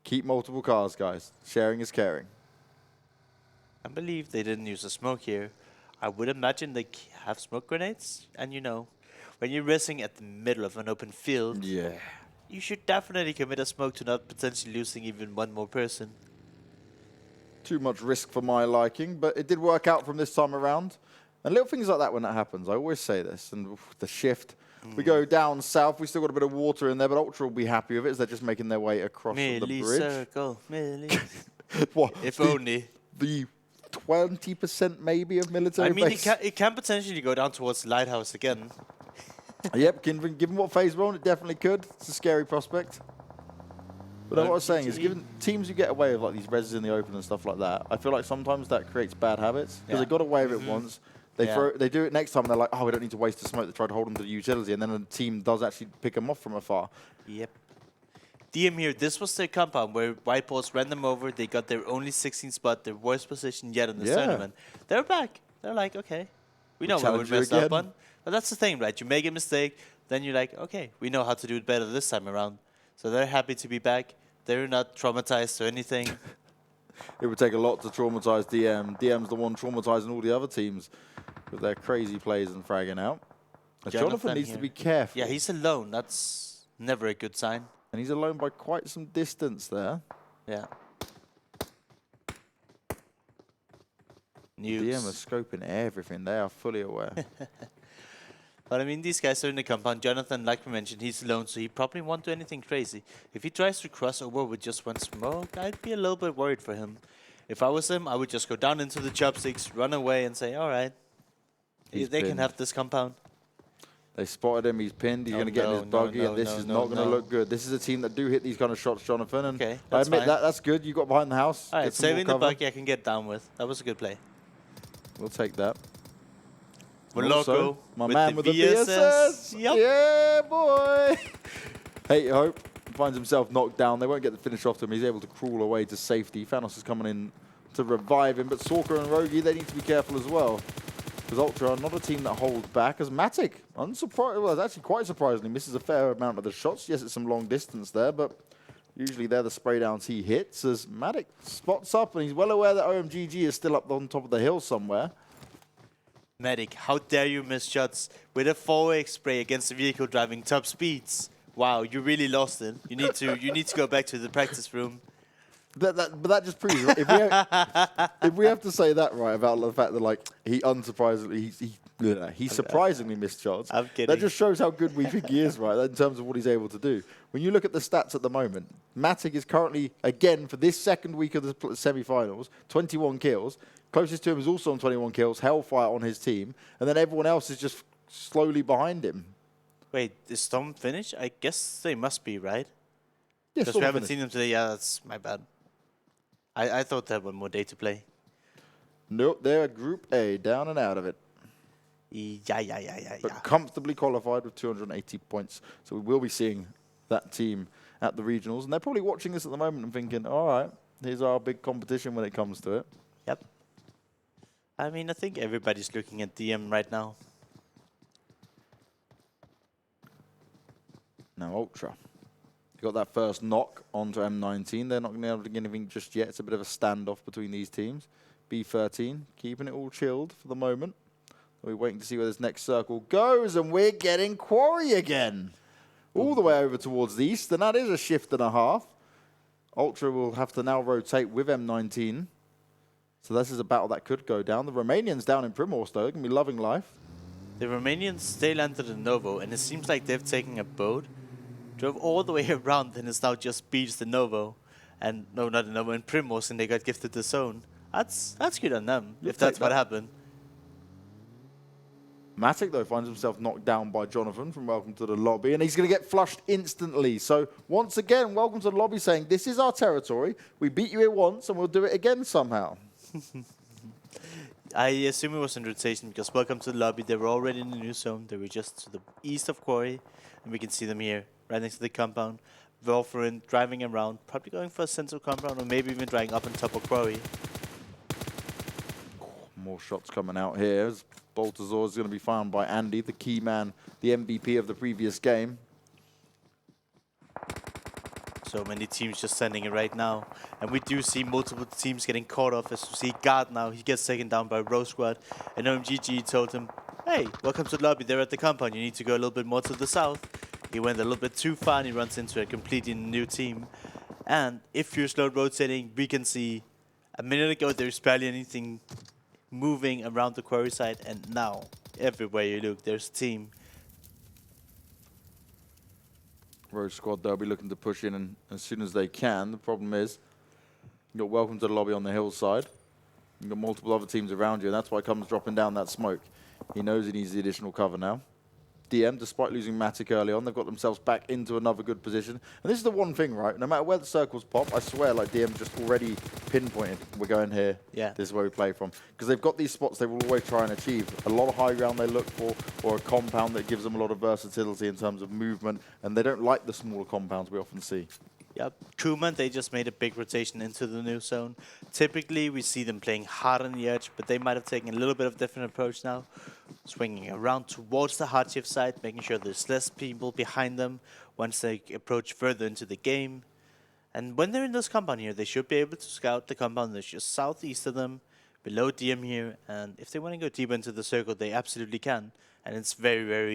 Keep multiple cars, guys. Sharing is caring. I believe they didn't use a smoke here. I would imagine they have smoke grenades. And, you know, when you're racing at the middle of an open field, you should definitely commit a smoke to not potentially losing even one more person. Too much risk for my liking, but it did work out from this time around. And little things like that when that happens, I always say this. And the shift, we go down south, we still got a bit of water in there, but Ultra will be happy with it as they're just making their way across the bridge. Circle, What? If only. The 20% maybe of military base. It can potentially go down towards the lighthouse again. Yep, given what phase we're on, it definitely could. It's a scary prospect. But what I was saying is, given teams who get away with like these reses in the open and stuff like that, I feel like sometimes that creates bad habits because they got away with it once. They do it next time and they're like, oh, we don't need to waste the smoke. They try to hold them to the utility, and then the team does actually pick them off from afar. Yep. DM here, this was their compound where White Balls ran them over. They got their only 16th spot, their worst position yet in the tournament. They're back. They're like, okay, we know what we messed up on. But that's the thing, right? You make a mistake, then you're like, okay, we know how to do it better this time around. So they're happy to be back. They're not traumatized or anything. It would take a lot to traumatize DM. DM's the one traumatizing all the other teams with their crazy plays and fragging out. Jonathan needs to be careful. Yeah, he's alone. That's never a good sign. And he's alone by quite some distance there. Yeah. DM are scoping everything. They are fully aware. But I mean, these guys are in the compound. Jonathan, like we mentioned, he's alone, so he probably won't do anything crazy. If he tries to cross over with just one smoke, I'd be a little bit worried for him. If I was him, I would just go down into the chopsticks, run away, and say, all right, they can have this compound. They spotted him. He's pinned. He's going to get in his buggy, and this is not going to look good. This is a team that do hit these kind of shots, Jonathan. And okay, I admit that's good. You got behind the house. All right, saving the buggy I can get down with. That was a good play. We'll take that. Also, my man with the VSS. Yep. Yeah, boy. Hate Hope finds himself knocked down. They won't get the finish off to him. He's able to crawl away to safety. Thanos is coming in to revive him, but Sorka and Rogi, they need to be careful as well. Because Ultra are not a team that holds back. As Matic, well, actually quite surprisingly, misses a fair amount of the shots. Yes, it's some long distance there, but usually they're the spray downs he hits. As Matic spots up, and he's well aware that OMGG is still up on top of the hill somewhere. Medic, how dare you miss shots with a 4x spray against a vehicle driving top speeds? Wow, you really lost it. You need to go back to the practice room. But that just proves if we have to say that right about the fact that like he surprisingly missed shots. I'm kidding. That just shows how good we think he is, right? In terms of what he's able to do. When you look at the stats at the moment, Matic is currently again for this second week of the semi-finals, 21 kills. Closest to him is also on 21 kills. Hellfire on his team, and then everyone else is just slowly behind him. Wait, is Storm finished? I guess they must be, right? Yeah, because we haven't seen them today. Yeah, that's my bad. I thought they had one more day to play. Nope, they're Group A, down and out of it. Yeah. But comfortably qualified with 280 points. So we will be seeing that team at the regionals. And they're probably watching this at the moment and thinking, all right, here's our big competition when it comes to it. Yep. I mean, I think everybody's looking at DM right now. Now Ultra. Got that first knock onto M19. They're not going to be able to get anything just yet. It's a bit of a standoff between these teams. B13 keeping it all chilled for the moment. We're waiting to see where this next circle goes, and we're getting Quarry again. All the way over towards the east, and that is a shift and a half. Ultra will have to now rotate with M19. So this is a battle that could go down. The Romanians down in Primorsk, though, are going to be loving life. The Romanians, they landed in Novo, and it seems like they've taken a boat, drove all the way around, and it's now just beached in Novo. And no, not in Novo, in Primorsk, and they got gifted the zone. That's good on them, if that's what happened. Matic, though, finds himself knocked down by Jonathan from Welcome to the Lobby, and he's going to get flushed instantly. So, once again, Welcome to the Lobby saying, this is our territory. We beat you here once, and we'll do it again somehow. I assume it was in rotation, because Welcome to the Lobby, they were already in the new zone. They were just to the east of Quarry, and we can see them here, right next to the compound. Wolferin driving around, probably going for a central compound, or maybe even driving up on top of Quarry. More shots coming out here. As Baltazar is going to be found by Andy, the key man, the MVP of the previous game. So many teams just sending it right now. And we do see multiple teams getting caught off. As you see Guard now, he gets taken down by Rosq. And OMGG told him, hey, welcome to the lobby. They're at the compound. You need to go a little bit more to the south. He went a little bit too far and he runs into a completely new team. And if you're slow rotating, we can see a minute ago there's barely anything moving around the quarry side, and now everywhere you look there's a team. Rogue Squad, they'll be looking to push in and as soon as they can. The problem is you've got Welcome to the Lobby on the hillside. You've got multiple other teams around you, and that's why Comes dropping down that smoke. He knows he needs the additional cover now. DM, despite losing Matic early on, they've got themselves back into another good position. And this is the one thing, right? No matter where the circles pop, I swear, like DM just already pinpointed, we're going here. Yeah. This is where we play from. Because they've got these spots they will always try and achieve. A lot of high ground they look for, or a compound that gives them a lot of versatility in terms of movement. And they don't like the smaller compounds we often see. Yep. Kuma, they just made a big rotation into the new zone. Typically, we see them playing hard on the edge, but they might have taken a little bit of a different approach now. Swinging around towards the hard shift side, making sure there's less people behind them once they approach further into the game. And when they're in this compound here, they should be able to scout the compound that's just southeast of them, below DM here. And if they want to go deeper into the circle, they absolutely can. And it's very,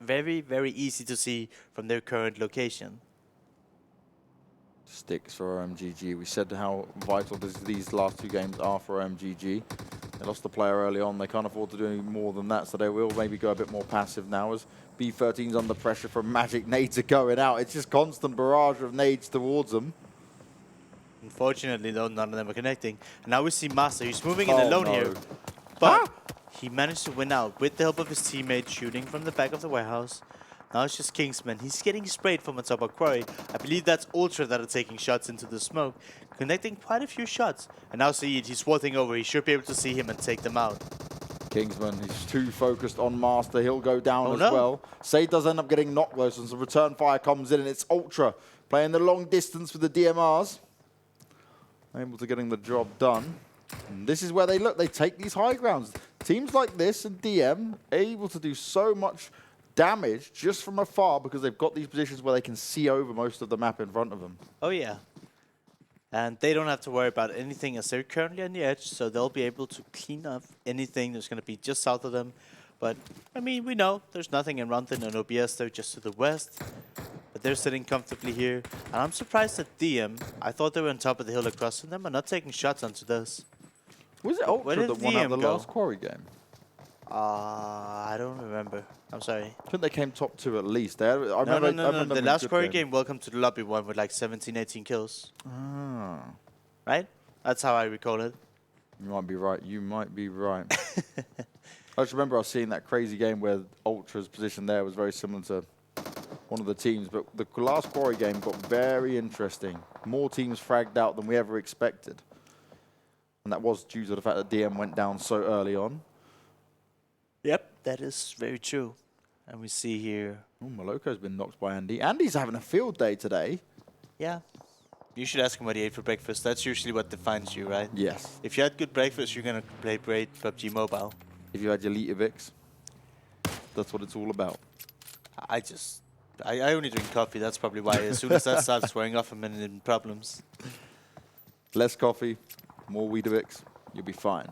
very easy to see from their current location. Sticks for OMGG. We said how vital these last two games are for OMGG. They lost the player early on. They can't afford to do any more than that, so they will maybe go a bit more passive now as B13's under pressure from Magic. Nades are going out. It's just constant barrage of nades towards them. Unfortunately, though, none of them are connecting. And now we see Master. He's moving in alone here. But he managed to win out with the help of his teammate shooting from the back of the warehouse. Now it's just Kingsman. He's getting sprayed from on top of Quarry. I believe that's Ultra that are taking shots into the smoke, connecting quite a few shots. And now Saeed, he's swarting over. He should be able to see him and take them out. Kingsman, he's too focused on Master. He'll go down well. Saeed does end up getting knocked though, so the return fire comes in, and it's Ultra playing the long distance with the DMRs. Able to getting the job done. And this is where they look. They take these high grounds. Teams like this and DM able to do so much damage just from afar because they've got these positions where they can see over most of the map in front of them. Oh yeah. And they don't have to worry about anything as they're currently on the edge, so they'll be able to clean up anything that's going to be just south of them. But, I mean, we know there's nothing in Runton and OBS. They're just to the west. But they're sitting comfortably here. And I'm surprised that DM, I thought they were on top of the hill across from them, are not taking shots onto this. Was it Ultra that won out the last Quarry game? I don't remember. I'm sorry. I think they came top 2 at least. I remember the last Quarry game, Welcome to the Lobby, won with like 17, 18 kills. Ah. Right? That's how I recall it. You might be right. You might be right. I just remember I was seeing that crazy game where Ultra's position there was very similar to one of the teams. But the last Quarry game got very interesting. More teams fragged out than we ever expected. And that was due to the fact that DM went down so early on. Yep, that is very true. And we see here... Oh, Maloko's been knocked by Andy. Andy's having a field day today. Yeah. You should ask him what he ate for breakfast. That's usually what defines you, right? Yes. If you had good breakfast, you're going to play great PUBG Mobile. If you had your Litovix, that's what it's all about. I only drink coffee. That's probably why. As soon as that starts wearing off, I'm in problems. Less coffee, more Weetabix, you'll be fine.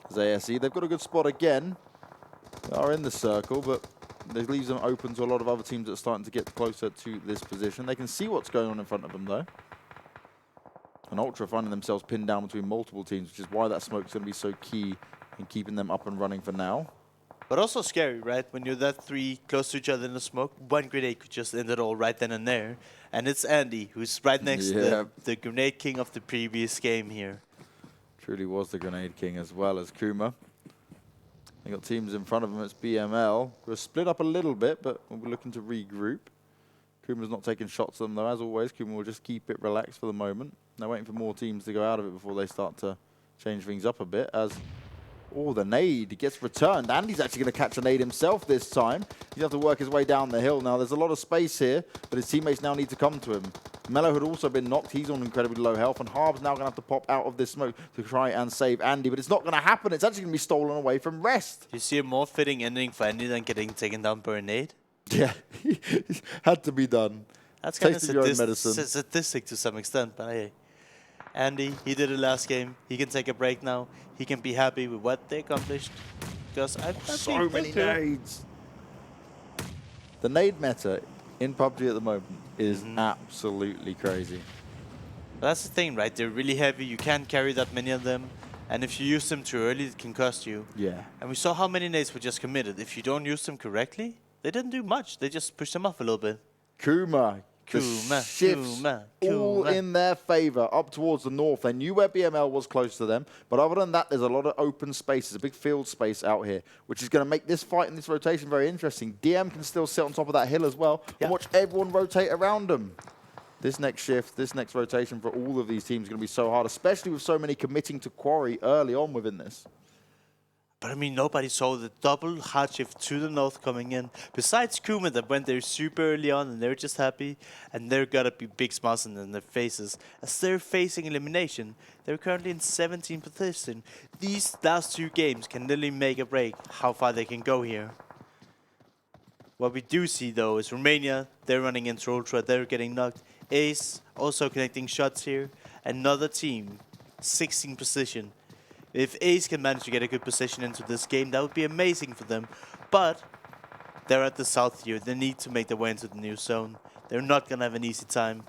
As ASE, they've got a good spot again. They are in the circle, but this leaves them open to a lot of other teams that are starting to get closer to this position. They can see what's going on in front of them, though. And Ultra finding themselves pinned down between multiple teams, which is why that smoke's going to be so key in keeping them up and running for now. But also scary, right? When you're that 3 close to each other in the smoke, one grenade could just end it all right then and there. And it's Andy, who's right next to the grenade king of the previous game here. Truly was the grenade king as well as Kuma. They got teams in front of them. It's BML. We're split up a little bit, but we're looking to regroup. Kuma's not taking shots at them, though. As always, Kuma will just keep it relaxed for the moment. They're waiting for more teams to go out of it before they start to change things up a bit. As the nade gets returned. Andy's actually going to catch a nade himself this time. He's have to work his way down the hill. Now, there's a lot of space here, but his teammates now need to come to him. Mello had also been knocked. He's on incredibly low health, and Harb's now going to have to pop out of this smoke to try and save Andy, but it's not going to happen. It's actually going to be stolen away from Rest. Do you see a more fitting ending for Andy than getting taken down by a nade? Yeah, had to be done. That's kind of sadistic to some extent, but hey. Andy, he did it last game. He can take a break now. He can be happy with what they accomplished. Because so many nades. The nade meta in PUBG at the moment is absolutely crazy. That's the thing, right? They're really heavy. You can't carry that many of them. And if you use them too early, it can cost you. Yeah. And we saw how many nades were just committed. If you don't use them correctly, they didn't do much. They just pushed them off a little bit. Kuma. Shifts all in their favor up towards the north. They knew where BML was close to them, but other than that, there's a lot of open spaces, a big field space out here, which is going to make this fight and this rotation very interesting. DM can still sit on top of that hill as well and watch everyone rotate around them. This next shift, this next rotation for all of these teams is going to be so hard, especially with so many committing to Quarry early on within this. But I mean, nobody saw the double hard shift to the north coming in. Besides Kuma that went there super early on and they're just happy. And they're gonna be big smiles in their faces. As they're facing elimination, they're currently in 17th position. These last 2 games can literally make or break how far they can go here. What we do see though is Romania, they're running into Ultra, they're getting knocked. Ace also connecting shots here. Another team, 16th position. If Ace can manage to get a good position into this game, that would be amazing for them. But they're at the south here. They need to make their way into the new zone. They're not going to have an easy time.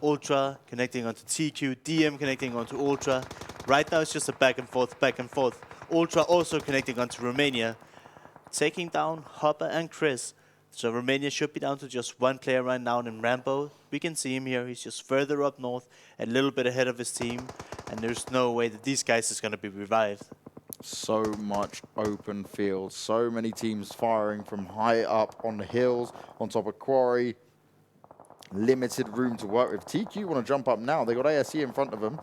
Ultra connecting onto TQ, DM connecting onto Ultra. Right now it's just a back and forth, back and forth. Ultra also connecting onto Romania. Taking down Hopper and Chris. So Romania should be down to just 1 player right now in Rambo. We can see him here. He's just further up north, a little bit ahead of his team. And there's no way that these guys is going to be revived. So much open field. So many teams firing from high up on the hills, on top of quarry. Limited room to work with. TQ want to jump up now. They got ASE in front of them.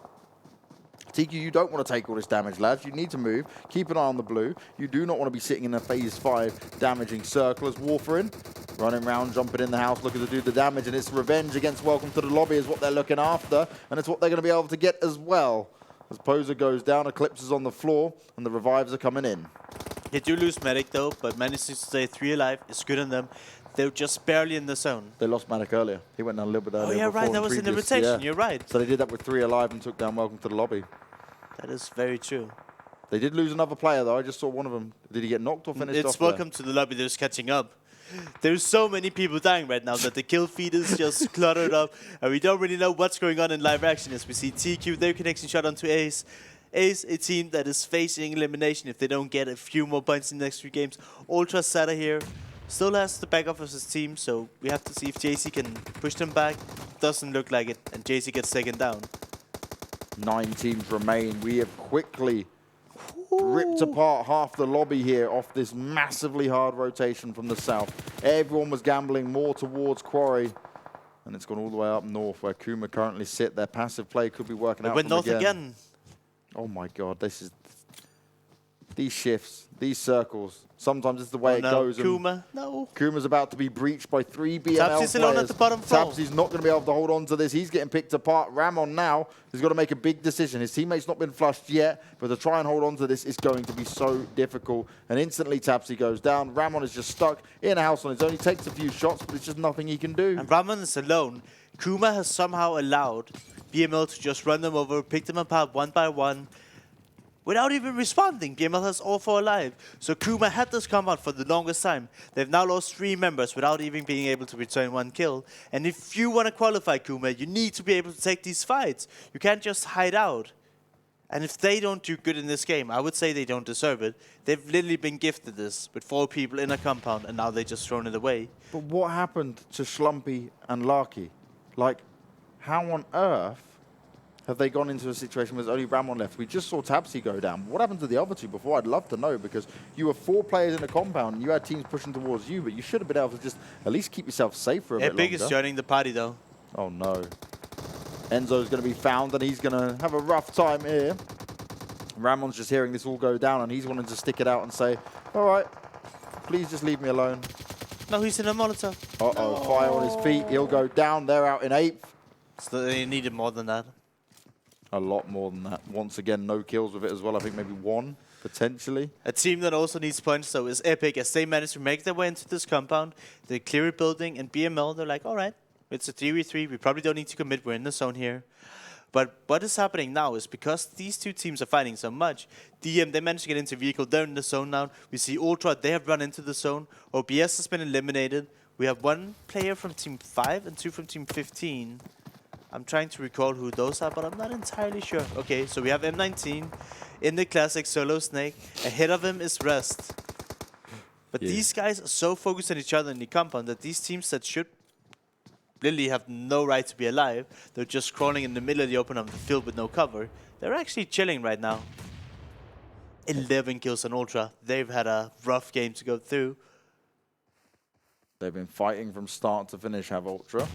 TQ, you don't want to take all this damage, lads. You need to move. Keep an eye on the blue. You do not want to be sitting in a phase 5 damaging circle as Warfarin running around, jumping in the house, looking to do the damage, and it's revenge against Welcome to the Lobby is what they're looking after, and it's what they're going to be able to get as well. As Poser goes down, Eclipse is on the floor, and the revives are coming in. They do lose Medic though, but managing to stay 3 alive is good on them. They're just barely in the zone. They lost Medic earlier. He went down a little bit earlier. Oh yeah, right, that was in the rotation, you're right. So they did that with 3 alive and took down Welcome to the Lobby. That is very true. They did lose another player though, I just saw one of them. Did he get knocked or finished off? It's Welcome to the Lobby, they're just catching up. There's so many people dying right now that the kill feed is just cluttered up, and we don't really know what's going on in live action as we see TQ, their connection shot onto Ace. Ace, a team that is facing elimination if they don't get a few more points in the next 3 games. Ultra Sada here still has the backup of his team, so we have to see if JC can push them back. Doesn't look like it, and JC gets taken down. 9 teams remain. We have quickly ripped apart half the lobby here off this massively hard rotation from the south. Everyone was gambling more towards Quarry, and it's gone all the way up north where Kuma currently sit. Their passive play could be working out. Went north again. Oh my god, this is... These shifts, these circles, sometimes it's the way it goes. Kuma, no. Kuma's about to be breached by 3 BML Tapsy's still on at the bottom floor. Tapsy's not going to be able to hold on to this. He's getting picked apart. Ramon now has got to make a big decision. His teammate's not been flushed yet, but to try and hold on to this is going to be so difficult. And instantly Tapsy goes down. Ramon is just stuck in a house on his own. He takes a few shots, but it's just nothing he can do. And Ramon is alone. Kuma has somehow allowed BML to just run them over, pick them apart 1 by 1. Without even responding, BML has all 4 alive. So Kuma had this compound for the longest time. They've now lost 3 members without even being able to return 1 kill. And if you want to qualify Kuma, you need to be able to take these fights. You can't just hide out. And if they don't do good in this game, I would say they don't deserve it. They've literally been gifted this with 4 people in a compound, and now they just thrown it away. But what happened to Schlumpy and Larky? Like, how on earth have they gone into a situation where there's only Ramon left? We just saw Tapsy go down. What happened to the other 2 before? I'd love to know, because you were 4 players in a compound and you had teams pushing towards you, but you should have been able to just at least keep yourself safe for a bit longer. Epic is joining the party though. Oh no. Enzo's going to be found and he's going to have a rough time here. Ramon's just hearing this all go down and he's wanting to stick it out and say, all right, please just leave me alone. No, he's in a Molotov. Uh-oh, fire on his feet. He'll go down. They're out in 8th. So they needed more than that. A lot more than that. Once again, no kills with it as well. I think maybe 1, potentially. A team that also needs points, though, is Epic. As they manage to make their way into this compound, they clear a building, and BML, they're like, all right, it's a 3v3. We probably don't need to commit. We're in the zone here. But what is happening now is because these 2 teams are fighting so much, DM, they managed to get into vehicle. They're in the zone now. We see Ultra, they have run into the zone. OBS has been eliminated. We have 1 player from Team 5 and 2 from Team 15. I'm trying to recall who those are, but I'm not entirely sure. Okay, so we have M19 in the classic solo snake. Ahead of him is Rosq. But these guys are so focused on each other in the compound that these teams that should literally have no right to be alive, they're just crawling in the middle of the open of the field with no cover. They're actually chilling right now. 11 kills on Ultra. They've had a rough game to go through. They've been fighting from start to finish, have Ultra.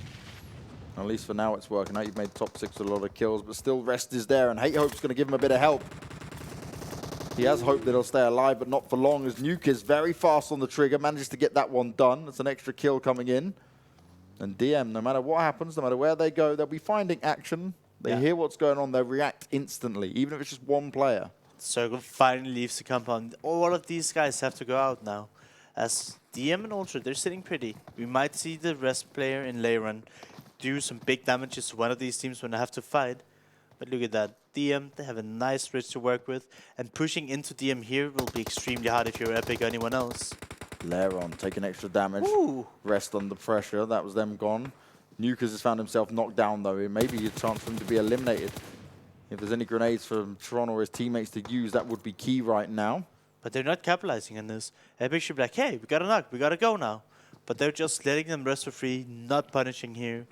At least for now it's working out. You've made top 6 with a lot of kills, but still Rest is there, and Hate Hope's going to give him a bit of help. He has hope that he'll stay alive, but not for long, as Nuke is very fast on the trigger, manages to get that one done. It's an extra kill coming in. And DM, no matter what happens, no matter where they go, they'll be finding action. They hear what's going on, they react instantly, even if it's just 1 player. Circle finally leaves the compound. All of these guys have to go out now. As DM and Ultra, they're sitting pretty. We might see the Rest player in Leyron do some big damages to one of these teams when they have to fight. But look at that. DM, they have a nice bridge to work with. And pushing into DM here will be extremely hard if you're Epic or anyone else. Leyron taking extra damage. Ooh. Rest under pressure. That was them gone. Nukers has found himself knocked down, though. It may be a chance for him to be eliminated. If there's any grenades for Tron or his teammates to use, that would be key right now. But they're not capitalizing on this. Epic should be like, hey, we got a knock. We got to go now. But they're just letting them rest for free, not punishing here.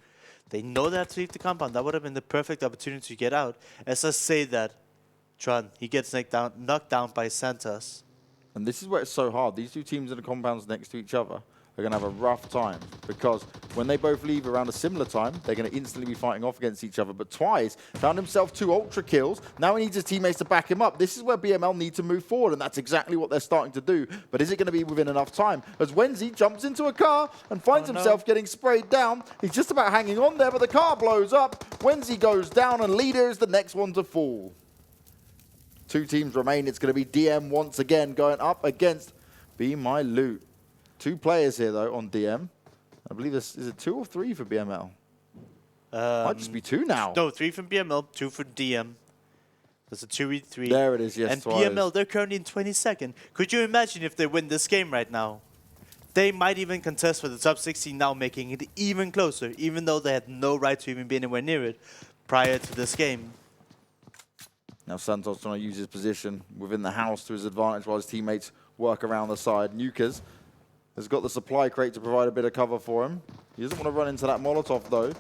They know they have to leave the compound. That would have been the perfect opportunity to get out. As I say that, Tron, he gets knocked down by Santos. And this is where it's so hard. These two teams in the compounds next to each other are going to have a rough time, because when they both leave around a similar time, they're going to instantly be fighting off against each other. But Twice found himself 2 ultra kills. Now he needs his teammates to back him up. This is where BML need to move forward, and that's exactly what they're starting to do. But is it going to be within enough time? As Wenzi jumps into a car and finds himself getting sprayed down. He's just about hanging on there, but the car blows up. Wenzi goes down, and Leader is the next one to fall. 2 teams remain. It's going to be DM once again going up against Bemyloot. 2 players here, though, on DM. I believe this is it 2 or 3 for BML? Might just be 2 now. No, 3 from BML, 2 for DM. There's a 2v3. There it is, yes. And BML, they're currently in 22nd. Could you imagine if they win this game right now? They might even contest for the top 16 now, making it even closer, even though they had no right to even be anywhere near it prior to this game. Now Santos trying to use his position within the house to his advantage while his teammates work around the side. Nukas has got the supply crate to provide a bit of cover for him. He doesn't want to run into that Molotov, though.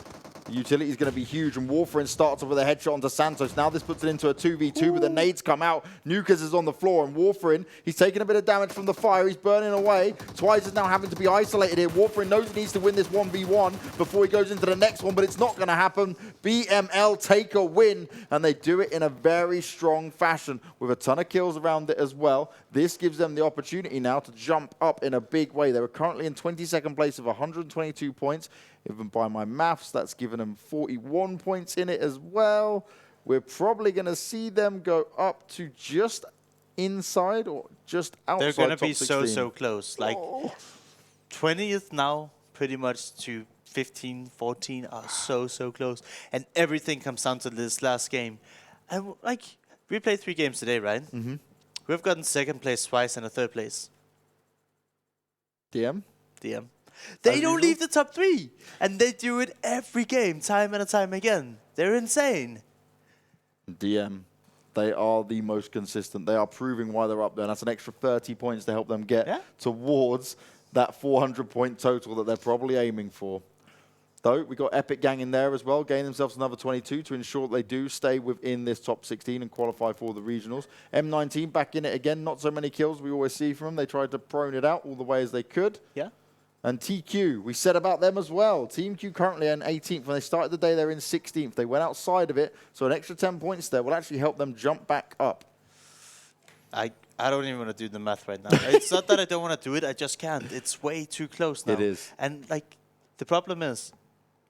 The utility is going to be huge, and Warfarin starts off with a headshot onto Santos. Now this puts it into a 2v2, but the nades come out. Nukas is on the floor, and Warfarin, he's taking a bit of damage from the fire. He's burning away. Twice is now having to be isolated here. Warfarin knows he needs to win this 1v1 before he goes into the next one, but it's not going to happen. BML take a win, and they do it in a very strong fashion with a ton of kills around it as well. This gives them the opportunity now to jump up in a big way. They were currently in 22nd place with 122 points. Even by my maths, that's given them 41 points in it as well. We're probably going to see them go up to just inside or just outside. They're going to be 16. so close. Like 20th now, pretty much to 15, 14 are so close. And everything comes down to this last game. And like, we played 3 games today, right? Mm-hmm. We've gotten 2nd place twice and a 3rd place. DM? DM. They don't leave the top 3, and they do it every game, time and time again. They're insane. DM, they are the most consistent. They are proving why they're up there, and that's an extra 30 points to help them get towards that 400-point total that they're probably aiming for. Though, we got EpicGang in there as well, gaining themselves another 22 to ensure they do stay within this top 16 and qualify for the regionals. M19 back in it again, not so many kills we always see from them. They tried to prone it out all the way as they could. Yeah. And TQ, we said about them as well. Team Q currently in 18th. When they started the day, they're in 16th. They went outside of it, so an extra 10 points there will actually help them jump back up. I don't even want to do the math right now. It's not that I don't want to do it, I just can't. It's way too close now. It is. And like, the problem is,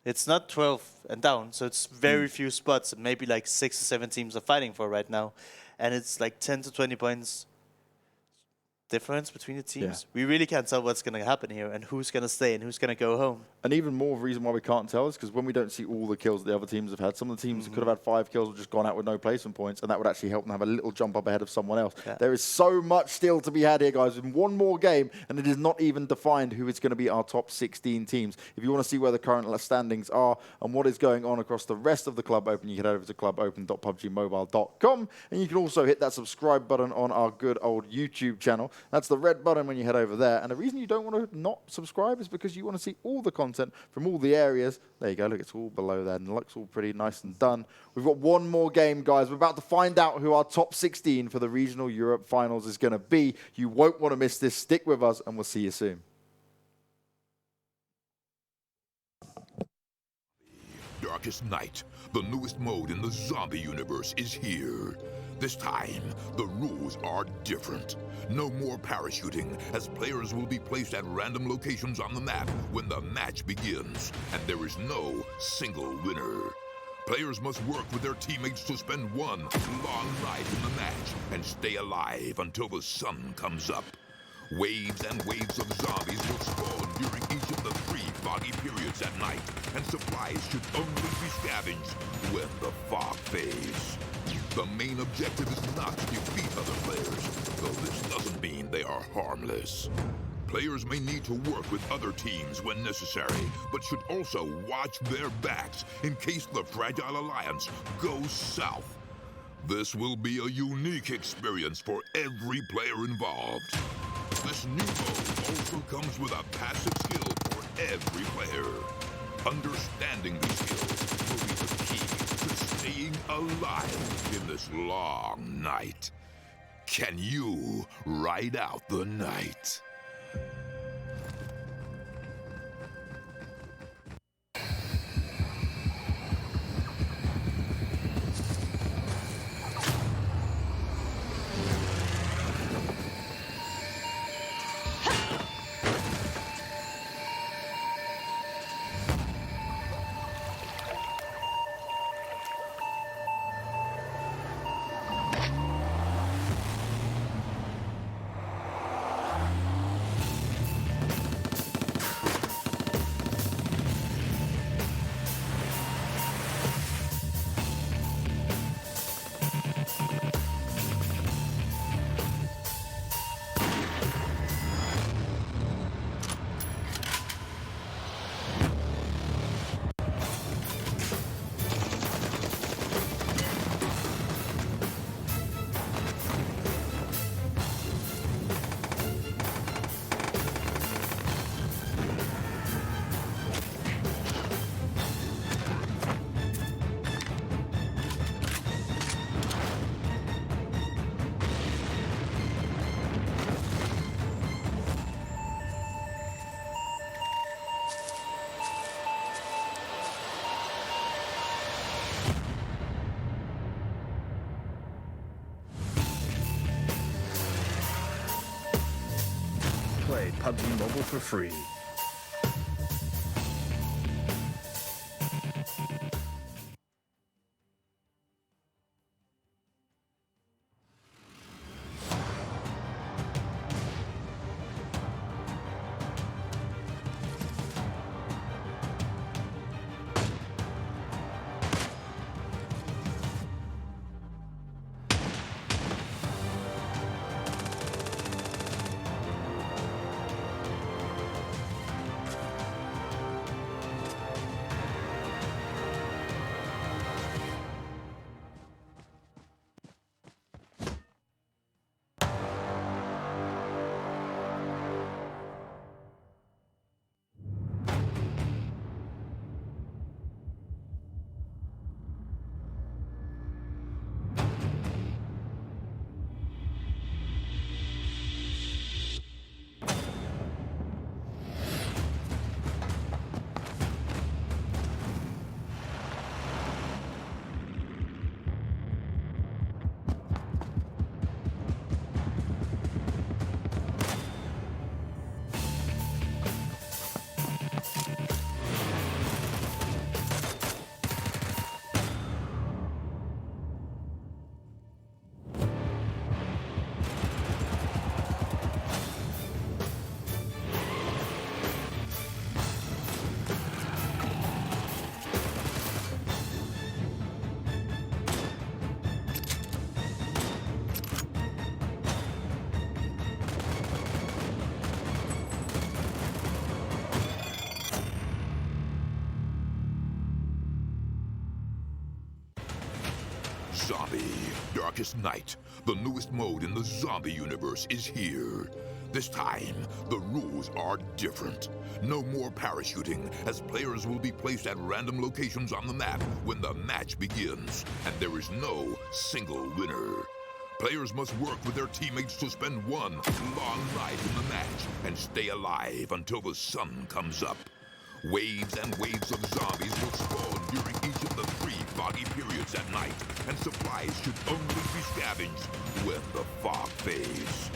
it's not 12 and down, so it's very few spots. Maybe like 6 or 7 teams are fighting for right now. And it's like 10 to 20 points difference between the teams. We really can't tell what's going to happen here and who's going to stay and who's going to go home. And even more reason why we can't tell is because when we don't see all the kills that the other teams have had, some of the teams could have had 5 kills or just gone out with no placement points, and that would actually help them have a little jump up ahead of someone else. There is so much still to be had here, guys. In one more game, and it is not even defined who is going to be our top 16 teams. If you want to see where the current standings are and what is going on across the rest of the Club Open, you can head over to clubopen.pubgmobile.com, and you can also hit that subscribe button on our good old YouTube channel. That's the red button when you head over there. And the reason you don't want to not subscribe is because you want to see all the content from all the areas. There you go. Look, it's all below there. And it looks all pretty nice and done. We've got one more game, guys. We're about to find out who our top 16 for the Regional Europe Finals is going to be. You won't want to miss this. Stick with us, and we'll see you soon. Darkest Night, the newest mode in the zombie universe, is here. This time, the rules are different. No more parachuting, as players will be placed at random locations on the map when the match begins, and there is no single winner. Players must work with their teammates to spend one long night in the match and stay alive until the sun comes up. Waves and waves of zombies will spawn during each of the 3 foggy periods at night, and supplies should only be scavenged when the fog fades. The main objective is not to defeat other players, though this doesn't mean they are harmless. Players may need to work with other teams when necessary, but should also watch their backs in case the Fragile Alliance goes south. This will be a unique experience for every player involved. This new mode also comes with a passive skill for every player. Understanding these skills will be the key to staying alive in this long night. Can you ride out the night? Play PUBG Mobile for free. Zombie, Darkest Night, the newest mode in the zombie universe, is here. This time, the rules are different. No more parachuting, as players will be placed at random locations on the map when the match begins, and there is no single winner. Players must work with their teammates to spend one long night in the match and stay alive until the sun comes up. Waves and waves of zombies will spawn during each of the 3 foggy periods at night, and supplies should only be scavenged when the fog fades.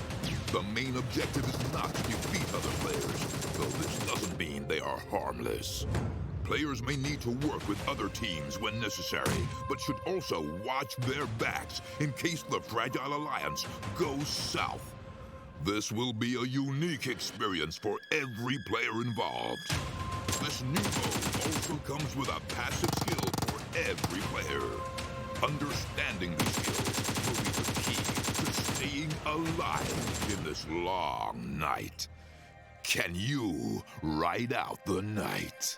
The main objective is not to defeat other players, though this doesn't mean they are harmless. Players may need to work with other teams when necessary, but should also watch their backs in case the Fragile Alliance goes south. This will be a unique experience for every player involved. This new mode also comes with a passive skill for every player. Understanding these skills will be the key to staying alive in this long night. Can you ride out the night?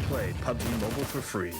Play PUBG Mobile for free.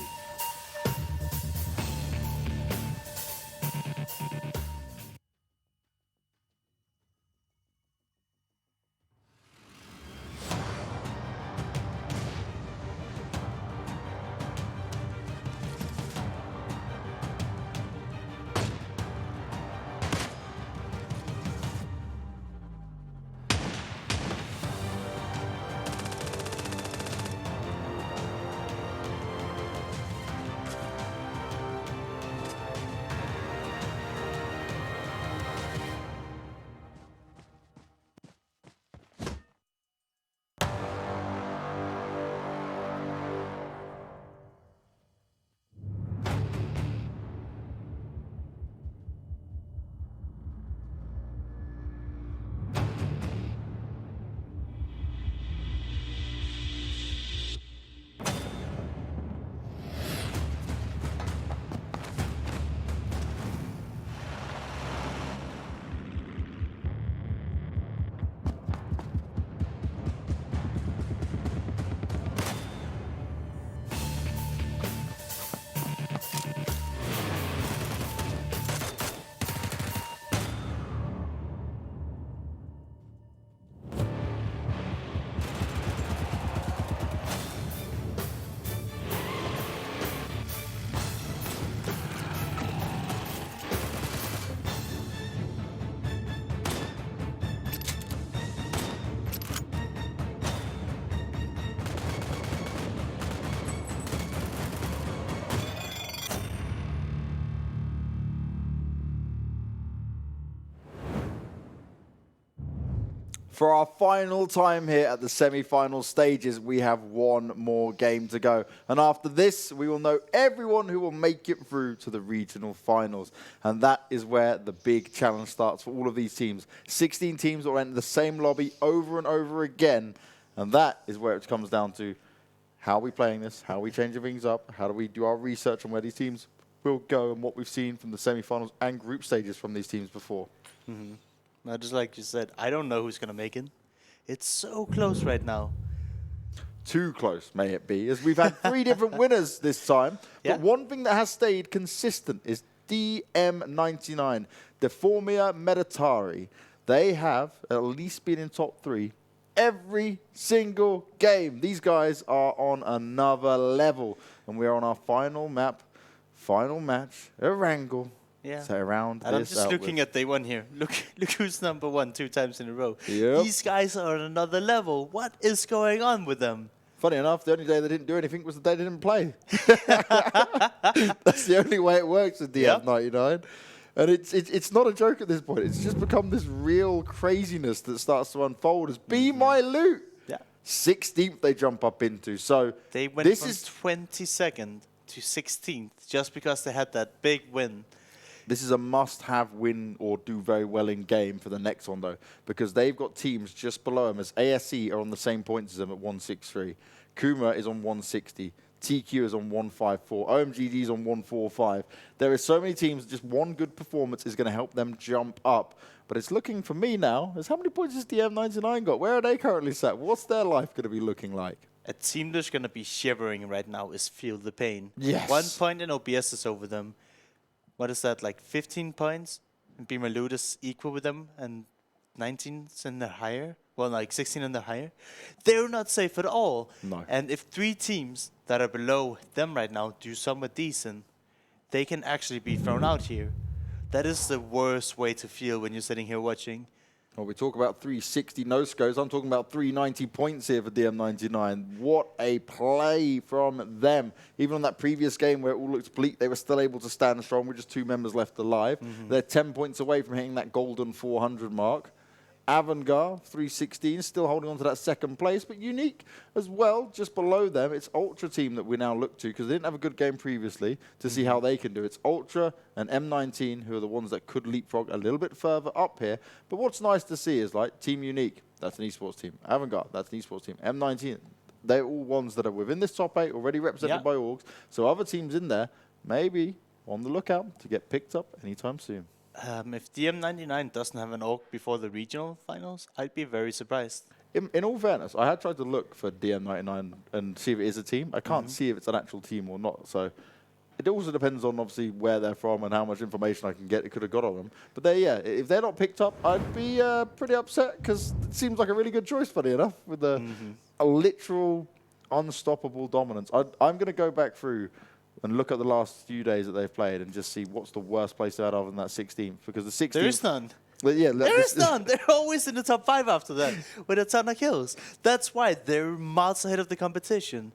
For our final time here at the semi-final stages, we have one more game to go. And after this, we will know everyone who will make it through to the regional finals. And that is where the big challenge starts for all of these teams. 16 teams will enter the same lobby over and over again. And that is where it comes down to how are we playing this, how are we changing things up, how do we do our research on where these teams will go and what we've seen from the semi-finals and group stages from these teams before. Mm-hmm. Just like you said, I don't know who's going to make it. It's so close right now. Too close, may it be, as we've had 3 different winners this time. Yeah. But one thing that has stayed consistent is DM19, Deformia Meditari. They have at least been in top 3 every single game. These guys are on another level. And we are on our final map, final match, Erangel. Yeah. So around and I'm this just looking at day 1 here. Look who's number 1 2 times in a row. Yep. These guys are on another level. What is going on with them? Funny enough, the only day they didn't do anything was the day they didn't play. That's the only way it works with DM19. Yep. And it's not a joke at this point. It's just become this real craziness that starts to unfold as Bemyloot. Yeah. 16th they jump up into. So they went from 22nd to 16th just because they had that big win. This is a must-have win or do very well in game for the next one, though, because they've got teams just below them as ASE are on the same points as them at 163. Kuma is on 160. TQ is on 154. OMGG is on 145. There are so many teams, just one good performance is going to help them jump up. But it's looking for me now as how many points has DM19 got? Where are they currently sat? What's their life going to be looking like? A team that's going to be shivering right now is FeelThePain. Yes. 1 point in OBS is over them. What is that, like 15 points? And Bemyloot is equal with them, and 19 and they're higher. Well, like 16 and they're higher. They're not safe at all. No. And if 3 teams that are below them right now do somewhat decent, they can actually be thrown out here. That is the worst way to feel when you're sitting here watching. Well, we talk about 360 no-scopes. I'm talking about 390 points here for DM19. What a play from them. Even on that previous game where it all looked bleak, they were still able to stand strong with just 2 members left alive. They're 10 points away from hitting that golden 400 mark. Avangar, 316, still holding on to that 2nd place, but unique as well. Just below them, it's Ultra team that we now look to, because they didn't have a good game previously, to see how they can do. It's Ultra and M19, who are the ones that could leapfrog a little bit further up here. But what's nice to see is, like, Team Unique, that's an esports team. Avangar, that's an esports team. M19, they're all ones that are within this top 8, already represented by orgs. So other teams in there, maybe on the lookout to get picked up anytime soon. If DM19 doesn't have an org before the regional finals, I'd be very surprised. in all fairness, I had tried to look for DM99 and see if it is a team. I can't see if it's an actual team or not. So it also depends on obviously where they're from and how much information I can get. It could have got on them. But if they're not picked up, I'd be pretty upset because it seems like a really good choice, funny enough, with a literal unstoppable dominance. I'm going to go back through and look at the last few days that they've played and just see what's the worst place they had other than that 16th. Because the 16th... There is none. Well, yeah, there is none. They're always in the top 5 after that with a ton of kills. That's why they're miles ahead of the competition.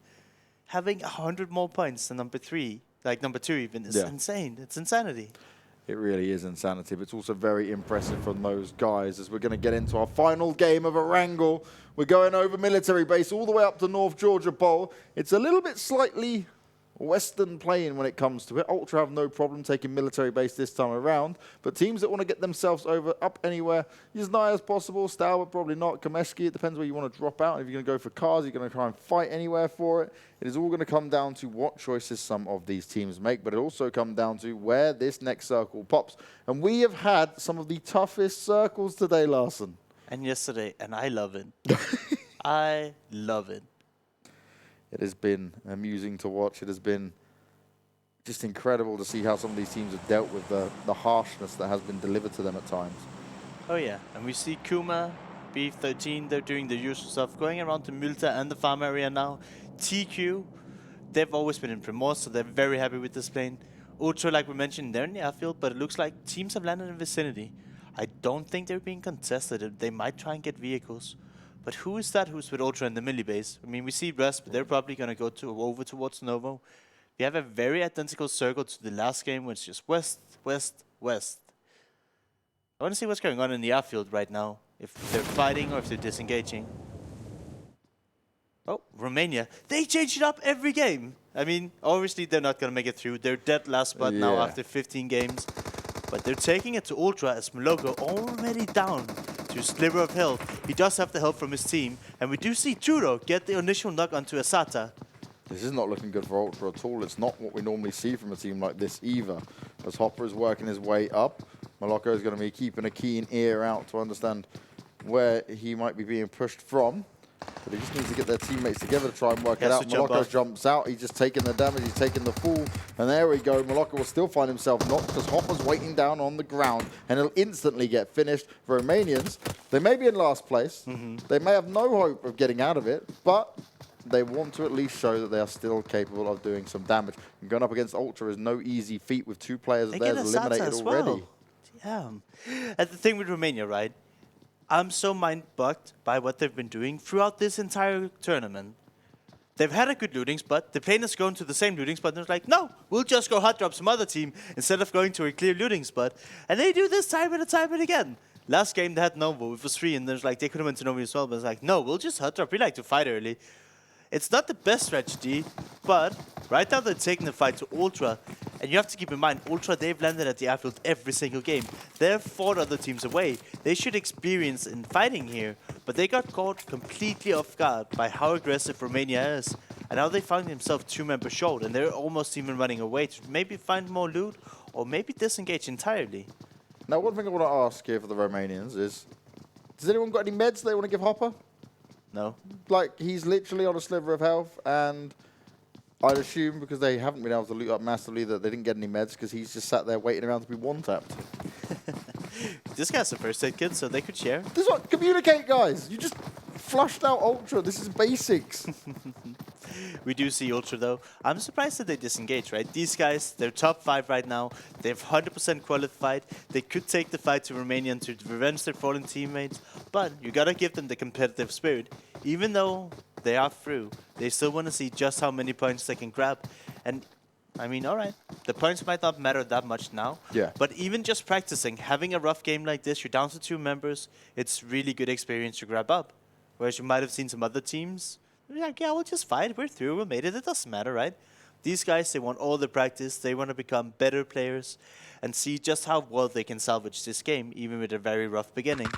Having 100 more points than number 3, like number 2 even, is insane. It's insanity. It really is insanity, but it's also very impressive from those guys as we're going to get into our final game of Erangel. We're going over military base all the way up to North Georgia Bowl. It's a little bit slightly Western playing when it comes to it. Ultra have no problem taking military base this time around, but teams that want to get themselves over up anywhere as nigh as possible. Stalwart probably not. Kameshki, it depends where you want to drop out. If you're going to go for cars, you're going to try and fight anywhere for it. It is all going to come down to what choices some of these teams make, but it also comes down to where this next circle pops. And we have had some of the toughest circles today, Larson. And yesterday, and I love it. I love it. It has been amusing to watch. It has been just incredible to see how some of these teams have dealt with the harshness that has been delivered to them at times. Oh yeah, and we see Kuma, B13, they're doing the usual stuff, going around the Multa and the farm area now. TQ, they've always been in Primor, so they're very happy with this plane. Ultra, like we mentioned, they're in the airfield, but it looks like teams have landed in vicinity. I don't think they're being contested. They might try and get vehicles. But who is that who's with Ultra in the milli base? I mean, we see Rosq, but they're probably going to go over towards Novo. We have a very identical circle to the last game, which is west, west, west. I want to see what's going on in the airfield right now, if they're fighting or if they're disengaging. Oh, Romania. They change it up every game. I mean, obviously they're not going to make it through. They're dead last spot now after 15 games. But they're taking it to Ultra as Moloko already down to a sliver of health. He does have the help from his team. And we do see Turo get the initial knock onto Asata. This is not looking good for Ultra at all. It's not what we normally see from a team like this either. As Hopper is working his way up, Moloko is going to be keeping a keen ear out to understand where he might be being pushed from. But he just needs to get their teammates together to try and work it out. Moloko jumps out. He's just taking the damage. He's taking the fall. And there we go. Moloko will still find himself knocked because Hopper's waiting down on the ground. And he'll instantly get finished. Romanians, they may be in last place. They may have no hope of getting out of it. But they want to at least show that they are still capable of doing some damage. And going up against Ultra is no easy feat with 2 players of theirs eliminated already. Yeah. And the thing with Romania, right? I'm so mind-bugged by what they've been doing throughout this entire tournament. They've had a good looting spot. The plane has gone to the same looting spot. And they're like, no, we'll just go hot drop some other team instead of going to a clear looting spot. And they do this time and again. Last game, they had Novo. It was 3, and there's like, they could have went to Novo as well. But it's like, no, we'll just hot drop. We like to fight early. It's not the best strategy, but right now they're taking the fight to Ultra. And you have to keep in mind, Ultra, they've landed at the airfield every single game. They've fought other teams away. They should experience in fighting here, but they got caught completely off guard by how aggressive Romania is. And now they find themselves 2 members short, and they're almost even running away to maybe find more loot, or maybe disengage entirely. Now, one thing I want to ask here for the Romanians is, does anyone got any meds they want to give Hopper? No. Like, he's literally on a sliver of health, and I'd assume because they haven't been able to loot up massively that they didn't get any meds because he's just sat there waiting around to be one-tapped. This guy's a first aid kit, so they could share. This is what, communicate, guys. You just flushed out Ultra. This is basics. We do see Ultra, though. I'm surprised that they disengage, right? These guys, they're top 5 right now. They've 100% qualified. They could take the fight to Romania to revenge their fallen teammates. But you gotta give them the competitive spirit. Even though they are through, they still want to see just how many points they can grab. And, I mean, all right. The points might not matter that much now. Yeah. But even just practicing, having a rough game like this, you're down to 2 members, it's really good experience to grab up. Whereas you might have seen some other teams, like, yeah, we'll just fight. We're through. We made it. It doesn't matter, right? These guys, they want all the practice. They want to become better players and see just how well they can salvage this game, even with a very rough beginning.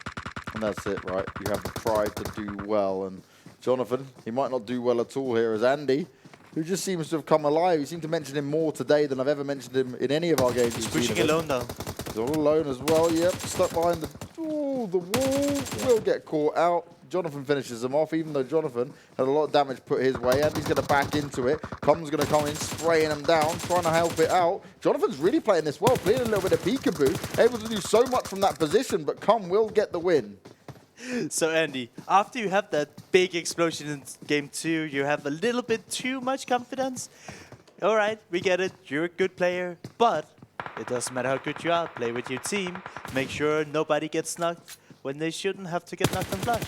And that's it, right? You have the pride to do well. And Jonathan, he might not do well at all here as Andy, who just seems to have come alive. You seem to mention him more today than I've ever mentioned him in any of our games. He's pushing alone, though. He's all alone as well. Yep, stuck behind the wall. Will get caught out. Jonathan finishes him off, even though Jonathan had a lot of damage put his way, and he's going to back into it. Kum's going to come in, spraying him down, trying to help it out. Jonathan's really playing this well, playing a little bit of peekaboo, able to do so much from that position, but Kum will get the win. So Andy, after you have that big explosion in game 2, you have a little bit too much confidence. All right, we get it, you're a good player, but it doesn't matter how good you are, play with your team, make sure nobody gets knocked when they shouldn't have to get knocked on flush.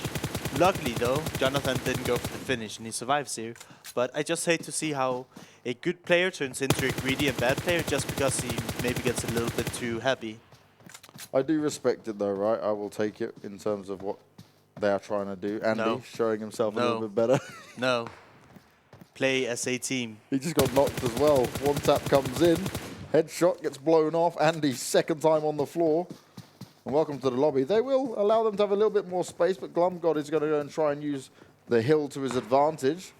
Luckily though, Jonathan didn't go for the finish and he survives here, but I just hate to see how a good player turns into a greedy and bad player just because he maybe gets a little bit too happy. I do respect it though, right? I will take it in terms of what they are trying to do. Andy showing himself a little bit better. No. Play as a team. He just got knocked as well. One tap comes in. Headshot gets blown off. Andy's second time on the floor. And welcome to the lobby. They will allow them to have a little bit more space, but Glumgod is going to go and try and use the hill to his advantage.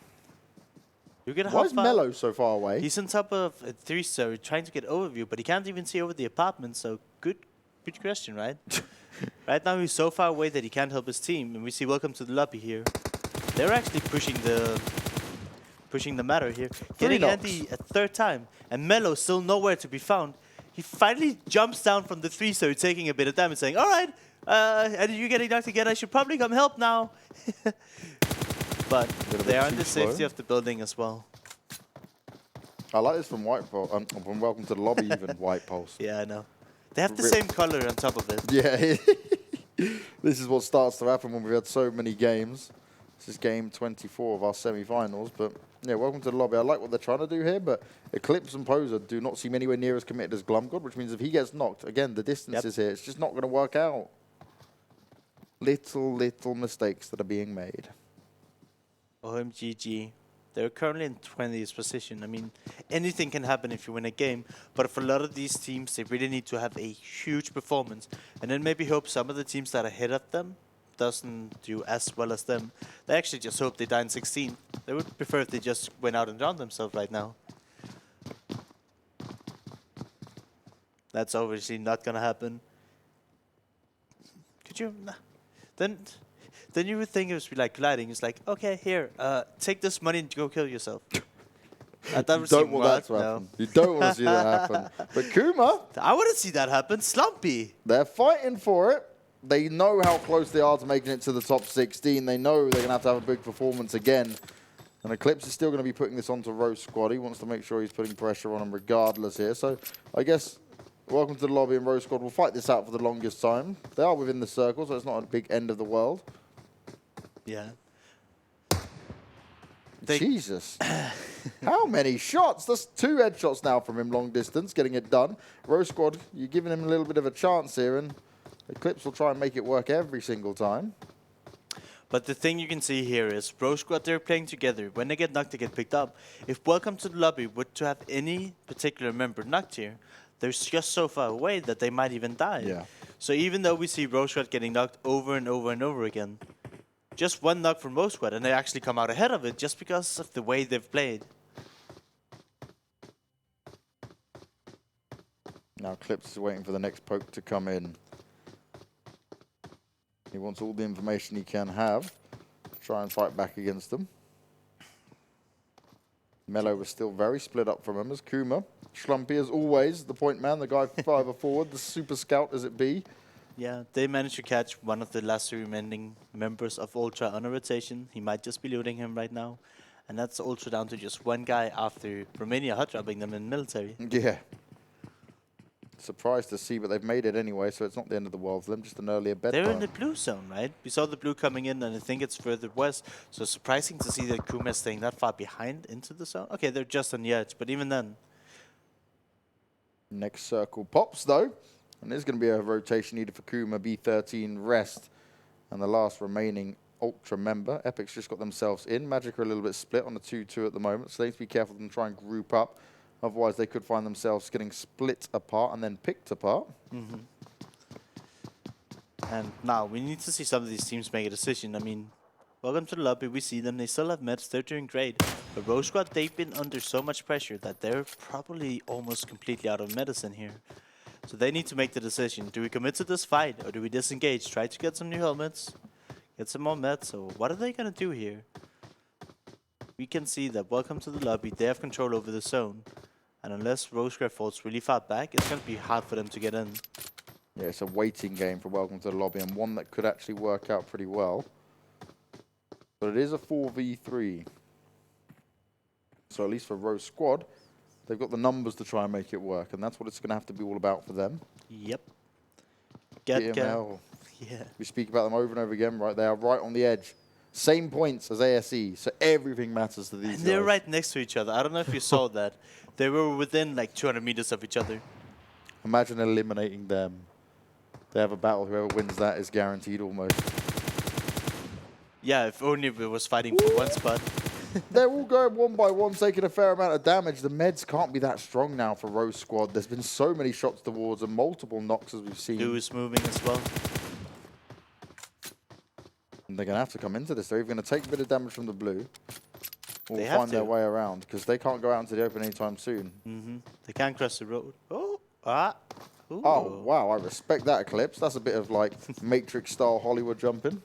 Why is Mello so far away? He's on top of a 3-story trying to get overview, but he can't even see over the apartment, so good question, right? Right now he's so far away that he can't help his team, and we see welcome to the lobby here. They're actually pushing the matter here. Getting Andy a third time, and Mello still nowhere to be found. He finally jumps down from the 3-story, taking a bit of damage, saying, all right, Andy, you're getting knocked again, I should probably come help now. But they are in the safety of the building as well. I like this from White Pulse, from Welcome to the Lobby even, White Pulse. Yeah, I know. They have the same color on top of it. Yeah, this is what starts to happen when we've had so many games. This is game 24 of our semi-finals, but yeah, welcome to the lobby. I like what they're trying to do here, but Eclipse and Poser do not seem anywhere near as committed as Glumgod, which means if he gets knocked, again, the distance is here. It's just not going to work out. Little mistakes that are being made. OMGG. They're currently in 20th position. I mean, anything can happen if you win a game, but for a lot of these teams, they really need to have a huge performance, and then maybe hope some of the teams that are ahead of them doesn't do as well as them. They actually just hope they die in 16. They would prefer if they just went out and drowned themselves right now. That's obviously not gonna happen. Could you? Nah. Then you would think it would be like colliding. It's like, okay, here, take this money and go kill yourself. That would don't want that to happen. You don't want to see that happen. But Kuma, I want to see that happen. Slumpy. They're fighting for it. They know how close they are to making it to the top 16. They know they're going to have a big performance again. And Eclipse is still going to be putting this onto Rosq. He wants to make sure he's putting pressure on him regardless here. So I guess welcome to the lobby, and Rosq will fight this out for the longest time. They are within the circle, so it's not a big end of the world. Yeah. Jesus. How many shots? That's 2 headshots now from him long distance, getting it done. Rosq, you're giving him a little bit of a chance here, and Eclipse will try and make it work every single time. But the thing you can see here is Rosq, they're playing together. When they get knocked, they get picked up. If welcome to the lobby were to have any particular member knocked here, they're just so far away that they might even die. Yeah. So even though we see Rosq getting knocked over and over and over again, just one knock from Rosq, and they actually come out ahead of it just because of the way they've played. Now Eclipse is waiting for the next poke to come in. He wants all the information he can have to try and fight back against them. Mello was still very split up from him as Kuma. Schlumpy, as always, the point man, the guy further forward, the super scout as it be. Yeah, they managed to catch one of the last remaining members of Ultra on a rotation. He might just be looting him right now. And that's Ultra down to just one guy after Romania hot dropping them in military. Yeah. Surprised to see, but they've made it anyway, so it's not the end of the world for them, just an earlier bedtime. They're in the blue zone, right? We saw the blue coming in, and I think it's further west. So surprising to see that Kuma is staying that far behind into the zone. Okay, they're just on the edge, but even then. Next circle pops, though. And there's going to be a rotation needed for Kuma, B13 rest. And the last remaining Ultra member. Epic's just got themselves in. Magic are a little bit split on a 2-2 at the moment, so they need to be careful and try and group up. Otherwise, they could find themselves getting split apart and then picked apart. Mm-hmm. And now we need to see some of these teams make a decision. I mean, welcome to the lobby. We see them. They still have meds. They're doing great. But Rosq, they've been under so much pressure that they're probably almost completely out of medicine here. So they need to make the decision. Do we commit to this fight or do we disengage? Try to get some new helmets. Get some more meds. So what are they gonna do here? We can see that welcome to the lobby. They have control over the zone. And unless Rosq falls really far back, it's gonna be hard for them to get in. Yeah, it's a waiting game for welcome to the lobby, and one that could actually work out pretty well. But it is a 4v3. So at least for Rosq squad, they've got the numbers to try and make it work, and that's what it's going to have to be all about for them. Yep. PML. Yeah. We speak about them over and over again, right? They are right on the edge. Same points as ASE, so everything matters to these guys. And they're right next to each other. I don't know if you saw that. They were within like 200 meters of each other. Imagine eliminating them. They have a battle. Whoever wins that is guaranteed almost. Yeah, if only we was fighting for one spot. They're all going one by one, taking a fair amount of damage. The meds can't be that strong now for Rosq squad. There's been so many shots towards and multiple knocks as we've seen. Blue is moving as well. And they're going to have to come into this. They're either going to take a bit of damage from the blue or They have find their to. way around because they can't go out into the open anytime soon. They can't cross the road. Oh, ah. Ooh. Oh, wow. I respect that Eclipse. That's a bit of like Matrix-style Hollywood jumping.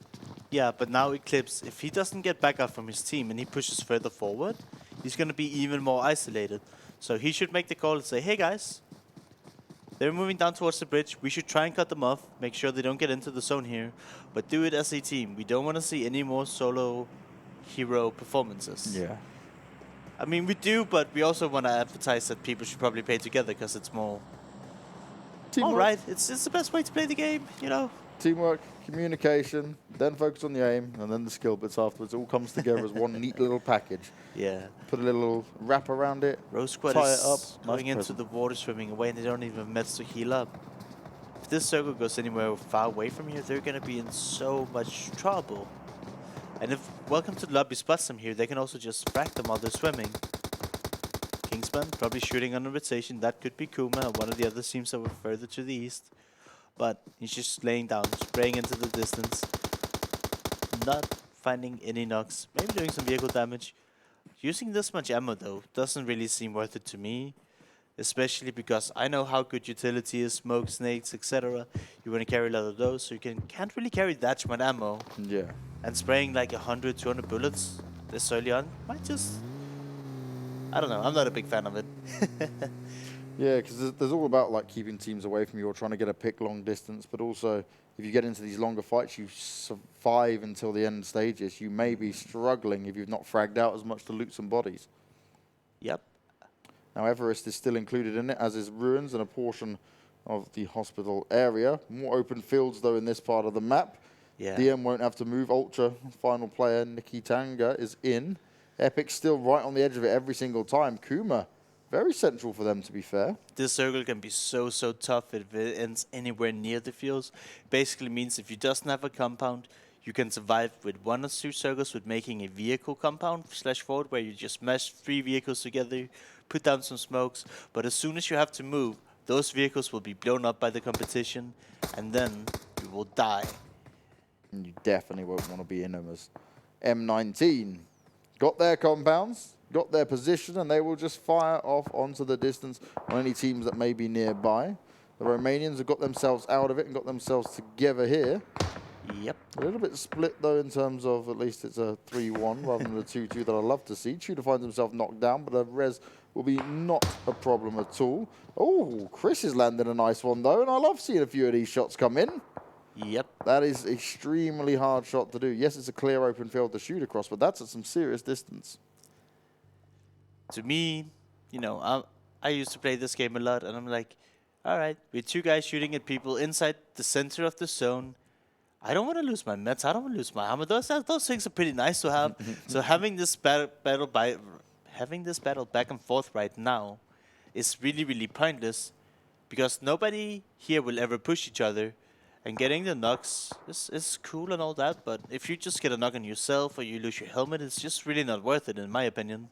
Yeah, but now Eclipse, if he doesn't get back up from his team and he pushes further forward, he's going to be even more isolated. So he should make the call and say, hey guys, they're moving down towards the bridge. We should try and cut them off, make sure they don't get into the zone here, but do it as a team. We don't want to see any more solo hero performances. Yeah. I mean, we do, but we also want to advertise that people should probably play together because it's more... Teamwork. All right, it's the best way to play the game, you know. Teamwork, communication, then focus on the aim, and then the skill bits afterwards. It all comes together as one neat little package. Yeah. Put a little wrap around it. Rosq squad tie is it up. going Nice into present. the water swimming away and they don't even have meds to heal up. If this circle goes anywhere far away from here, they're going to be in so much trouble. And if welcome to the lobby spots them here, they can also just frag them while they're swimming. Kingsman probably shooting on a rotation. That could be Kuma or one of the other teams that were further to the east. But he's just laying down, spraying into the distance. Not finding any knocks. Maybe doing some vehicle damage. Using this much ammo though doesn't really seem worth it to me. Especially because I know how good utility is, smoke, snakes, etc. You want to carry a lot of those, so you can't really carry that much ammo. Yeah. And spraying like 100, 200 bullets this early on might just... I don't know, I'm not a big fan of it. Yeah, because there's all about like keeping teams away from you or trying to get a pick long distance, but also if you get into these longer fights, you survive until the end stages. You may be struggling if you've not fragged out as much to loot some bodies. Yep. Now Everest is still included in it, as is Ruins and a portion of the hospital area. More open fields though in this part of the map. Yeah. DM won't have to move. Ultra, final player, Nikki Tanga is in. Epic still right on the edge of it every single time. Kuma, very central for them, to be fair. This circle can be so tough if it ends anywhere near the fields. Basically means if you doesn't have a compound, you can survive with 1 or 2 circles with making a vehicle compound / forward where you just mesh 3 vehicles together, put down some smokes, but as soon as you have to move, those vehicles will be blown up by the competition, and then you will die. And you definitely won't want to be in them as M19. Got their compounds, got their position, and they will just fire off onto the distance on any teams that may be nearby. The Romanians have got themselves out of it and got themselves together here. Yep. A little bit split, though, in terms of at least it's a 3-1 rather than the 2-2 that I love to see. Tudor finds himself knocked down, but the res will be not a problem at all. Oh, Chris is landing a nice one, though, and I love seeing a few of these shots come in. Yep. That is extremely hard shot to do. Yes, it's a clear open field to shoot across, but that's at some serious distance. To me, you know, I used to play this game a lot, and I'm like, all right, we're 2 guys shooting at people inside the center of the zone. I don't want to lose my meds. I don't want to lose my armor. Those things are pretty nice to have. So having this battle back and forth right now is really pointless because nobody here will ever push each other. And getting the knocks is cool and all that, but if you just get a knock on yourself or you lose your helmet, it's just really not worth it, in my opinion.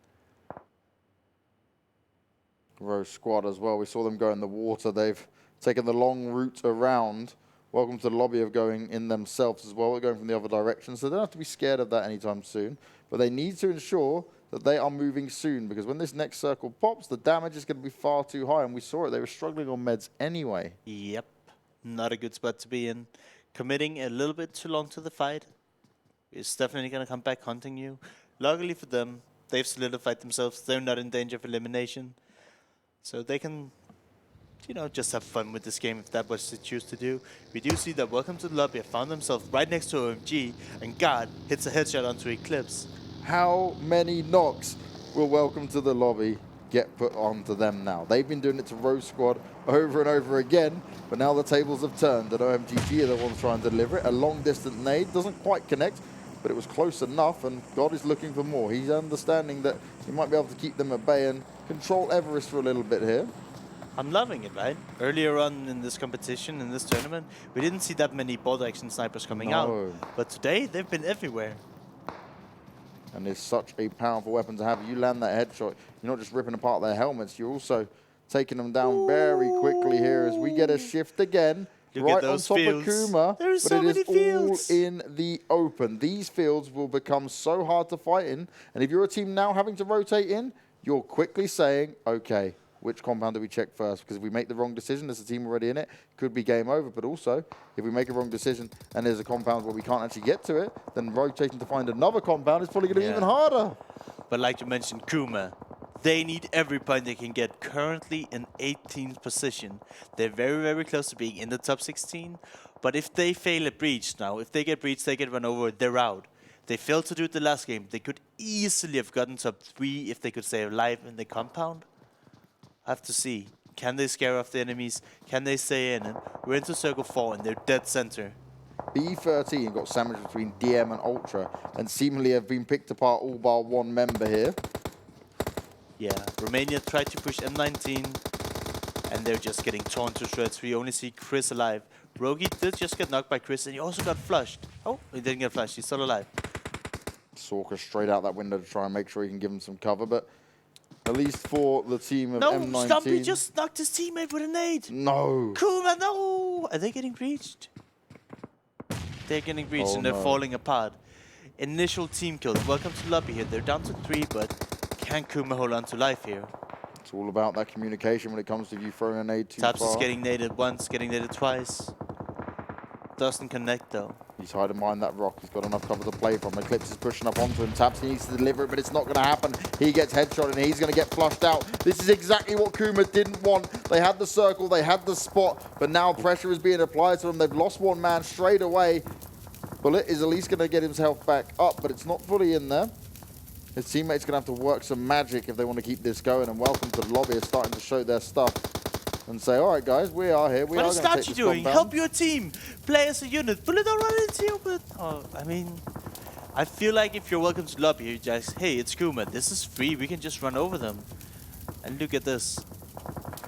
Rosq squad as well. We saw them go in the water. They've taken the long route around. Welcome to the lobby of going in themselves as well. They're going from the other direction, so they don't have to be scared of that anytime soon. But they need to ensure that they are moving soon, because when this next circle pops, the damage is going to be far too high, and we saw it. They were struggling on meds anyway. Yep. Not a good spot to be in. Committing a little bit too long to the fight. is definitely going to come back hunting you. Luckily for them, they've solidified themselves. They're not in danger of elimination. So they can, you know, just have fun with this game if that's what they choose to do. We do see that Welcome to the Lobby have found themselves right next to OMG, and God hits a headshot onto Eclipse. How many knocks will Welcome to the Lobby get put onto them now? They've been doing it to Rosq Squad over and over again, but now the tables have turned and OMGG are the ones trying to deliver it. A long-distance nade doesn't quite connect, but it was close enough, and God is looking for more. He's understanding that he might be able to keep them at bay and control Everest for a little bit here. I'm loving it, right? Earlier on in this competition, in this tournament, we didn't see that many bolt action snipers coming out, but today they've been everywhere. And it's such a powerful weapon to have. You land that headshot, you're not just ripping apart their helmets, you're also taking them down very quickly here as we get a shift again. Look right at those on top fields. of Kuma, There's but so it many is fields. all in the open. These fields will become so hard to fight in, and if you're a team now having to rotate in, you're quickly saying, okay, which compound do we check first? Because if we make the wrong decision, there's a team already in it, could be game over. But also, if we make a wrong decision and there's a compound where we can't actually get to it, then rotating to find another compound is probably going to be even harder. But like you mentioned, Kuma, they need every point they can get. Currently in 18th position. They're very, very close to being in the top 16. But if they fail a breach now, if they get breached, they get run over, they're out. They failed to do it the last game. They could easily have gotten top 3 if they could stay alive in the compound. I have to see. Can they scare off the enemies? Can they stay in? And we're into circle 4 and they're dead center. B13 got sandwiched between DM and Ultra and seemingly have been picked apart all bar one member here. Yeah, Romania tried to push M19 and they're just getting torn to shreds. We only see Chris alive. Rogi did just get knocked by Chris and he also got flushed. Oh, he didn't get flushed. He's still alive. Sorka straight out that window to try and make sure he can give him some cover, but at least for the team of M19. No, Stumpy just knocked his teammate with a nade. No. Kuma, no. Are they getting breached? They're getting breached and they're falling apart. Initial team kill. Welcome to lobby here. They're down to 3, but can Kuma hold on to life here? It's all about that communication when it comes to you throwing a nade too Taps far. is getting naded once, getting naded twice. Doesn't connect though. He's hiding behind that rock. He's got enough cover to play from. Eclipse is pushing up onto him. Taps, he needs to deliver it, but it's not going to happen. He gets headshot and he's going to get flushed out. This is exactly what Kuma didn't want. They had the circle, they had the spot, but now pressure is being applied to them. They've lost one man straight away. Bullet is at least going to get himself back up, but it's not fully in there. His teammates going to have to work some magic if they want to keep this going. And Welcome to the Lobby is starting to show their stuff and say, all right, guys, we are here. We are going to take this doing? compound. Help your team. Play as a unit. Bullet don't run into you, but... Oh, I mean... I feel like if you're Welcome to the Lobby, you just... Hey, it's Kuma. This is free. We can just run over them. And look at this.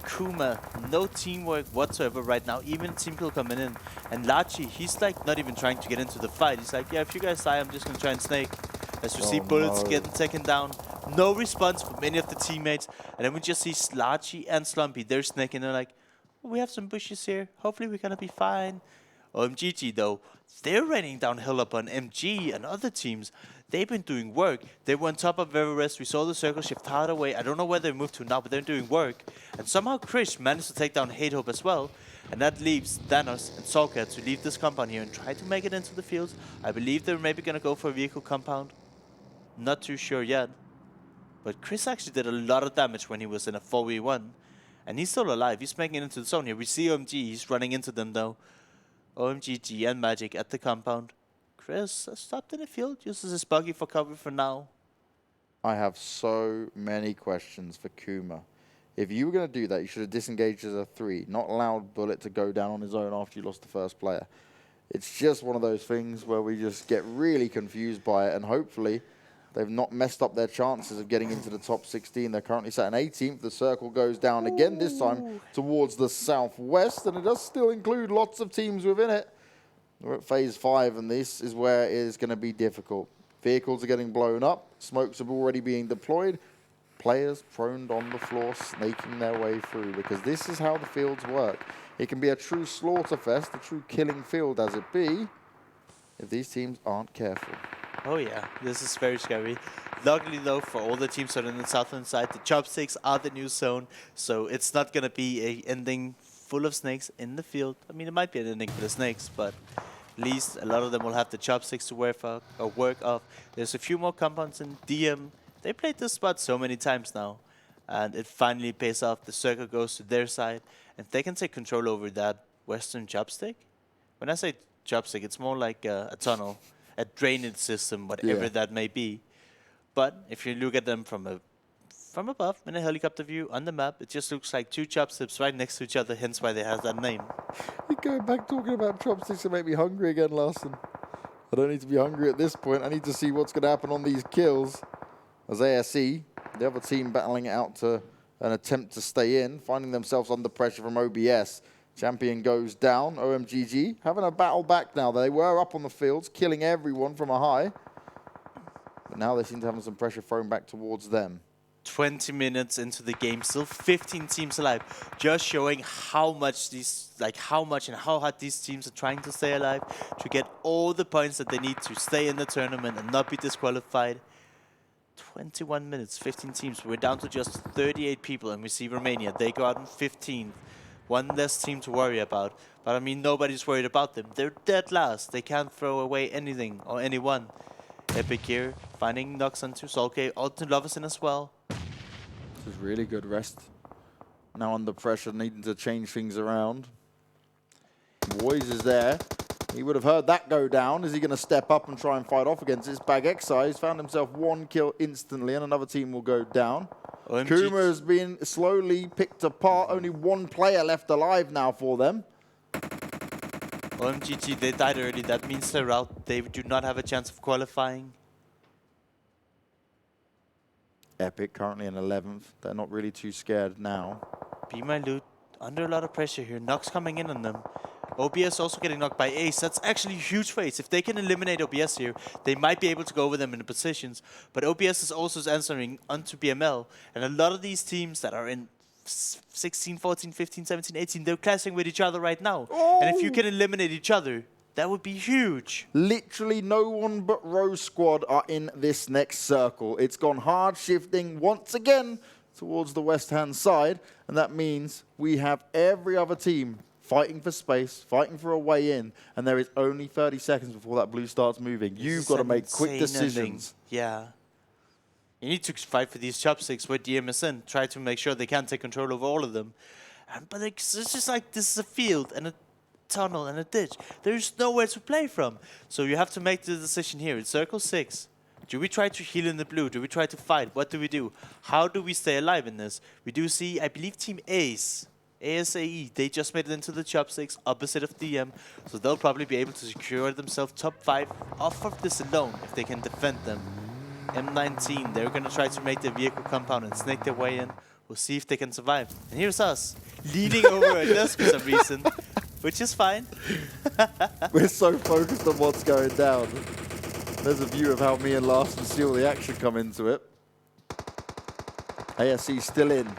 Kuma, no teamwork whatsoever right now. Even team kill coming in. And Lachi, he's like not even trying to get into the fight. He's like, yeah, if you guys die, I'm just going to try and snake. As you see Bullets getting taken down. No response from any of the teammates. And then we just see Lachi and Slumpy. They're snaking. They're like, oh, we have some bushes here. Hopefully we're going to be fine. OMGG though, they're raining down hill upon MG and other teams. They've been doing work. They were on top of Everest. We saw the circle shift hard away. I don't know where they moved to now, but they're doing work. And somehow Krish managed to take down Hate Hope as well. And that leaves Thanos and Solka to leave this compound here and try to make it into the fields. I believe they're maybe going to go for a vehicle compound. Not too sure yet. But Chris actually did a lot of damage when he was in a 4v1. And he's still alive. He's making it into the zone here. We see OMG. He's running into them though. OMGG and Magic at the compound. Chris stopped in the field. Uses his buggy for cover for now. I have so many questions for Kuma. If you were going to do that, you should have disengaged as a 3, not allowed Bullet to go down on his own after you lost the first player. It's just one of those things where we just get really confused by it, and hopefully they've not messed up their chances of getting into the top 16. They're currently sat in 18th. The circle goes down again, this time towards the southwest, and it does still include lots of teams within it. We're at phase 5, and this is where it is going to be difficult. Vehicles are getting blown up. Smokes are already being deployed. Players prone on the floor, snaking their way through, because this is how the fields work. It can be a true slaughter fest, a true killing field as it be, if these teams aren't careful. Oh yeah, this is very scary. Luckily though, for all the teams that are in the southern side, the chopsticks are the new zone, so it's not going to be a ending full of snakes in the field. I mean, it might be an ending for the snakes, but At least a lot of them will have the chopsticks to work off. There's a few more compounds in DM. They played this spot so many times now. And it finally pays off. The circle goes to their side. And they can take control over that western chopstick. When I say chopstick, it's more like a tunnel, a drainage system, whatever that may be. But if you look at them from above, in a helicopter view on the map, it just looks like two chopsticks right next to each other, hence why they have that name. You're going back talking about chopsticks to make me hungry again, Larson. I don't need to be hungry at this point. I need to see what's going to happen on these kills. As ASE, the other team battling it out to an attempt to stay in, finding themselves under pressure from OBS. Champion goes down, OMGG, having a battle back now. They were up on the fields, killing everyone from a high. But now they seem to have some pressure thrown back towards them. 20 minutes into the game, still 15 teams alive, just showing how much how hard these teams are trying to stay alive to get all the points that they need to stay in the tournament and not be disqualified. 21 minutes, 15 teams. We're down to just 38 people, and we see Romania. They go out in 15th. One less team to worry about. But I mean, nobody's worried about them. They're dead last. They can't throw away anything or anyone. Epic here, finding knocks onto Solke, onto Loverson as well. This is really good rest. Now under pressure, needing to change things around. Boyz is there. He would have heard that go down. Is he going to step up and try and fight off against this Bag Excise? Found himself one kill instantly, and another team will go down. OMG. Kuma has been slowly picked apart. Only one player left alive now for them. OMGG, they died early. That means they're out. They do not have a chance of qualifying. Epic currently in 11th. They're not really too scared now. Bemyloot under a lot of pressure here. Knocks coming in on them. OBS also getting knocked by Ace. That's actually huge for Ace. If they can eliminate OBS here, they might be able to go over them in the positions. But OBS is also answering onto BML. And a lot of these teams that are in 16, 14, 15, 17, 18, they're clashing with each other right now. Oh. And if you can eliminate each other, that would be huge. Literally no one but Rosq squad are in this next circle. It's gone hard shifting once again towards the west-hand side. And that means we have every other team fighting for space, fighting for a way in, and there is only 30 seconds before that blue starts moving. You've got to make quick decisions. Yeah. You need to fight for these chopsticks with DMSN. Try to make sure they can take control over all of them. But it's just like this is a field and a tunnel and a ditch. There's nowhere to play from. So you have to make the decision here. It's circle 6. Do we try to heal in the blue? Do we try to fight? What do we do? How do we stay alive in this? We do see, I believe, Team Ace. ASAE, they just made it into the chopsticks opposite of DM, so they'll probably be able to secure themselves top 5 off of this alone if they can defend them. M19, they're gonna try to make their vehicle compound and snake their way in. We'll see if they can survive. And here's us, leaning over a desk for some reason, which is fine. We're so focused on what's going down. There's a view of how me and Larson see all the action come into it. ASC still in.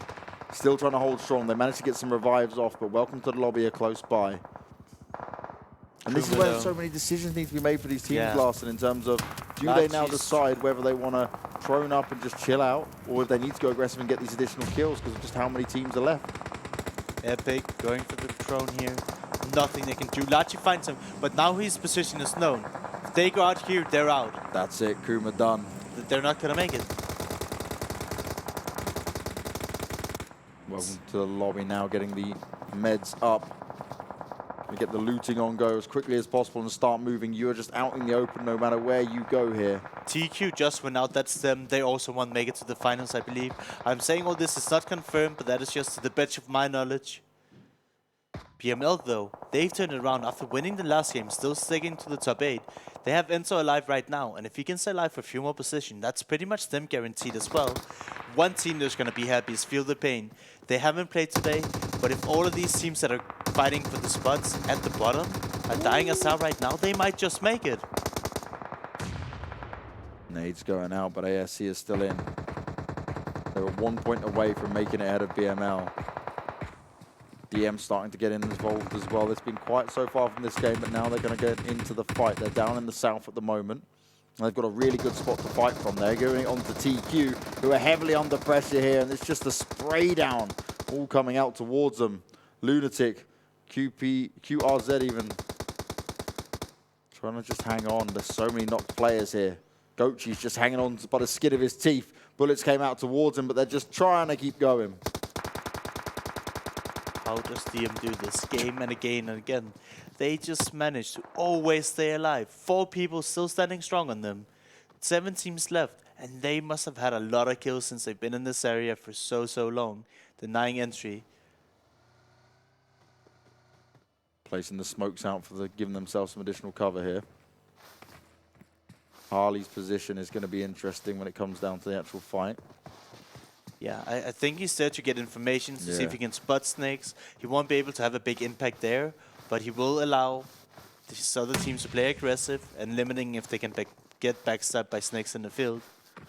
Still trying to hold strong. They managed to get some revives off, but welcome to the lobby are close by. And this is where so many decisions need to be made for these teams, Larson, in terms of do they now decide whether they want to drone up and just chill out, or if they need to go aggressive and get these additional kills because of just how many teams are left. Epic going for the drone here. Nothing they can do. Lachi finds him, but now his position is known. If they go out here, they're out. That's it. Kuma done. They're not going to make it. Welcome to the lobby now, getting the meds up. We get the looting on go as quickly as possible and start moving. You're just out in the open no matter where you go here. TQ just went out, that's them. They also want to make it to the finals, I believe. I'm saying all this is not confirmed, but that is just to the best of my knowledge. PML though, they've turned it around after winning the last game, still sticking to the top 8. They have Enzo alive right now, and if he can stay alive for a few more positions, that's pretty much them guaranteed as well. One team that's going to be happy is FeelThePain. They haven't played today, but if all of these teams that are fighting for the spots at the bottom are dying us out right now, they might just make it. Nades going out, but ASC is still in. They were 1 point away from making it ahead of BML. DM starting to get involved as well. It's been quiet so far from this game, but now they're going to get into the fight. They're down in the south at the moment. And they've got a really good spot to fight from. They're going on to TQ, who are heavily under pressure here, and it's just a spray down all coming out towards them. Lunatic, QRZ even Trying to just hang on. There's so many knocked players here. Gochi's just hanging on by the skin of his teeth. Bullets came out towards him, but they're just trying to keep going. How does DM do this game and again and again? They just manage to always stay alive. 4 people still standing strong on them. 7 teams left, and they must have had a lot of kills since they've been in this area for so long. Denying entry. Placing the smokes out for giving themselves some additional cover here. Harley's position is going to be interesting when it comes down to the actual fight. Yeah, I think he's there to get information to see if he can spot snakes. He won't be able to have a big impact there, but he will allow these other teams to play aggressive and limiting if they can get backstabbed by snakes in the field.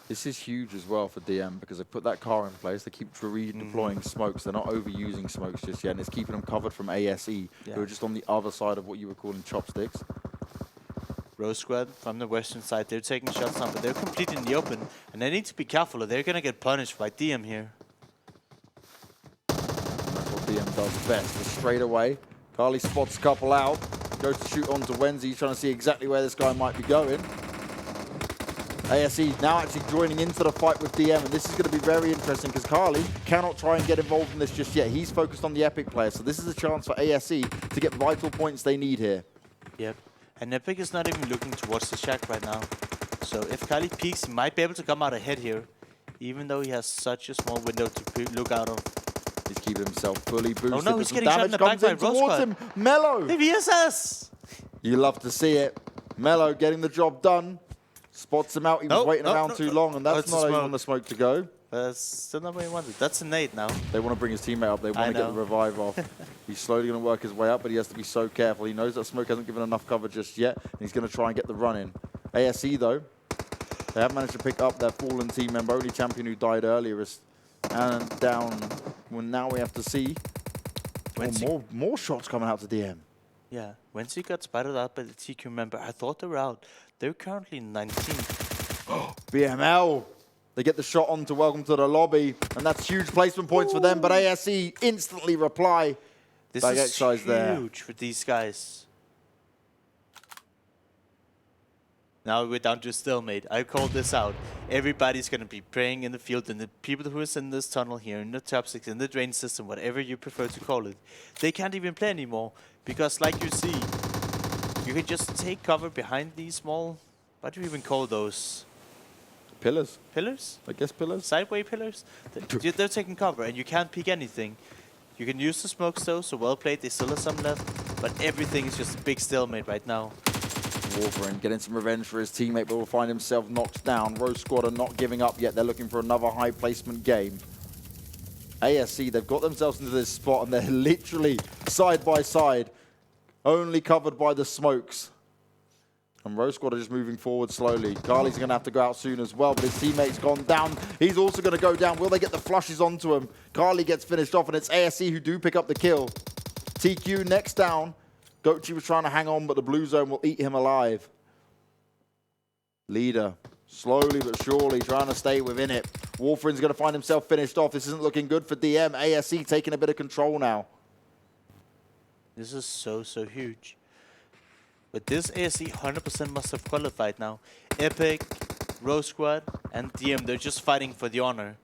This is huge as well for DM because they put that car in place. They keep redeploying smokes. They're not overusing smokes just yet, and it's keeping them covered from ASE, who are just on the other side of what you were calling chopsticks. Rosq from the western side, they're taking shots on, but they're completely in the open, and they need to be careful or they're going to get punished by DM here. That's what DM does best. Just straight away, Carly spots a couple out, goes to shoot onto Wenzy. He's trying to see exactly where this guy might be going. ASE now actually joining into the fight with DM, and this is going to be very interesting because Carly cannot try and get involved in this just yet. He's focused on the Epic player, so this is a chance for ASE to get vital points they need here. Yep, and Epic is not even looking towards the shack right now. So if Carly peeks, he might be able to come out ahead here, even though he has such a small window to look out of. He's keeping himself fully boosted. Oh no, he's getting shot in the back by Rosq. Mello! The VSS! You love to see it. Mello getting the job done. Spots him out. He was waiting around too long, and that's not even on the smoke to go. That's still not what he wanted. That's a nade now. They want to bring his teammate up. They want to get the revive off. He's slowly going to work his way up, but he has to be so careful. He knows that smoke hasn't given enough cover just yet, and he's going to try and get the run in. ASE, though, they have managed to pick up their fallen team member. Only champion who died earlier is down. Well, now we have to see more shots coming out to DM. Yeah, once he got spotted out by the TQ member, I thought they were out. They're currently 19th. BML. They get the shot on to welcome to the lobby, and that's huge placement points for them, but ASE instantly reply. This is huge for these guys. Now we're down to a stalemate. I called this out. Everybody's going to be praying in the field, and the people who is in this tunnel here, in the top 6, in the drain system, whatever you prefer to call it, they can't even play anymore. Because like you see, you can just take cover behind these small, what do you even call those? Pillars. Pillars? I guess pillars. Sideway pillars? They're taking cover, and you can't peek anything. You can use the smokes though, so well played. They still have some left, but everything is just a big stalemate right now. Warfarin getting some revenge for his teammate, but will find himself knocked down. Rosq are not giving up yet. They're looking for another high placement game. ASE, they've got themselves into this spot, and they're literally side by side, only covered by the smokes. And Rosq are just moving forward slowly. Carly's going to have to go out soon as well, but his teammate's gone down. He's also going to go down. Will they get the flushes onto him? Carly gets finished off, and it's ASE who do pick up the kill. TQ next down. Gochi was trying to hang on, but the blue zone will eat him alive. Leader, slowly but surely, trying to stay within it. Warfarin's going to find himself finished off. This isn't looking good for DM. ASE taking a bit of control now. This is so huge. But this ASE 100% must have qualified now. Epic, Rosq, and DM, they're just fighting for the honor.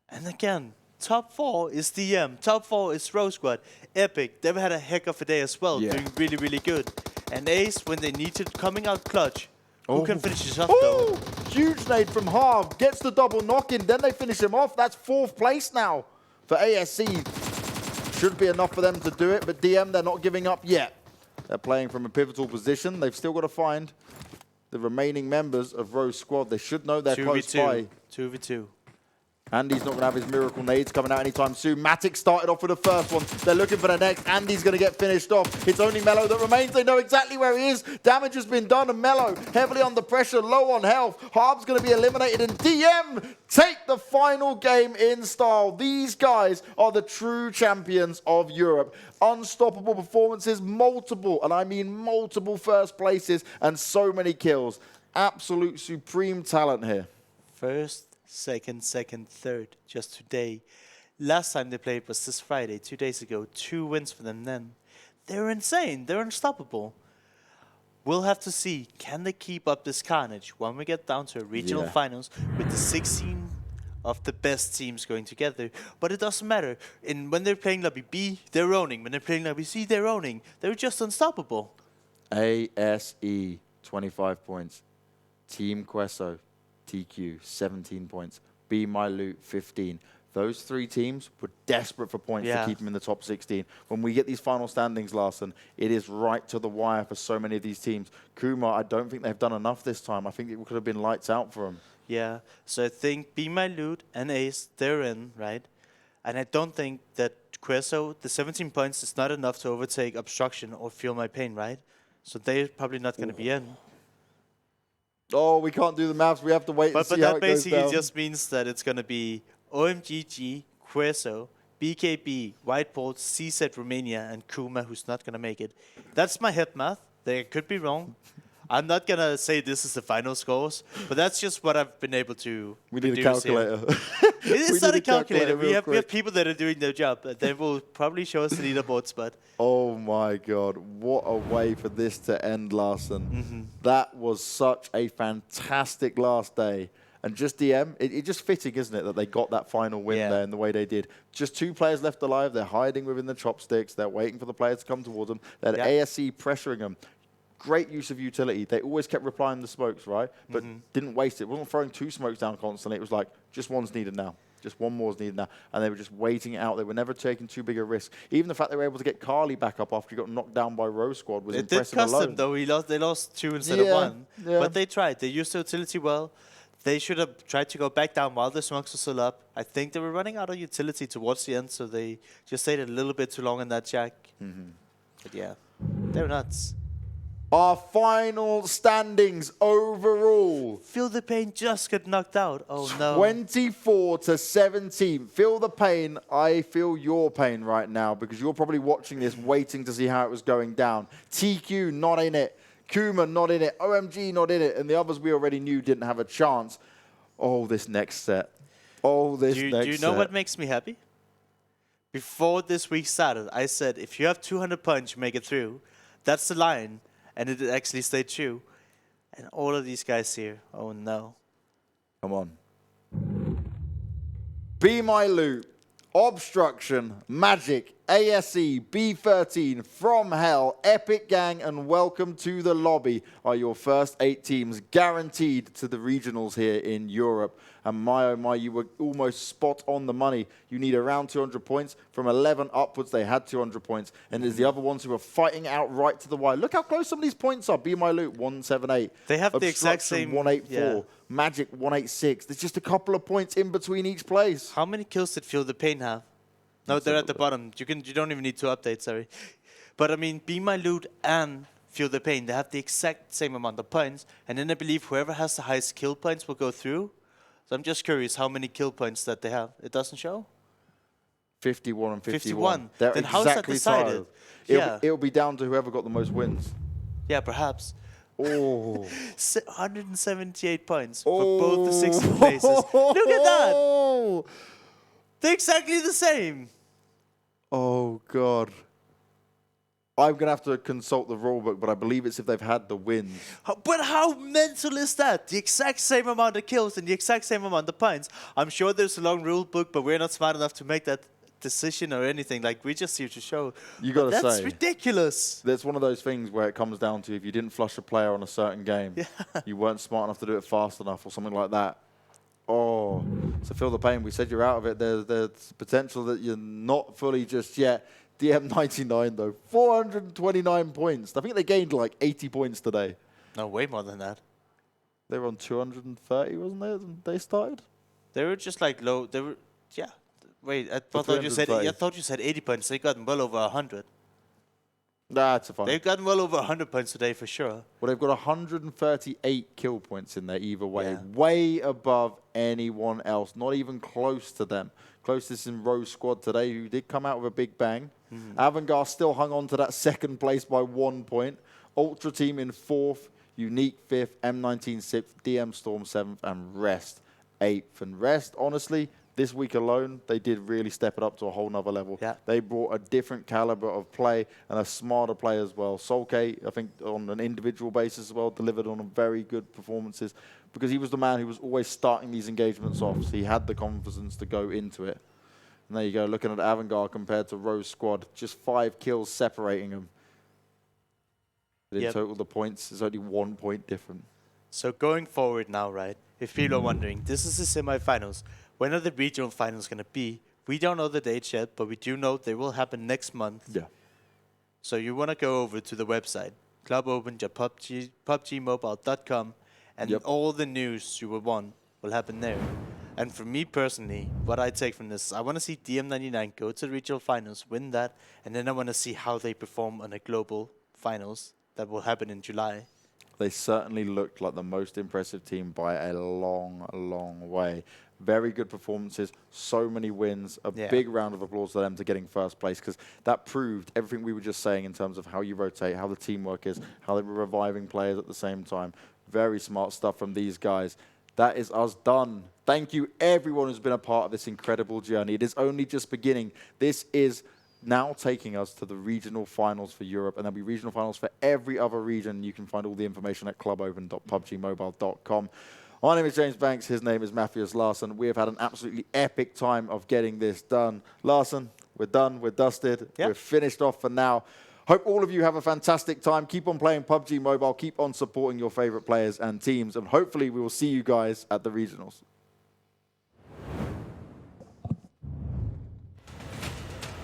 And again, top 4 is DM, top 4 is Rosq. Epic, they've had a heck of a day as well, doing really good. And Ace, when they need to, coming out clutch. Who can finish this off though? Huge nade from Harv, gets the double knock-in, then they finish him off. That's 4th place now for ASE. Should be enough for them to do it, but DM, they're not giving up yet. They're playing from a pivotal position. They've still got to find the remaining members of Rose Squad. They should know they're close by. 2v2. Andy's not going to have his miracle nades coming out anytime soon. Matic started off with the first one. They're looking for the next. Andy's going to get finished off. It's only Mello that remains. They know exactly where he is. Damage has been done, and Mello heavily under pressure, low on health. Harb's going to be eliminated, and DM take the final game in style. These guys are the true champions of Europe. Unstoppable performances, multiple, and I mean multiple first places, and so many kills. Absolute supreme talent here. First, second, third, just today. Last time they played was this Friday, 2 days ago. 2 wins for them then. They're insane. They're unstoppable. we'll have to see, can they keep up this carnage when we get down to a regional finals with the 16 of the best teams going together? But it doesn't matter. When they're playing Lobby B, they're owning. When they're playing Lobby C, they're owning. They're just unstoppable. ASE, 25 points. Team Queso, TQ, 17 points. Bemyloot, 15. Those 3 teams were desperate for points to keep them in the top 16. When we get these final standings, Larson, it is right to the wire for so many of these teams. Kuma, I don't think they've done enough this time. I think it could have been lights out for them. Yeah, so I think Bemyloot and Ace, they're in, right? And I don't think that Queso, the 17 points is not enough to overtake Obstruction or Feel My Pain, right? So they're probably not going to be in. Oh, we can't do the maths. We have to wait and see how it goes down. But that basically just means that it's going to be OMGG, Queso, BKB, Whiteboard, CZ Romania, and Kuma, who's not going to make it. That's my head math. They could be wrong. I'm not going to say this is the final scores, but that's just what I've been able to We need a calculator. It is not a calculator. We have people that are doing their job. They will probably show us the leaderboards, but... Oh my God, what a way for this to end, Larson. That was such a fantastic last day. And just DM, it's just fitting, isn't it, that they got that final win there in the way they did. Just 2 players left alive. They're hiding within the chopsticks. They're waiting for the players to come towards them. They had ASE pressuring them. Great use of utility. They always kept replying the smokes, right? But didn't waste it. Wasn't throwing 2 smokes down constantly. It was like, just one's needed now. Just one more is needed now. And they were just waiting it out. They were never taking too big a risk. Even the fact they were able to get Carly back up after he got knocked down by Rosq was impressive alone. It did cost them, though. They lost 2 instead of 1. But they tried. They used the utility well. They should have tried to go back down while the smokes were still up. I think they were running out of utility towards the end, so they just stayed a little bit too long in that jack. But yeah, they're nuts. Our final standings overall. Feel the Pain just got knocked out. Oh no. 24-17. Feel the pain. I feel your pain right now because you're probably watching this waiting to see how it was going down. TQ not in it. Kuma not in it. OMG not in it. And the others we already knew didn't have a chance. Oh, this next set. Oh, this next set. Do you know what makes me happy? Before this week started, I said, if you have 200 points, you make it through. That's the line. And it actually stayed true. And all of these guys here, oh no. Come on. Bemyloot, Obstruction, Magic, ASE, B13, FromHell, EpicGang, and Welcome to the Lobby are your first 8 teams guaranteed to the regionals here in Europe. And my, oh my, you were almost spot on the money. You need around 200 points. From 11 upwards, they had 200 points. And there's the other ones who are fighting out right to the wire. Look how close some of these points are. Bemyloot, 178. They have the exact same... 184. Yeah. Magic, 186. There's just a couple of points in between each place. How many kills did Feel the Pain have? No, they're at the bottom. You don't even need to update, sorry. But I mean, Bemyloot and Feel the Pain, they have the exact same amount of points. And then I believe whoever has the highest kill points will go through. So I'm just curious how many kill points that they have. It doesn't show? 51 and 51. They're then exactly how's that decided? It'll be down to whoever got the most wins. Yeah, perhaps. Oh. 178 points for both the 16 places. Look at that! They're exactly the same. Oh, God. I'm going to have to consult the rulebook, but I believe it's if they've had the wins. But how mental is that? The exact same amount of kills and the exact same amount of points. I'm sure there's a long rulebook, but we're not smart enough to make that decision or anything. Like, we just here to show. You got to say. That's ridiculous. That's one of those things where it comes down to if you didn't flush a player on a certain game, you weren't smart enough to do it fast enough or something like that. Oh, so Feel the Pain. We said you're out of it. There's potential that you're not fully just yet. DM99, though, 429 points. I think they gained like 80 points today. No, way more than that. They were on 230, wasn't they, when they started? They were just like low. They were, yeah. Wait, I thought you said 80 points. They got well over 100. That's fine. They've gotten well over 100 points today for sure. Well, they've got 138 kill points in there either way. Way above anyone else. Not even close to them. Closest in Rosq squad today, who did come out with a big bang. Avangar still hung on to that second place by 1 point. Ultra Team in 4th. Unique 5th. M19 6th. DMStorm 7th. And Rest 8th. And Rest, honestly, this week alone, they did really step it up to a whole nother level. Yeah. They brought a different caliber of play and a smarter play as well. Solke, I think, on an individual basis as well, delivered on very good performances because he was the man who was always starting these engagements off. So he had the confidence to go into it. And there you go, looking at Avangar compared to Rosq squad, just 5 kills separating them. But in total, the points is only 1 point different. So going forward now, right, if people are wondering, this is the semifinals. When are the regional finals going to be? We don't know the dates yet, but we do know they will happen next month. Yeah. So you want to go over to the website, PUBGMOBILE.com, and all the news you will want will happen there. And for me personally, what I take from this, I want to see DM99 go to the regional finals, win that, and then I want to see how they perform on a global finals that will happen in July. They certainly looked like the most impressive team by a long, long way. Very good performances, so many wins, a big round of applause to them to getting first place because that proved everything we were just saying in terms of how you rotate, how the teamwork is, how they were reviving players at the same time. Very smart stuff from these guys. That is us done. Thank you everyone who's been a part of this incredible journey. It is only just beginning. This is now taking us to the regional finals for Europe, and there'll be regional finals for every other region. You can find all the information at clubopen.pubgmobile.com. My name is James Banks. His name is Matthias Larsson. We have had an absolutely epic time of getting this done. Larsson, we're done. We're dusted. We're finished off for now. Hope all of you have a fantastic time. Keep on playing PUBG Mobile. Keep on supporting your favorite players and teams, and hopefully we will see you guys at the regionals.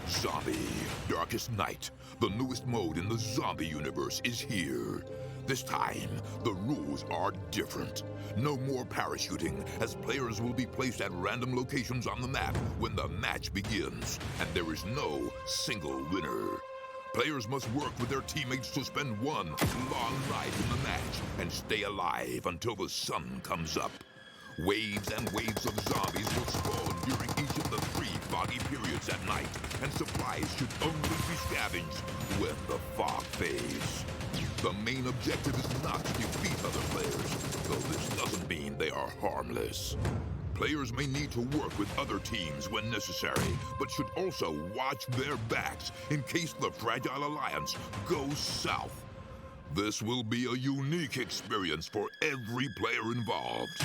Zombie, Darkest Night, the newest mode in the zombie universe, is here. This time, the rules are different. No more parachuting, as players will be placed at random locations on the map when the match begins, and there is no single winner. Players must work with their teammates to spend one long night in the match and stay alive until the sun comes up. Waves and waves of zombies will spawn during each of the 3 foggy periods at night, and supplies should only be scavenged when the fog fades. The main objective is not to defeat other players, though this doesn't mean they are harmless. Players may need to work with other teams when necessary, but should also watch their backs in case the Fragile Alliance goes south. This will be a unique experience for every player involved.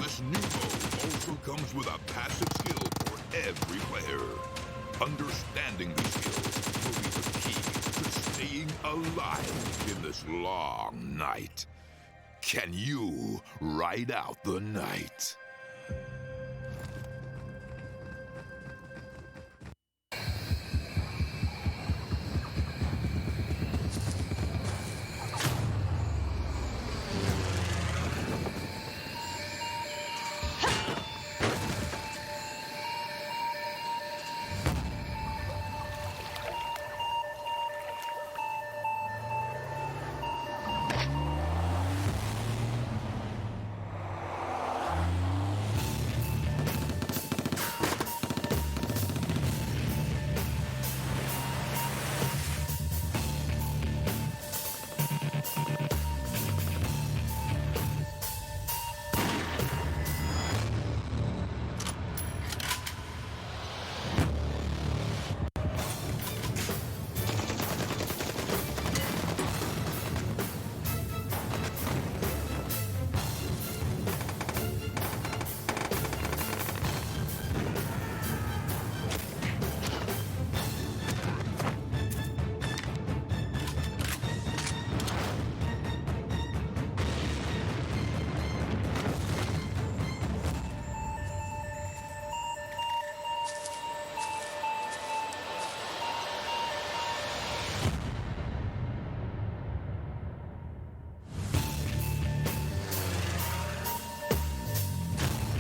This new mode also comes with a passive skill for every player. Understanding these skills will be the key to staying alive in this long night. Can you ride out the night?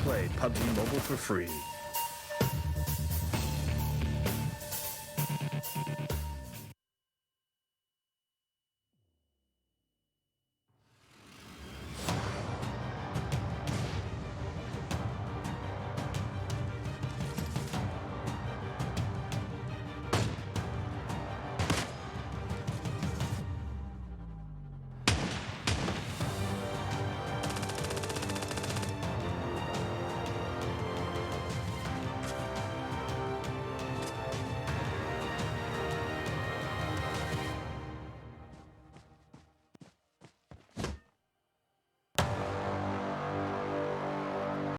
Play PUBG Mobile for free.